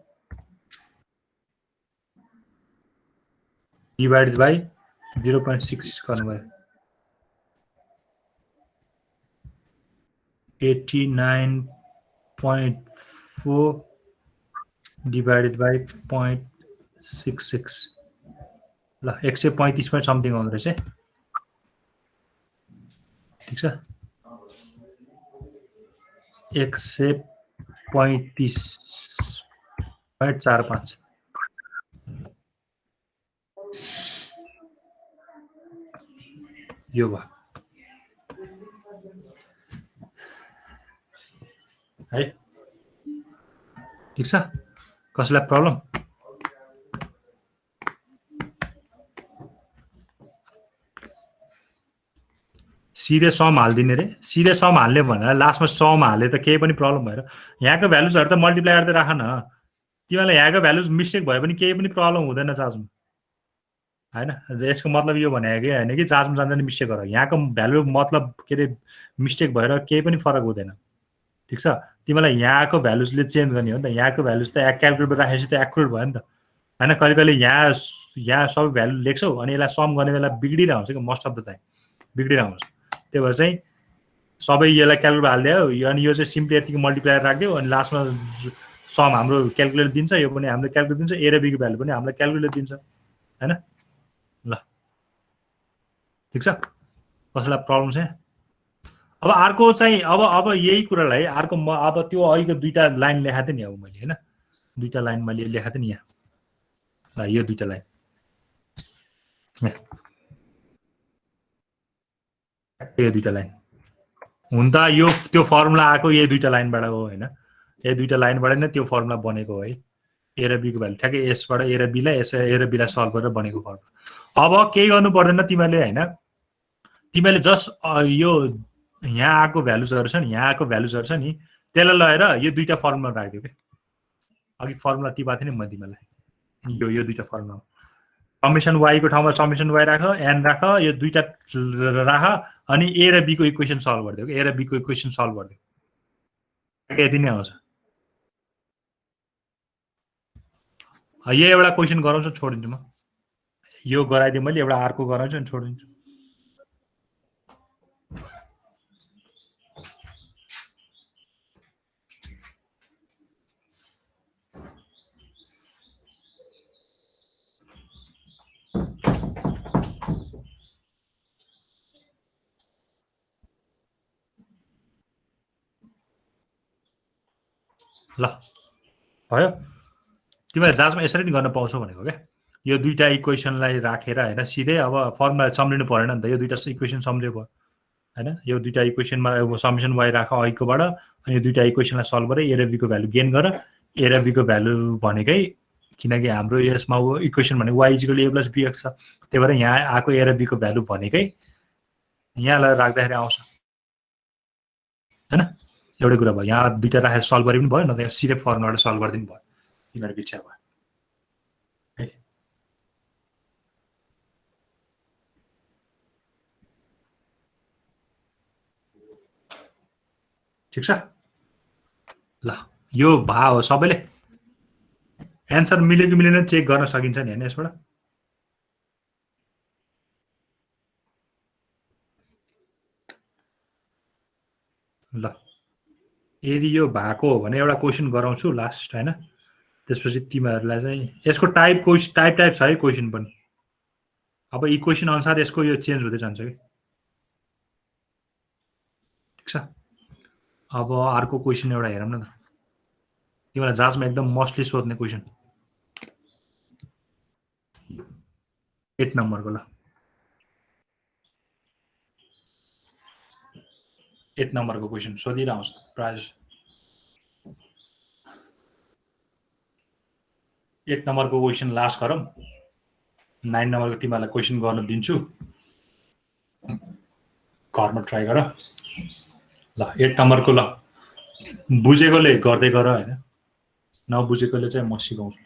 डिवाइडेड बाई 0.66 गर्नु भयो 89.4 डिवाइडेड बाई 0.66 ल 135 point समथिङ आउँदो रहेछ। ठिक छ 135.45 यो भयो है। ठिक छ, कसैलाई प्रब्लम? सिधै सम हालिदिने रे, सिधै सम हाल्ने भनेर लास्टमा सम हाले त केही पनि प्रब्लम भएर यहाँको भ्यालुजहरू त मल्टिप्लाई गर्दै राख न। तिमीलाई यहाँको भ्यालुज मिस्टेक भयो भने केही पनि प्रब्लम हुँदैन चार्जमा होइन। यसको मतलब यो भने कि होइन कि चार्जमा जान्छ नि मिस्टेक गर, यहाँको भ्यालु मतलब के अरे मिस्टेक भएर केही पनि फरक हुँदैन। ठिक छ, तिमीलाई यहाँको भ्यालुजले चेन्ज गर्ने हो नि त। यहाँको भ्यालुज त क्यालकुलेटर राखेपछि त एक्युरेट भयो नि त होइन। कहिले कहिले यहाँ सबै भ्यालु लेख्छौ अनि यसलाई सम गर्ने बेला बिग्डिरहेको हुन्छ कि मोस्ट अफ द टाइम बिग्डिरहेको हुन्छ। त्यही भएर चाहिँ सबै यसलाई क्यालकुलेटर हालिदियो अनि यो चाहिँ सिम्पली यतिको मल्टिप्लायर राखिदियो अनि लास्टमा सम हाम्रो क्यालकुलेटर दिन्छ, यो पनि हाम्रो क्यालकुलेटर दिन्छ, ए र बीको भ्यालु पनि हामीलाई क्यालकुलेटर दिन्छ होइन। ल ठिक छ, कसैलाई प्रब्लम छ? अब अर्को चाहिँ अब यही कुरालाई अर्को म अब त्यो अहिलेको दुईटा लाइन लेखाएको थिएँ नि अब मैले होइन, दुईटा लाइन मैले लेखाएको थिएँ नि यहाँ ल, यो दुईटा लाइन यो दुईटा लाइन हुन त यो त्यो फर्मुला आएको यही दुईटा लाइनबाट हो होइन। यही दुईटा लाइनबाट नै त्यो फर्मुला बनेको हो है। ए र बीको भ्यालु ठ्याक्कै यसबाट ए र बीलाई सल्भ गरेर बनेको फर्मुला। अब केही गर्नु पर्दैन तिमीले होइन, तिमीले जस्ट यो यहाँ आएको भ्यालुजहरू छ नि, यहाँ आएको भ्यालुजहरू छ नि, त्यसलाई लगेर यो दुईटा फर्मुला राखिदियो कि अघि फर्मुला टिपाएको थिएँ नि म तिमीलाई, यो दुईटा फर्मुला समेसन वाई को ठाउँमा समेसन वाई राख, एन राख, यो दुईटा राख अनि ए र बी को इक्वेसन सल्भ गरिदियो कि ए र बी को इक्वेसन सल्भ गरिदियो यति नै आउँछ। यो एउटा क्वेसन गराउँछु छोडिदिन्छु म, यो गराइदिएँ मैले, एउटा अर्को गराउँछु अनि छोडिदिन्छु। ल भयो, तिमीलाई जाँचमा यसरी नि गर्न पाउँछौ भनेको क्या। यो दुईटा इक्वेसनलाई राखेर होइन सिधै अब फर्मुला सम्झिनु परेन नि त, यो दुईटा इक्वेसन सम्झियो भयो होइन। यो दुईटा इक्वेसनमा समेसन वाई राख अहिलेकोबाट अनि यो दुईटा इक्वेसनलाई सल्भ गरेर ए र बीको भ्यालु गेन गर। ए र बीको भ्यालु भनेकै किनकि हाम्रो यसमा इक्वेसन भनेको वाई इक्वल ए प्लस बीएक्स छ, त्यही भएर यहाँ आएको ए र बीको भ्यालु भनेकै यहाँ लगेर राख्दाखेरि आउँछ होइन। एउटै कुरा भयो, यहाँ दुईटा राखेर सल्भ गरे पनि भयो, न त सिधै फर्मुलाबाट सल्भ गरिदिनु भयो, तिमीहरूको इच्छा भयो है। ठिक छ ल, यो भा हो सबैले एन्सर मिल्यो कि मिलेन चेक गर्न सकिन्छ नि होइन यसबाट। ल यदि यो भएको हो भने एउटा क्वेसन गराउँछु लास्ट हैन त्यसपछि तिमीहरूलाई चाहिँ यसको टाइप छ है क्वेसन पनि अब इक्वेसन अनुसार यसको यो चेन्ज हुँदै जान्छ कि ठिक छ अब अर्को क्वेसन एउटा हेरौँ न त तिमीलाई जाँचमा एकदम मस्टली सोध्ने क्वेसन 8 नम्बरको ल 8 नम्बरको क्वेसन सोधिरहन्छ प्रायः 8 नम्बरको क्वेसन लास्ट गरौँ 9 नम्बरको तिमीहरूलाई क्वेसन गर्न दिन्छु घरमा ट्राई गर ल 8 नम्बरको ल बुझेकोले गर्दै गर हैन नबुझेकोले चाहिँ म सिकाउँछु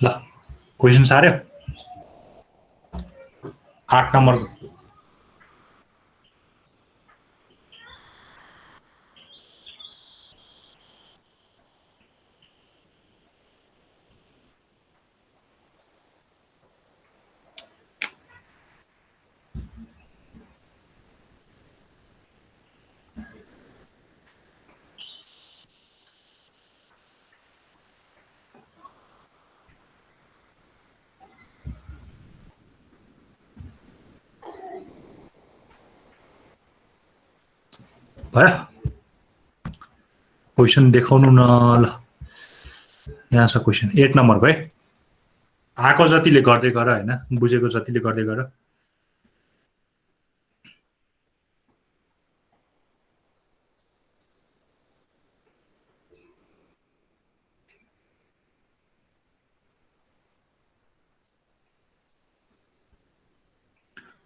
ल क्वेसन सार्यो 8 नम्बरको भयो क्वेसन देखाउनु न ल यहाँ छ क्वेसन 8 नम्बरको है आएको जतिले गर्दै गर हैन बुझेको जतिले गर्दै गर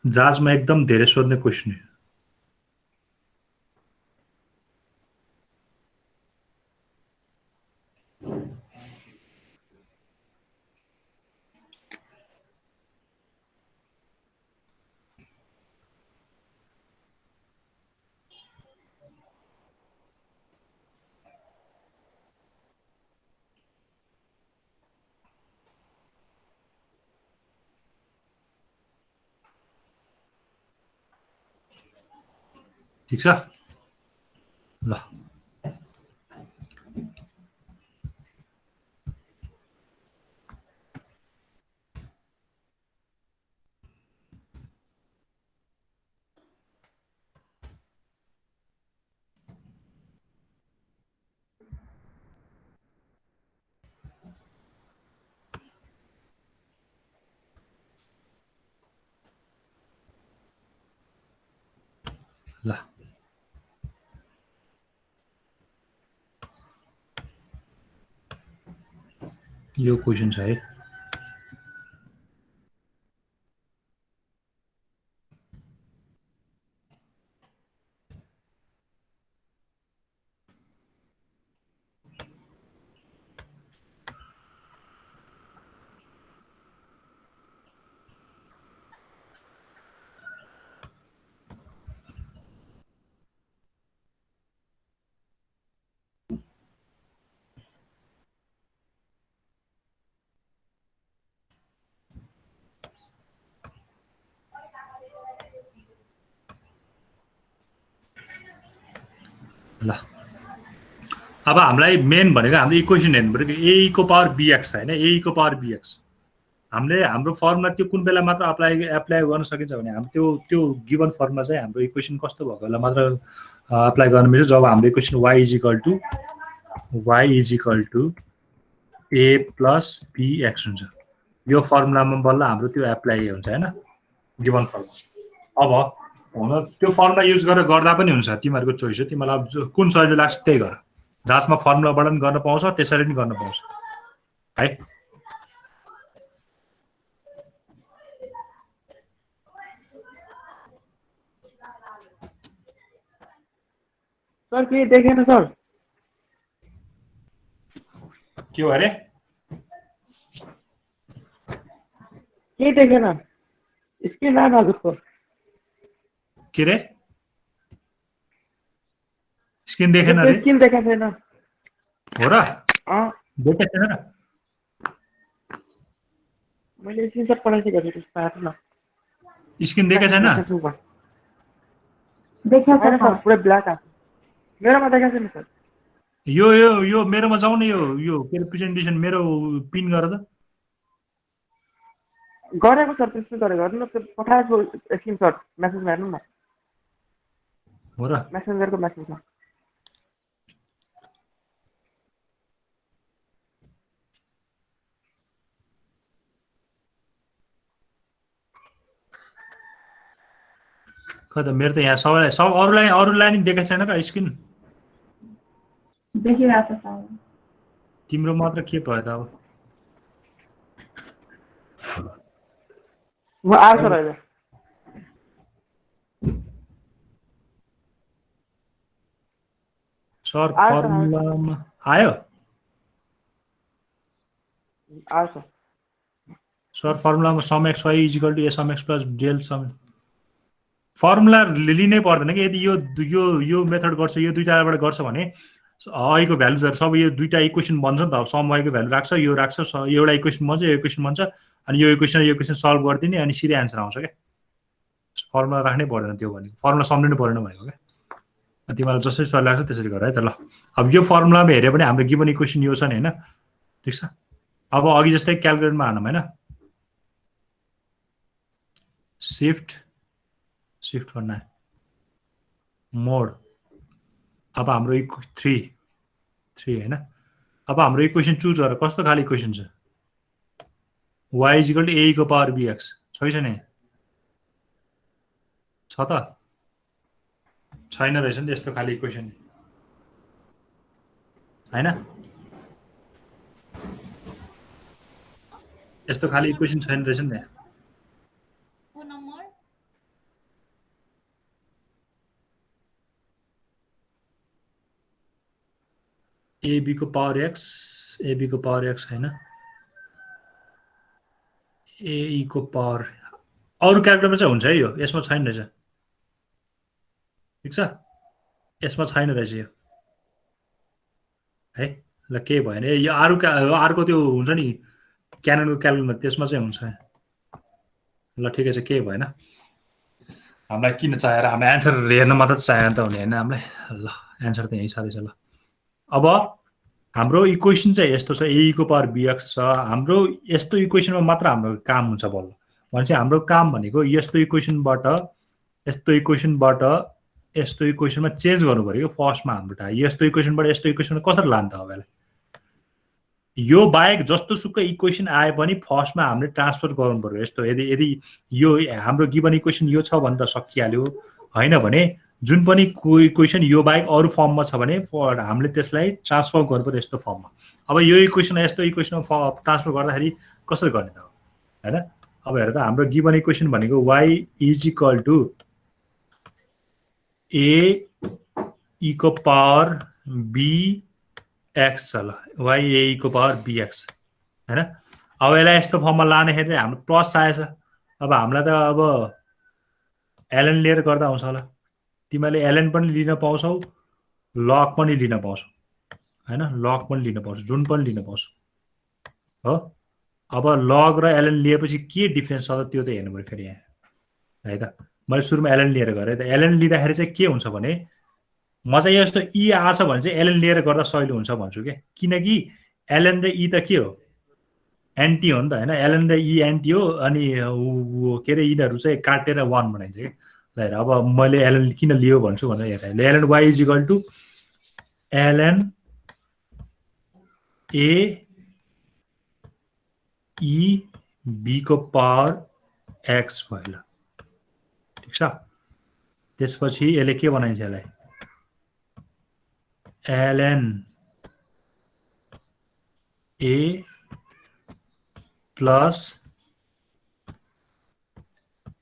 जाँचमा एकदम धेरै सोध्ने क्वेसन हो ठीक छ ल ल यो क्वेसन छ है ल अब हामीलाई मेन भनेको हाम्रो इक्वेसन हेर्नु पर्यो ए को पावर bx हैन ए को पावर bx हामीले हाम्रो फर्मुला त्यो कुन बेला मात्र एप्लाई गर्न सकिन्छ भने हामी त्यो गिवन फर्मुला चाहिँ हाम्रो इक्वेसन कस्तो भएको बेला मात्र एप्लाई गर्न मिल्छ जब हाम्रो इक्वेसन y = a + bx हुन्छ यो फर्मुलामा बल्ल हाम्रो त्यो एप्लाई हुन्छ हैन गिवन फर्मुला अब हुन त्यो फर्मुला युज गरेर गर्दा पनि हुन्छ तिमीहरुको चोइस हो तिमीलाई कुन सजिलो लाग्छ त्यही गर जाँचमा फर्मुलाबाट पनि गर्न पाउँछ त्यसरी पनि गर्न पाउँछ है सर केही देखेन सर के हो अरे केही देखेन स्क्रिन आएन हजुरको के रे स्क्रिन देखेन रे स्क्रिन देखाएको छैन हो र अँ देखेको छैन र मैले स्क्रिनसट पठाइसकेको छु त्यसमा हेर्नु न स्क्रिन देखेको छैन देखेको होइन छ सर पुरै ब्ल्याक आएको मेरोमा देखाएको छैन सर यो यो यो मेरोमा जाऊ न यो के अरे प्रेजेन्टेसन मेरो पिन गर त गरेको सर त्यसमै गरेको हेर्नु न त्यो पठाएको स्क्रिनसट मेसेजमा हेर्नु न हो र मेसेन्जरको मेसेजमा खै त मेरो त यहाँ सबैलाई अरूलाई नि देखेको छैन र स्क्रिन देखिरहेको छ तिम्रो मात्र के भयो त अब म आएको सर अहिले सर आयो सर, फर्मुलामा आयो आयो सर सर फर्मुलामा sum x y equal to a sum x plus del sum formula लिनै पर्दैन कि यदि यो यो यो मेथड गर्छ यो दुईटाबाट गर्छ भने अहिलेको भ्यालुजहरू सबै यो दुईटा इक्वेसन बन्छ नि त अब सम वाइको भ्यालु राख्छ यो राख्छ एउटा इक्वेसन बन्छ यो इक्वेसन बन्छ अनि यो इक्वेसन सल्भ गरिदिने अनि सिधै एन्सर आउँछ क्या फर्मुला राख्नै पर्दैन त्यो भनेको फर्मुला सम्झिनु परेन भनेको क्या तिमीलाई जसरी सर लाग्छ त्यसरी गर है त ल अब यो फर्मुलामा हेऱ्यो भने हाम्रो गिभन इक्वेसन यो छ नि होइन ठिक छ अब अघि जस्तै क्यालकुलेटरमा हानौँ होइन शिफ्ट भन्न मोड अब हाम्रो 3 होइन अब हाम्रो इक्वेसन चुज गर कस्तो खाले इक्वेसन छ y इजिकल टु a को पावर bx छैन छ त छैन रहेछ नि यस्तो खाले इक्वेसन हैन यस्तो खाले इक्वेसन छैन रहेछ नि त्यहाँ ab को पावर x हैन ae को पावर अरु क्याल्कुलेटरमा चाहिँ हुन्छ है यो यसमा छैन रहेछ ठीक छ यसमा छैन रहेछ यो है ल के भएन यो अर्को त्यो हुन्छ नि क्याननको क्याल्कुलेटरमा त्यसमा चाहिँ हुन्छ ल ठिकै छ के भएन हामीलाई किन चाहिएर हामी एन्सर हेर्न मात्र चाहिएर त हुने हैन हामीलाई ल एन्सर त यही छँदैछ ल अब हाम्रो इक्वेसन चाहिँ यस्तो छ ए को पावर bx छ हाम्रो यस्तो इक्वेसनमा मात्र हाम्रो काम हुन्छ बल्ल भनेपछि हाम्रो काम भनेको यस्तो इक्वेसनबाट यस्तो इक्वेसनमा चेन्ज गर्नु पर्यो फर्स्टमा हाम्रो यस्तो इक्वेसनबाट यस्तो इक्वेसनमा कसरी लान्छ अब यसलाई यो बाहेक जस्तो सुकै इक्वेसन आए पनि फर्स्टमा हामीले ट्रान्सफर गर्नु पर्यो यस्तो यदि यो हाम्रो गिभन इक्वेसन यो छ भने त सकिहाल्यो हैन भने जुन पनि इक्वेसन यो बाहेक अरु फर्ममा छ भने हामीले त्यसलाई ट्रान्सफर गर्नुपर्छ यस्तो फर्ममा अब यो इक्वेसन यस्तो इक्वेसनमा ट्रान्सफर गर्दाखेरि कसरी गर्ने त हैन अब हेर त हाम्रो गिभन इक्वेसन भनेको y equal to a e को पावर b x छ ल y a e को पावर bx हैन अब यसलाई यस्तो फर्ममा लानेखेरि हाम्रो प्लस आएछ अब हामीलाई त अब ln लिएर गर्दा हुन्छ होला तिमीले ln पनि लिन पाउँछौ log पनि लिन पाउँछौ हैन log पनि लिन पाउँछौ जुन पनि लिन पाउँछौ हो अब log र ln लिएपछि के डिफरेन्स छ त त्यो त हेर्नु पर्यो फेरि यहाँ है त मैले सुरुमा ln लिएर गरे त ln लिँदाखेरि चाहिँ के हुन्छ भने म चाहिँ यस्तो e आछ भने चाहिँ ln लिएर गर्दा सजिलो हुन्छ भन्छु के किनकि ln र e त के हो एन्टी हो नि त हैन ln र e एन्टी हो अनि के रे यिनीहरु चाहिँ काटेर 1 बनाइन्छ के ल हेर अब मैले ln किन लियो भन्छु भनेर हेर ln y equal to ln a e b को पावर x भयो ल ठीक छ त्यसपछि यसले के बनाइन्छ यसलाई ln a plus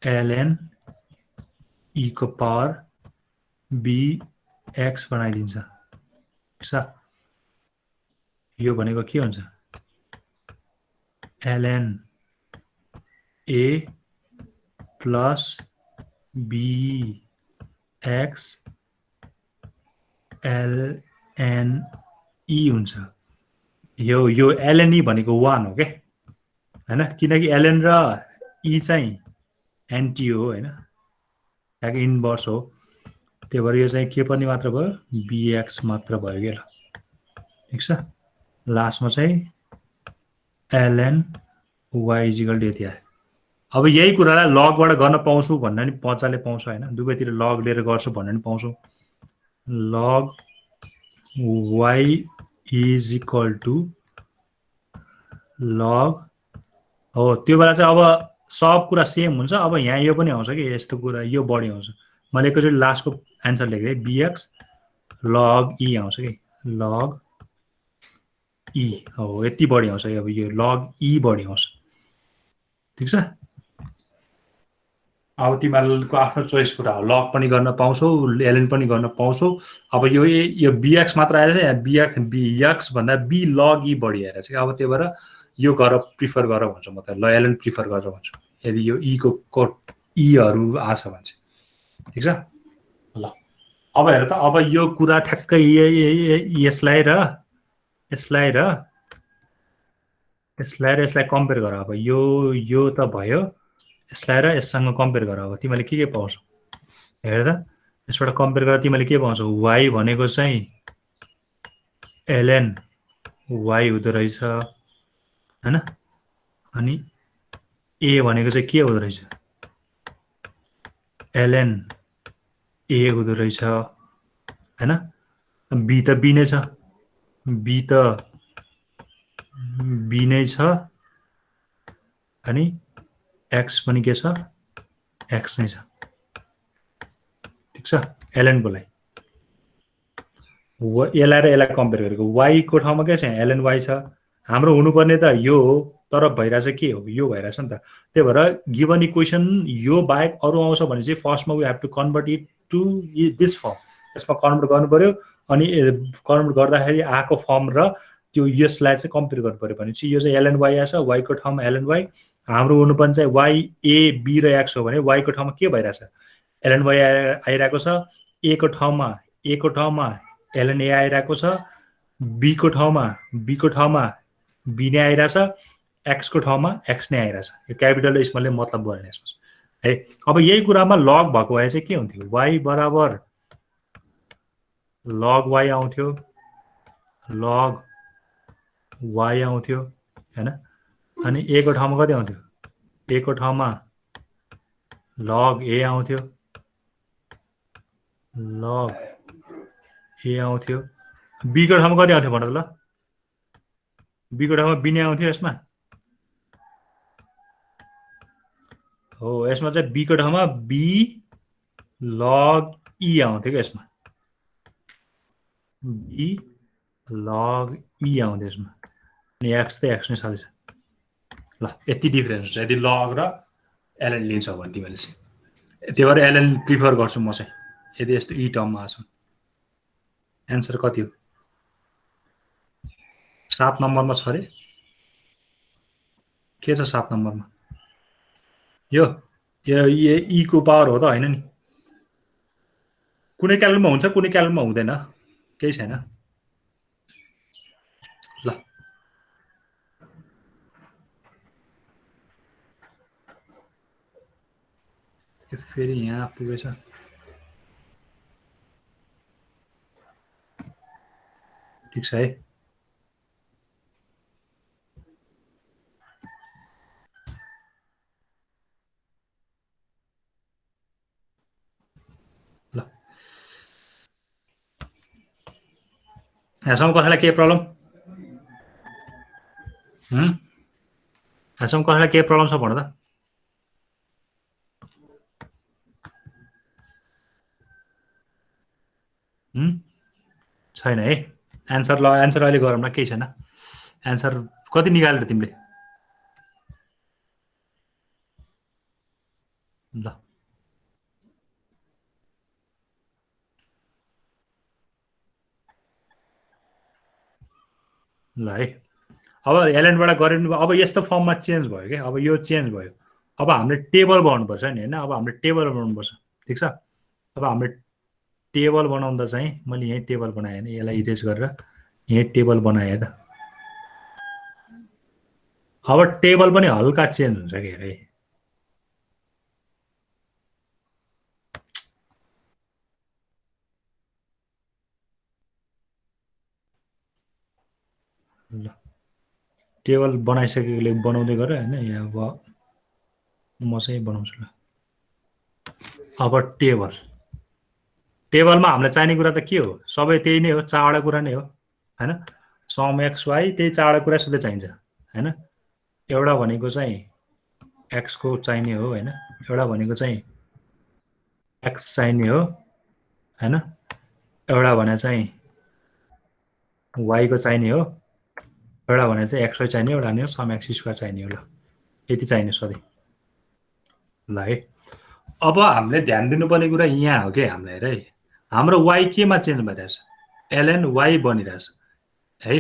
ln e को पावर b एक्स बनाइदिन्छ ठिक छ यो भनेको के हुन्छ ln a plus b x ln e हुन्छ यो ln e भनेको 1 हो के हैन किनकि ln र e चाहिँ एन्टी हो हैन याक इन्भर्स हो त्यही भएर यो चाहिँ के पनि मात्र भयो bx मात्र भयो के ल ठीक छ लास्टमा चाहिँ ln y यति आयो अब यही कुरालाई लगबाट गर्न पाउँछु भन्ने नि मजाले पाउँछ हैन दुवैतिर लग लिएर गर्छु भन्ने नि पाउँछु log y is equal to log हो त्यो बेला चाहिँ अब सब कुरा सेम हुन्छ अब यहाँ यो पनि आउँछ कि यस्तो कुरा यो बढी आउँछ मैले एकैचोटि लास्टको एन्सर लेखेँ bx log e आउँछ कि log e हो यति बढी आउँछ अब यो log e बढी आउँछ ठीक छ अब तिमीहरूको आफ्नो चोइस कुरा हो लग पनि गर्न पाउँछौ ln पनि गर्न पाउँछौ अब यो bx मात्र आएर चाहिँ bx भन्दा b log e बढी आएर चाहिँ अब त्यही भएर यो गर प्रिफर गर भन्छु म त ल ln प्रिफर गरेर भन्छु यदि यो e को e हरू आछ भने चाहिँ ठीक छ ल अब हेर त अब यो कुरा ठ्याक्कै यसलाई कम्पेयर गर अब यो त भयो यसलाई र यससँग कम्पेयर गर अब तिमीले के पाउँछौ हेर त यसबाट कम्पेयर गरेर तिमीले के पाउँछौ y भनेको चाहिँ ln y हुँदो रहेछ हैन अनि a भनेको चाहिँ के हुँदो रहेछ ln a हुँदो रहेछ हैन b त b नै छ b त b नै छ अनि x पनि के छ x नै छ ठीक छ ln को लागि यसलाई र यसलाई कम्पेयर गरेको y को ठाउँमा के छ ln y छ हाम्रो हुनुपर्ने त यो हो तर भइरहेछ के हो यो भइरहेछ नि त त्यही भएर गिवन इक्वेसन यो बाहेक अरु आउँछ भने चाहिँ फर्स्टमा we have to convert it to this form यसमा कन्भर्ट गर्नु पर्यो अनि कन्भर्ट गर्दाखेरि आको फर्म र त्यो यसलाई चाहिँ कम्पेयर गर्नु पर्यो भने चाहिँ यो चाहिँ ln y आछ y को ठाउँमा ln y हाम्रो हुनुपर्ने चाहिँ y a b र x हो भने y को ठाउँमा के भइरहेछ ln y आइरहेको छ a को ठाउँमा ln a आइरहेको छ b को ठाउँमा b नै आइरहेछ x को ठाउँमा x नै आइरहेछ यो क्यापिटल स्मलले मतलब गर्ने यसमा है अब यही कुरामा लग भएको भए चाहिँ के हुन्थ्यो y बराबर log y आउँथ्यो log y आउँथ्यो हैन अनि a को ठाउँमा कति आउँथ्यो a को ठाउँमा log a आउँथ्यो log a आउँथ्यो b को ठाउँमा कति आउँथ्यो भन त ल b को ठाउँमा b नै आउँथ्यो यसमा हो यसमा चाहिँ b को ठाउँमा b log e आउँथ्यो के यसमा b log e आउँथ्यो यसमा अनि x त x नै छँदैछ ल यति डिफरेन्स हुन्छ यदि log र ln लिन्छ भने तिमीले चाहिँ त्यही भएर ln प्रिफर गर्छु म चाहिँ यदि यस्तो e टर्ममा आछ एन्सर कति हो 7 नम्बरमा छ रे के छ 7 नम्बरमा यो e को पावर हो त हैन नि कुनै क्यालेन्डरमा हुन्छ कुनै क्यालेन्डरमा हुँदैन केही छैन ल यो फेरि यहाँ पुगेछ ठीक छ है ल यहाँसम्म कसैलाई के प्रब्लम यहाँसम्म कसैलाई के प्रब्लम छ भन त छैन है एन्सर अहिले गरौँ न केही छैन एन्सर कति निकालेर तिमीले ल ल है अब एलएनबाट गऱ्यो भने अब यस्तो फर्ममा चेन्ज भयो क्या अब यो चेन्ज भयो अब हामीले टेबल बनाउनुपर्छ नि होइन अब हामीले टेबल बनाउनुपर्छ ठिक छ अब हामीले टेबल बनाउँदा चाहिँ मैले यहीँ टेबल बनाएँ होइन यसलाई इरेज गरेर यहीँ टेबल बनाएँ त अब टेबल पनि हल्का चेन्ज हुन्छ कि अरे ल टेबल बनाइसकेकोले बनाउँदै गर होइन यहाँ अब म चाहिँ बनाउँछु ल अब टेबल टेबलमा हामीलाई चाहिने कुरा त के हो सबै त्यही नै हो चारवटा कुरा नै हो होइन सम एक्स वाइ त्यही चारवटा कुरा सधैँ चाहिन्छ होइन एउटा भनेको चाहिँ एक्सको चाहिने हो होइन एउटा भनेको चाहिँ एक्स चाहिने हो होइन एउटा भने चाहिँ वाइको चाहिने हो एउटा भने चाहिँ एक्स वाइ चाहिने एउटा भने सम एक्स स्क्वायर चाहिने हो ल यति चाहिने सधैँ ल है अब हामीले ध्यान दिनुपर्ने कुरा यहाँ हो कि हामीलाई हेर है हाम्रो वाइ केमा चेन्ज भइरहेछ एलएन वाइ बनिरहेछ है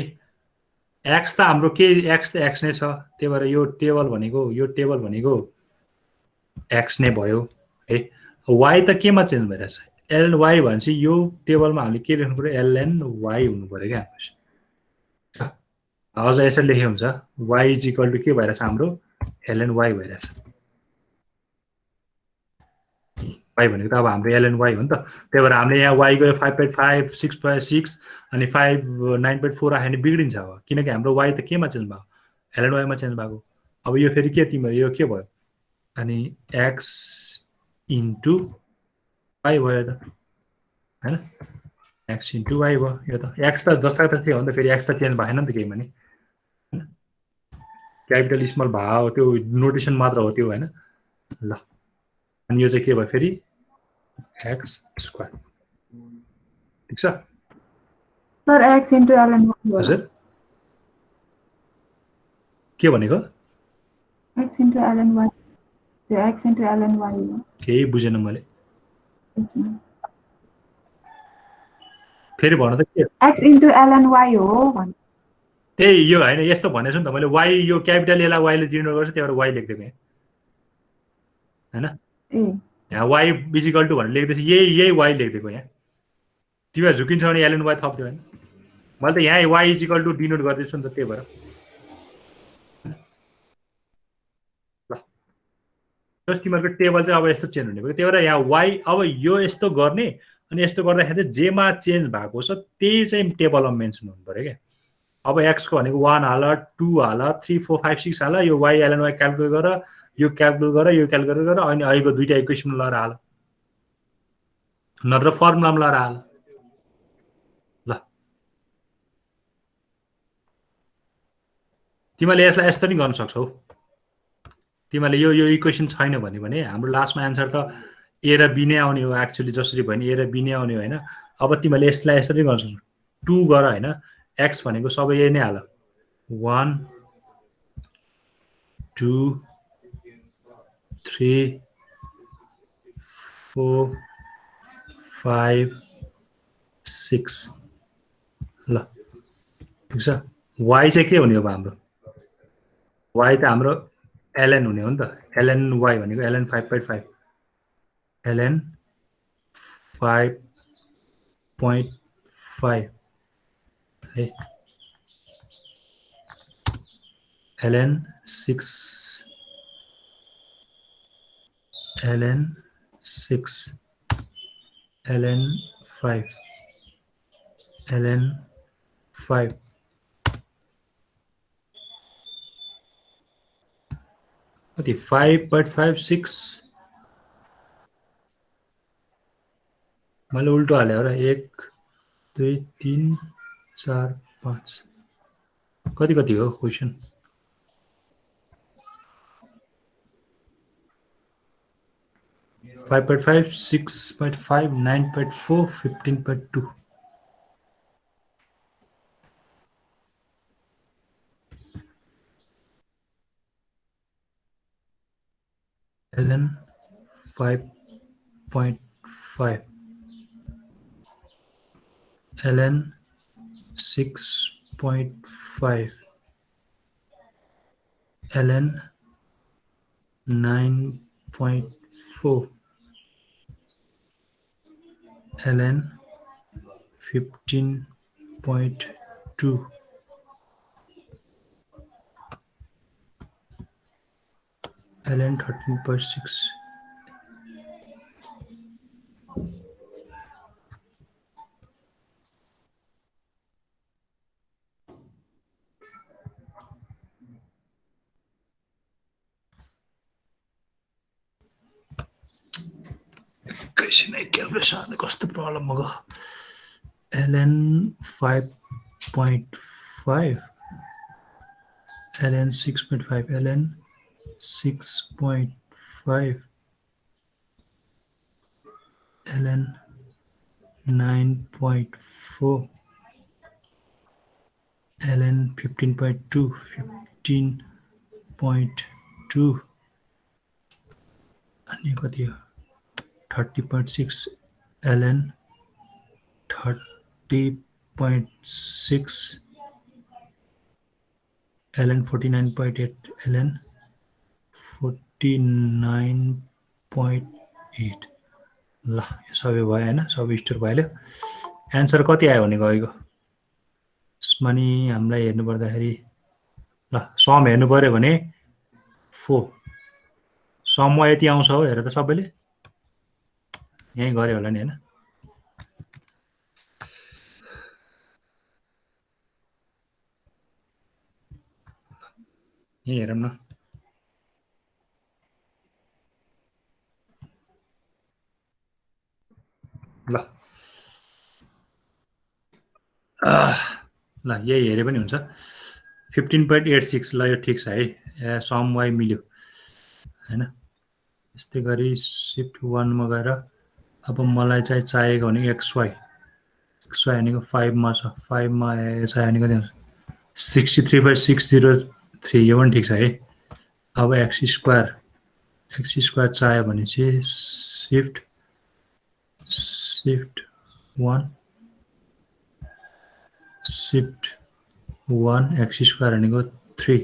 एक्स त हाम्रो के एक्स त एक्स नै छ त्यही भएर यो टेबल भनेको एक्स नै भयो है वाइ त केमा चेन्ज भइरहेछ एलएन वाइ भनेपछि यो टेबलमा हामीले के लेख्नु पऱ्यो एलएन वाइ हुनु पऱ्यो क्या हाम्रो अझ यसरी लेखे हुन्छ वाइ इज इक्वल टु के भइरहेछ हाम्रो एलएन वाइ भइरहेछ वाइ भनेको त अब हाम्रो एलएन वाइ हो नि त त्यही भएर हामीले यहाँ वाइ गयो 5.5 6.6 अनि 5 9.4 राख्यो भने बिग्रिन्छ अब किनकि हाम्रो वाइ त केमा चेन्ज भयो एलएन वाइमा चेन्ज भएको अब यो फेरि के तिम्रो यो के भयो अनि एक्स इन्टु वाइ भयो त होइन एक्स इन्टु वाइ भयो यो त एक्स त जस्ता त थियो भने त फेरि एक्स त चेन्ज भएन नि त केही पनि होइन क्यापिटल स्मल भयो त्यो नोटेसन मात्र हो त्यो होइन ल अनि यो चाहिँ के भयो फेरि एक्स स्क्वायर ठिक छ sir x into ln y हजुर के भनेको एक्स इन्टु एलएन वाइ त्यो एक्स इन्टु एलएन वाइ हो केही बुझेन मैले फेरि भन त के एक्स इन्टु एलएन वाइ हो भन् त्यही यो होइन यस्तो भनेको छु नि त मैले वाइ यो क्यापिटल एलाई वाइले डिनोट गर्छु त्यही भएर वाइ लेखिदिएको यहाँ होइन ए यहाँ वाइ इजिकल टु भनेर लेख्दैछु यही वाइ लेखिदिएको यहाँ तिमीहरू झुकिन्छ भने एलएन वाइ थप्दियो होइन मैले त यहाँ वाइ इजिकल टु डिनोट गर्दैछु नि त त्यही भएर ल जस तिमीहरूको टेबल चाहिँ अब यस्तो चेन्ज हुने भयो त्यही भएर यहाँ वाइ अब यो यस्तो गर्ने अनि यस्तो गर्दाखेरि चाहिँ जेमा चेन्ज भएको छ त्यही चाहिँ टेबलमा मेन्सन हुनु पऱ्यो क्या अब एक्सको भनेको 1 हाल 2 हाल 3 4 5 6 हाल यो वाइ एलएन वाइ क्यालकुलेट गर यो क्यालकुलेट गर यो क्यालकुलेट गर अनि अहिलेको दुईटा इक्वेसन लगाएर हाल नत्र फर्मुलामा लगाएर हाल ल तिमीले यसलाई यस्तो नि गर्न सक्छौ तिमीले यो इक्वेसन छैन भने हाम्रो लास्टमा एन्सर त ए र बी नै आउने हो एक्चुअली जसरी भयो नि ए र बी नै आउने हो होइन अब तिमीले यसलाई यसरी गर्न सक्छौ 2 गर होइन एक्स भनेको सबै यही नै हाल 1 2 3 4 5 6 ल ठिक छ वाइ चाहिँ के हुने हो हाम्रो वाइ त हाम्रो एलएन हुने हो नि त एलएन वाइ भनेको एलएन 5.5 एलएन 5.5 है एलएन 6 एलएन 6 एलएन 5 एलएन 5 कति 5.5 6 मैले उल्टो हाले हो र 1 2 3 4 5 कति हो question five 5.5 6.5 9.4 15.2 ln 5.5 ln 6 9.5 ln 9.4 ln 15.2 ln 13.6 एकैछिन क्यालकुलेसन कस्तो प्रब्लम भयो ln 5.5 ln 6.5 ln 6.5 ln 9.4 ln 15.2 15.2 अनि कति हो 30.6 ln 30.6 ln 49.8 ln 49.8 ल यो सबै भयो हैन सबै स्टोर भइहाल्यो एन्सर कति आयो भने गएको यसमा नि हामीलाई हेर्नु पर्दाखेरि ल सम हेर्नु पर्यो भने 4 सममा यति आउँछ हो हेर त सबैले यही गरे होला नि हैन यही हेरौँ न ल ल यही हेरे पनि हुन्छ 15.86 ल यो ठिक छ है सम वाइ मिल्यो हैन यस्तै गरी शिफ्ट 1 मा गएर अब मलाई चाहिँ चाहिएको भने xy भनेको 5 मा छ 5 मा चाहिँ भनेको 63.603 यो पनि ठिक छ है अब x स्क्वायर चाहियो भने चाहिँ शिफ्ट 1 शिफ्ट 1 x स्क्वायर भनेको 3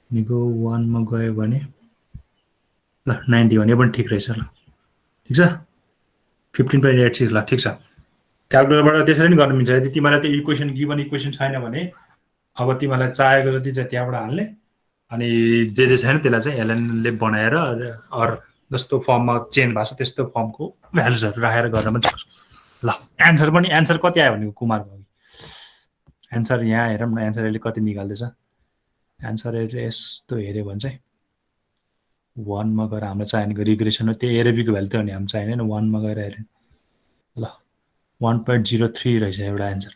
भनेको 1 मा गयो भने ल 90 भने पनि ठिक रहेछ ल ठिक छ 15.86 ल ठिक छ क्याल्कुलेटरबाट त्यसरी नि गर्न मिल्छ यदि तिमीलाई त्यो इक्वेसन गिभन इक्वेसन छैन भने अब तिमीलाई चाहेको जति चाहिँ त्यहाँबाट हाल्ने अनि जे छैन त्यसलाई चाहिँ एलएन ले बनाएर अर जस्तो फर्ममा चेन्ज भएको छ त्यस्तो फर्मको भ्यालुजहरु राखेर गर्न पनि सक्छ ल एन्सर कति आयो भनेको कुमारको अघि एन्सर यहाँ हेरौँ न एन्सर अहिले कति निकाल्दैछ एन्सर यस्तो हेर्यो भने चाहिँ 1 मा गएर हाम्रो चाहिएको रिग्रेसन हो त्यो एरेबीको भ्यालु त्यो हो नि हाम्रो चाहिने 1 मा गएर हेर्यो ल 1.03 रहेछ एउटा एन्सर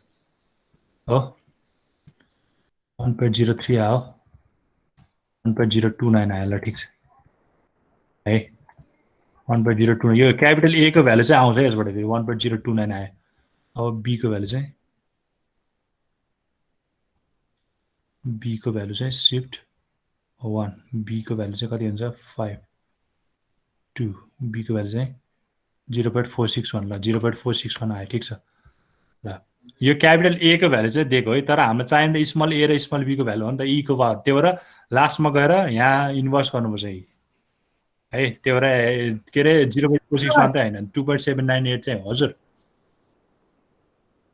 हो 1.03 आयो 1.029 आयो ल ठिक छ है 1.02 यो क्यापिटल ए को भ्यालु चाहिँ आउँछ यसबाट फेरि 1.029 आयो अब बी को भ्यालु चाहिँ शिफ्ट 1 बी को भ्यालु चाहिँ कति हुन्छ 5 2 बी को भ्यालु चाहिँ 0.461 ल 0.461 आयो ठिक छ ल यो क्यापिटल ए को भ्यालु चाहिँ दिएको है तर हाम्रो चाहिने स्मल ए र स्मल बी को भ्यालु हो नि त ई को पावर त्यो भएर लास्टमा गएर यहाँ इन्भर्स गर्नुपर्छ है त्यो भएर के रे 0.461 त हैन 2.798 चाहिँ हजुर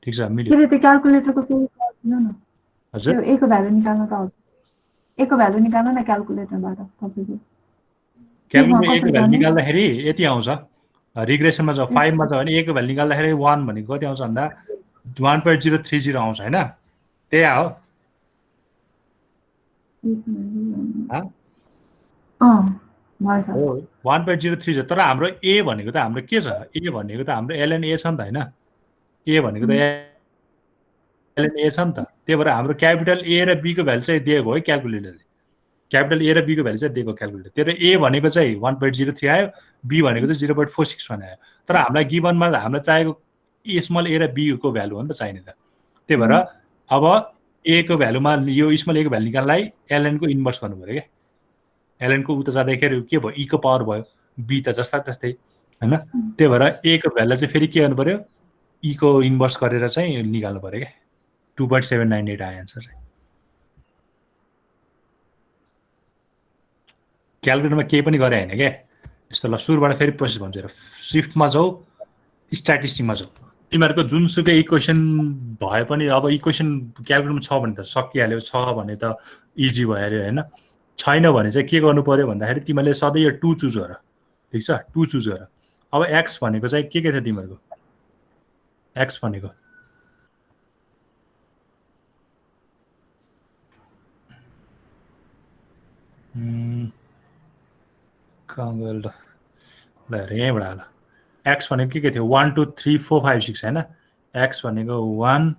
ठिक छ मिल्यो त्यो क्याल्कुलेटरको केही गर्दिनु न हजुर ए को भ्यालु निकाल्न त हो ए को भ्यालु निकाल्न न क्याल्कुलेटरबाट तपाईले क्याल्कुलेटर ए को भ्यालु निकाल्दाखेरि यति आउँछ रिग्रेसनमा छ 5 मा छ भने ए को भ्यालु निकाल्दाखेरि 1 भनेको कति आउँछ भन्दा 1.030 आउँछ हैन त्यही हो हो 1.030 तर हाम्रो ए भनेको त हाम्रो के छ ए भनेको त हाम्रो एलएन ए छ नि त हैन ए भनेको त एलएन ए छ नि त त्यही भएर हाम्रो क्यापिटल ए र बी को भ्यालु चाहिँ दिएको है क्याल्कुलेटरले क्यापिटल ए र बी को भ्यालु चाहिँ दिएको क्याल्कुलेटर त्यो ए भनेको चाहिँ 1.03 आयो बी भनेको चाहिँ 0.461 आयो तर हामीलाई गिभनमा हामीलाई चाहिएको स्मल ए र बी को भ्यालु हो नि त चाहिने त त्यही भएर अब ए को भ्यालुमा यो स्मल ए को भ्यालु निकाल्नलाई एलएन को इन्भर्स गर्नु पर्यो के एलएन को उता जाँदाखेरि के भयो ई को पावर भयो बी त जस्ता त्यस्तै हैन त्यही भएर ए को भ्यालु चाहिँ फेरि के गर्नु पर्यो ई को इन्भर्स गरेर चाहिँ निकाल्नु पर्यो के 2.798 आयो एन्सर चाहिँ। क्यालकुलेटरमा केही पनि गरे होइन क्या यस्तो। ल सुरुबाट फेरि प्रोसेस भन्छु हेर, सिफ्टमा जाऊ, स्ट्याटिस्टिकमा जाऊ। तिमीहरूको जुनसुकै इक्वेसन भए पनि अब इक्वेसन क्यालकुलेटरमा छ भने त सकिहाल्यो, छ भने त इजी भयो अरे होइन। छैन भने चाहिँ के गर्नु पर्यो भन्दाखेरि तिमीले सधैँ यो 2 चुज गर, ठिक छ, 2 चुज गर। अब एक्स भनेको चाहिँ के थियो तिमीहरूको? एक्स भनेको कहाँ गयो ल हेर यहीँबाट हाल। एक्स भनेको के थियो? 1 2 3 4 5 6 होइन। एक्स भनेको 1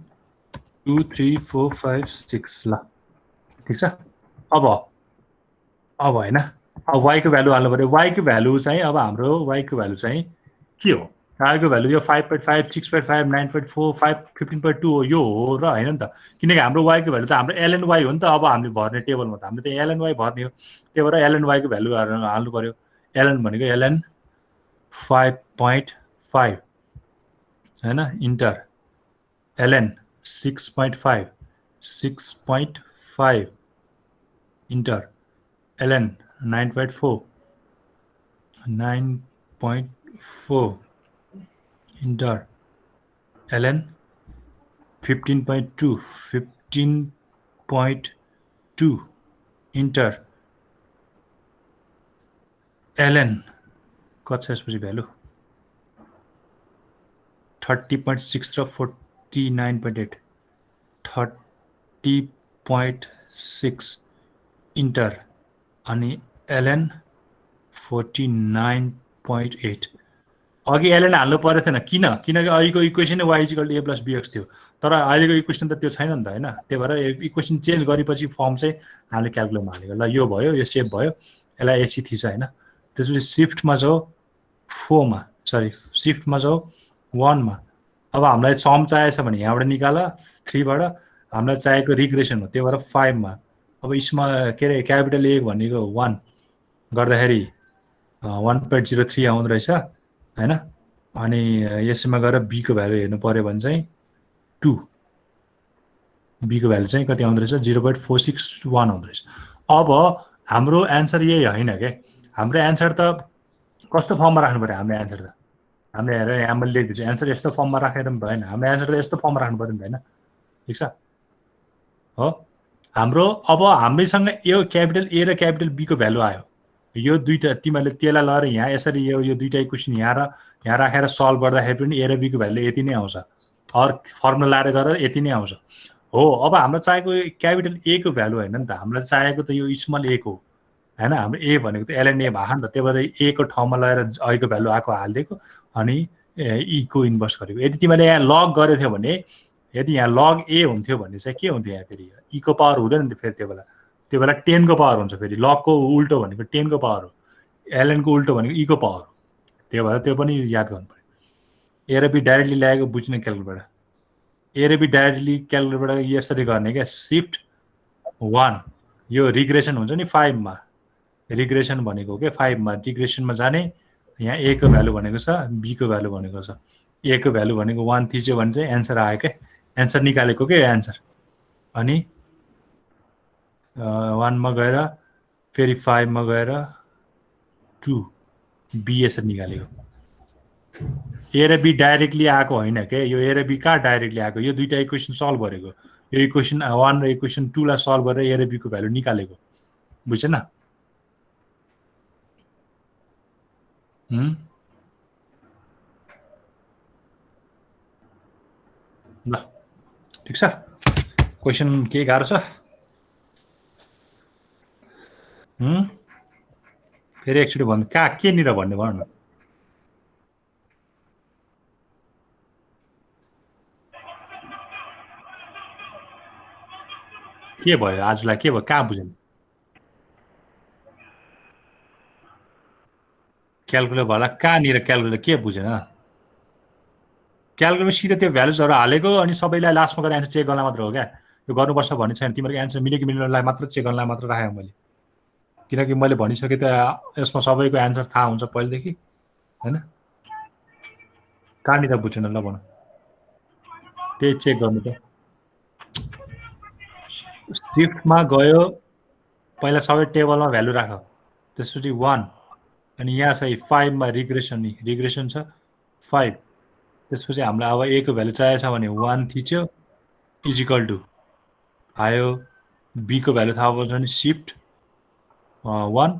2 3 4 5 6 ल ठिक छ। अब होइन, अब वाईको भ्यालु हाल्नु पऱ्यो। वाईको भ्यालु चाहिँ अब हाम्रो वाईको भ्यालु चाहिँ के हो? वाईको भ्यालु यो 5.5 6.5 9.4 5 15.2 हो, यो हो र होइन नि त। किनकि हाम्रो वाईको भ्यालु त हाम्रो एलएनवाई हो नि त। अब हामीले भर्ने टेबलमा त हामीले त एलएनवाई भर्ने हो, त्यही भएर एलएनवाईको भ्यालु हाल्नु पऱ्यो। एलएन भनेको एलएन 5.5 होइन, into ln 6.5 6.5 into ln 9.4 9.4 into ln 15.2 15.2 into ln कति छ यसपछि भ्यालु? 30.6 र 49.8 30.6 इन्टर अनि एलएन 49.8। अघि एलएन हाल्नु परेको थिएन, किनकि अहिलेको इक्वेसन y = a + bx थियो, तर अहिलेको इक्वेसन त त्यो छैन नि त होइन। त्यही भएर इक्वेसन चेन्ज गरेपछि फर्म चाहिँ हामीले क्यालकुलेटरमा हालेको। ल यो भयो, यो सेभ भयो, यसलाई एसी थिच होइन। त्यसपछि सिफ्टमा जाऊ 4 मा, सरी सिफ्टमा जाऊ 1 मा। अब हामीलाई सम चाहिएछ भने यहाँबाट निकाल 3 बाट, हामीलाई चाहिएको रिग्रेसन हो, त्यही भएर 5 मा। अब यसमा के अरे क्यापिटल ए भनेको 1 गर्दाखेरि 1.03 आउँदो रहेछ होइन। अनि यसमा गएर बीको भ्यालु हेर्नु पर्यो भने चाहिँ 2, बीको भ्यालु चाहिँ कति आउँदो रहेछ? 0.461 आउँदो रहेछ। अब हाम्रो एन्सर यही होइन क्या। हाम्रो एन्सर त कस्तो फर्ममा राख्नु पर्यो? हाम्रो एन्सर त हामीले हेरेर यहाँ मैले लेखिदिन्छु, एन्सर यस्तो फर्ममा राखेर पनि भएन। हाम्रो एन्सर त यस्तो फर्ममा राख्नु पर्यो नि त होइन, ठिक छ हो। हाम्रो अब हामीसँग यो क्यापिटल ए र क्यापिटल बीको भ्यालु आयो। यो दुईटा तिमीहरूले त्यसलाई लगेर यहाँ यसरी यो दुईटा इक्वेसन यहाँ राखेर सल्भ गर्दाखेरि पनि ए र बीको भ्यालु यति नै आउँछ, अरू फर्मुला लाएर गरेर यति नै आउँछ हो। अब हाम्रो चाहिएको क्यापिटल ए को भ्यालु होइन नि त, हामीलाई चाहिएको त यो स्मल ए को होइन। हाम्रो ए भनेको त एलएनए भएको नि त, त्यही भएर ए को ठाउँमा लगाएर अहिलेको भ्यालु आएको हालिदिएको अनि ई को इन्भर्स गरेको। यदि तिमीले यहाँ लग गरेको थियो भने, यदि यहाँ लग ए हुन्थ्यो भने चाहिँ के हुन्थ्यो? यहाँ फेरि ई को पावर हुँदैन नि त फेरि, त्यो बेला 10 को पावर हुन्छ। फेरि लगको उल्टो भनेको 10 को पावर हो, एलएनको उल्टो भनेको ई को पावर हो। त्यही भएर त्यो पनि याद गर्नु पऱ्यो। ए र बी डाइरेक्टली ल्याएको बुझ्ने क्यालकुलेटरबाट, ए र बी डाइरेक्टली क्यालकुलेटरबाट यसरी गर्ने क्या। सिफ्ट 1 यो रिग्रेसन हुन्छ नि 5 मा, रिग्रेसन भनेको के 5 मा रिग्रेसनमा जाने। यहाँ ए को भ्यालु भनेको छ, बी को भ्यालु भनेको छ। ए को भ्यालु भनेको 1 थिच्यो भने चाहिँ एन्सर आयो क्या, एन्सर निकालेको के एन्सर। अनि 1 मा गएर फेरि 5 मा गएर 2 बी यसरी निकालेको। ए र बी डाइरेक्टली आएको होइन क्या, यो ए र बी कहाँ डाइरेक्टली आएको? यो दुईटा इक्वेसन सल्भ गरेको, यो इक्वेसन 1 र इक्वेसन 2 लाई सल्भ गरेर ए र बी को भ्यालु निकालेको, बुझेन? ल ठिक छ। क्वेसन के गाह्रो छ? फेरि एकचोटि भन्नु, कहाँ केनिर भन्ने भन न। के भयो आजलाई? के भयो? कहाँ बुझेन? क्यालकुलेटर भला कहाँनिर क्यालकुलेटर के बुझेन? क्यालकुलेटरमा सिधै त्यो भ्यालुजहरू हालेको अनि सबैलाई लास्टमा गएर एन्सर चेक गर्न मात्र हो क्या। यो गर्नुपर्छ भन्ने छैन, तिमीहरूको एन्सर मिल्यो कि मिल्नलाई मात्र चेक गर्नलाई मात्र राखेँ मैले। किनकि मैले भनिसकेँ त यसमा सबैको एन्सर थाहा हुन्छ पहिलेदेखि होइन। कहाँनिर बुझेन ल भन, त्यही चेक गर्नु त। सिफ्टमा गयो पहिला सबै टेबलमा भ्यालु राख त्यसपछि 1 अनि यहाँ चाहिँ 5 मा रिग्रेसन छ 5 त्यसपछि हामीलाई अब a को भ्यालु चाहिएको छ भने 1 थिच्यो इजिकल टु आयो b को भ्यालु थाहा पर्छ भने सिफ्ट 1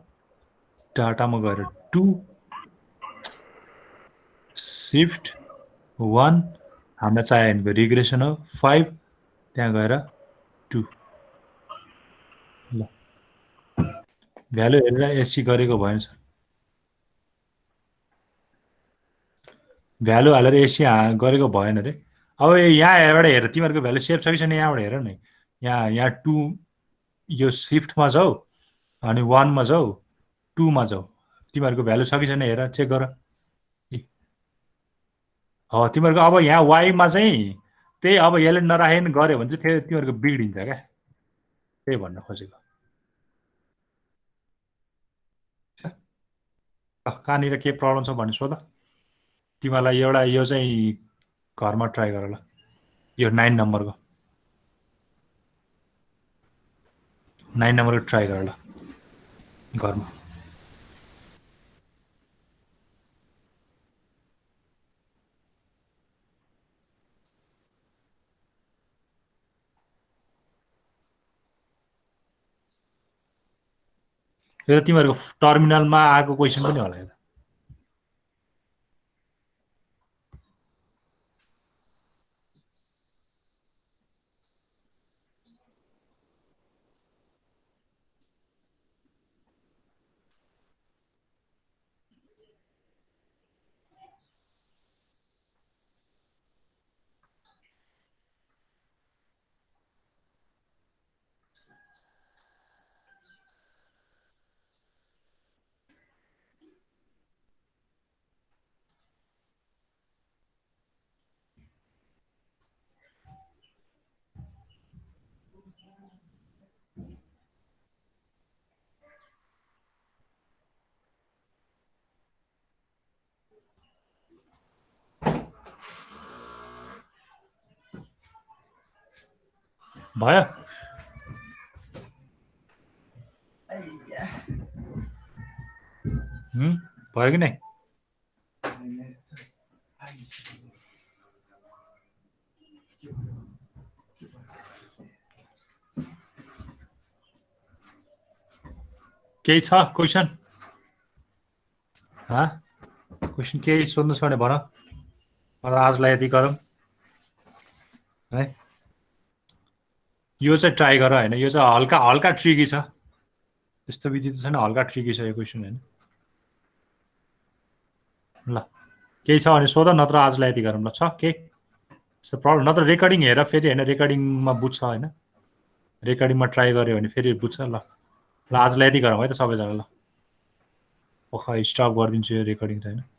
डाटामा गएर 2 सिफ्ट 1 हामीलाई चाहियो भनेको रिग्रेसन हो 5 त्यहाँ गएर 2 ल भ्यालु हेरेर एससी गरेको भएन सर भ्यालु हालेर एससी गरेको भएन रे अब यहाँबाट हेर तिमीहरूको भ्यालु सेभ छ कि छैन यहाँबाट हेर न यहाँ 2 यो सिफ्टमा जाऊ अनि 1 मा जाऊ 2 मा जाऊ तिमीहरूको भ्यालु छ कि छैन हेर चेक गर हो तिमीहरूको अब यहाँ y मा चाहिँ त्यही अब यसले नराखेन गर्यो भने चाहिँ तिमीहरूको बिग्डिन्छ क्या त्यही भन्न खोजेको कहाँनिर के प्रब्लम छ भन्ने सोध तिमीलाई एउटा यो चाहिँ घरमा ट्राई गर ल यो 9 नम्बरको 9 नम्बरको ट्राई गर ल घरमा यो त तिमीहरूको टर्मिनलमा आएको क्वेसन पनि होला यो त भयो भयो कि नै केही छ क्वेसन क्वेसन केही सोध्नु छ भने भन आजलाई यति गरौँ है यो चाहिँ ट्राई गर होइन यो चाहिँ हल्का हल्का ट्रिकी छ त्यस्तो विधि त छैन हल्का ट्रिकी छ यो क्वेसन होइन ल केही छ भने सोध नत्र आजलाई यति गरौँ ल छ केही त्यस्तो प्रब्लम नत्र रेकर्डिङ हेर फेरि होइन रेकर्डिङमा बुझ्छ होइन रेकर्डिङमा ट्राई गऱ्यो भने फेरि बुझ्छ ल आजलाई यति गरौँ है त सबैजना ल ओखा स्टप गरिदिन्छु यो रेकर्डिङ त होइन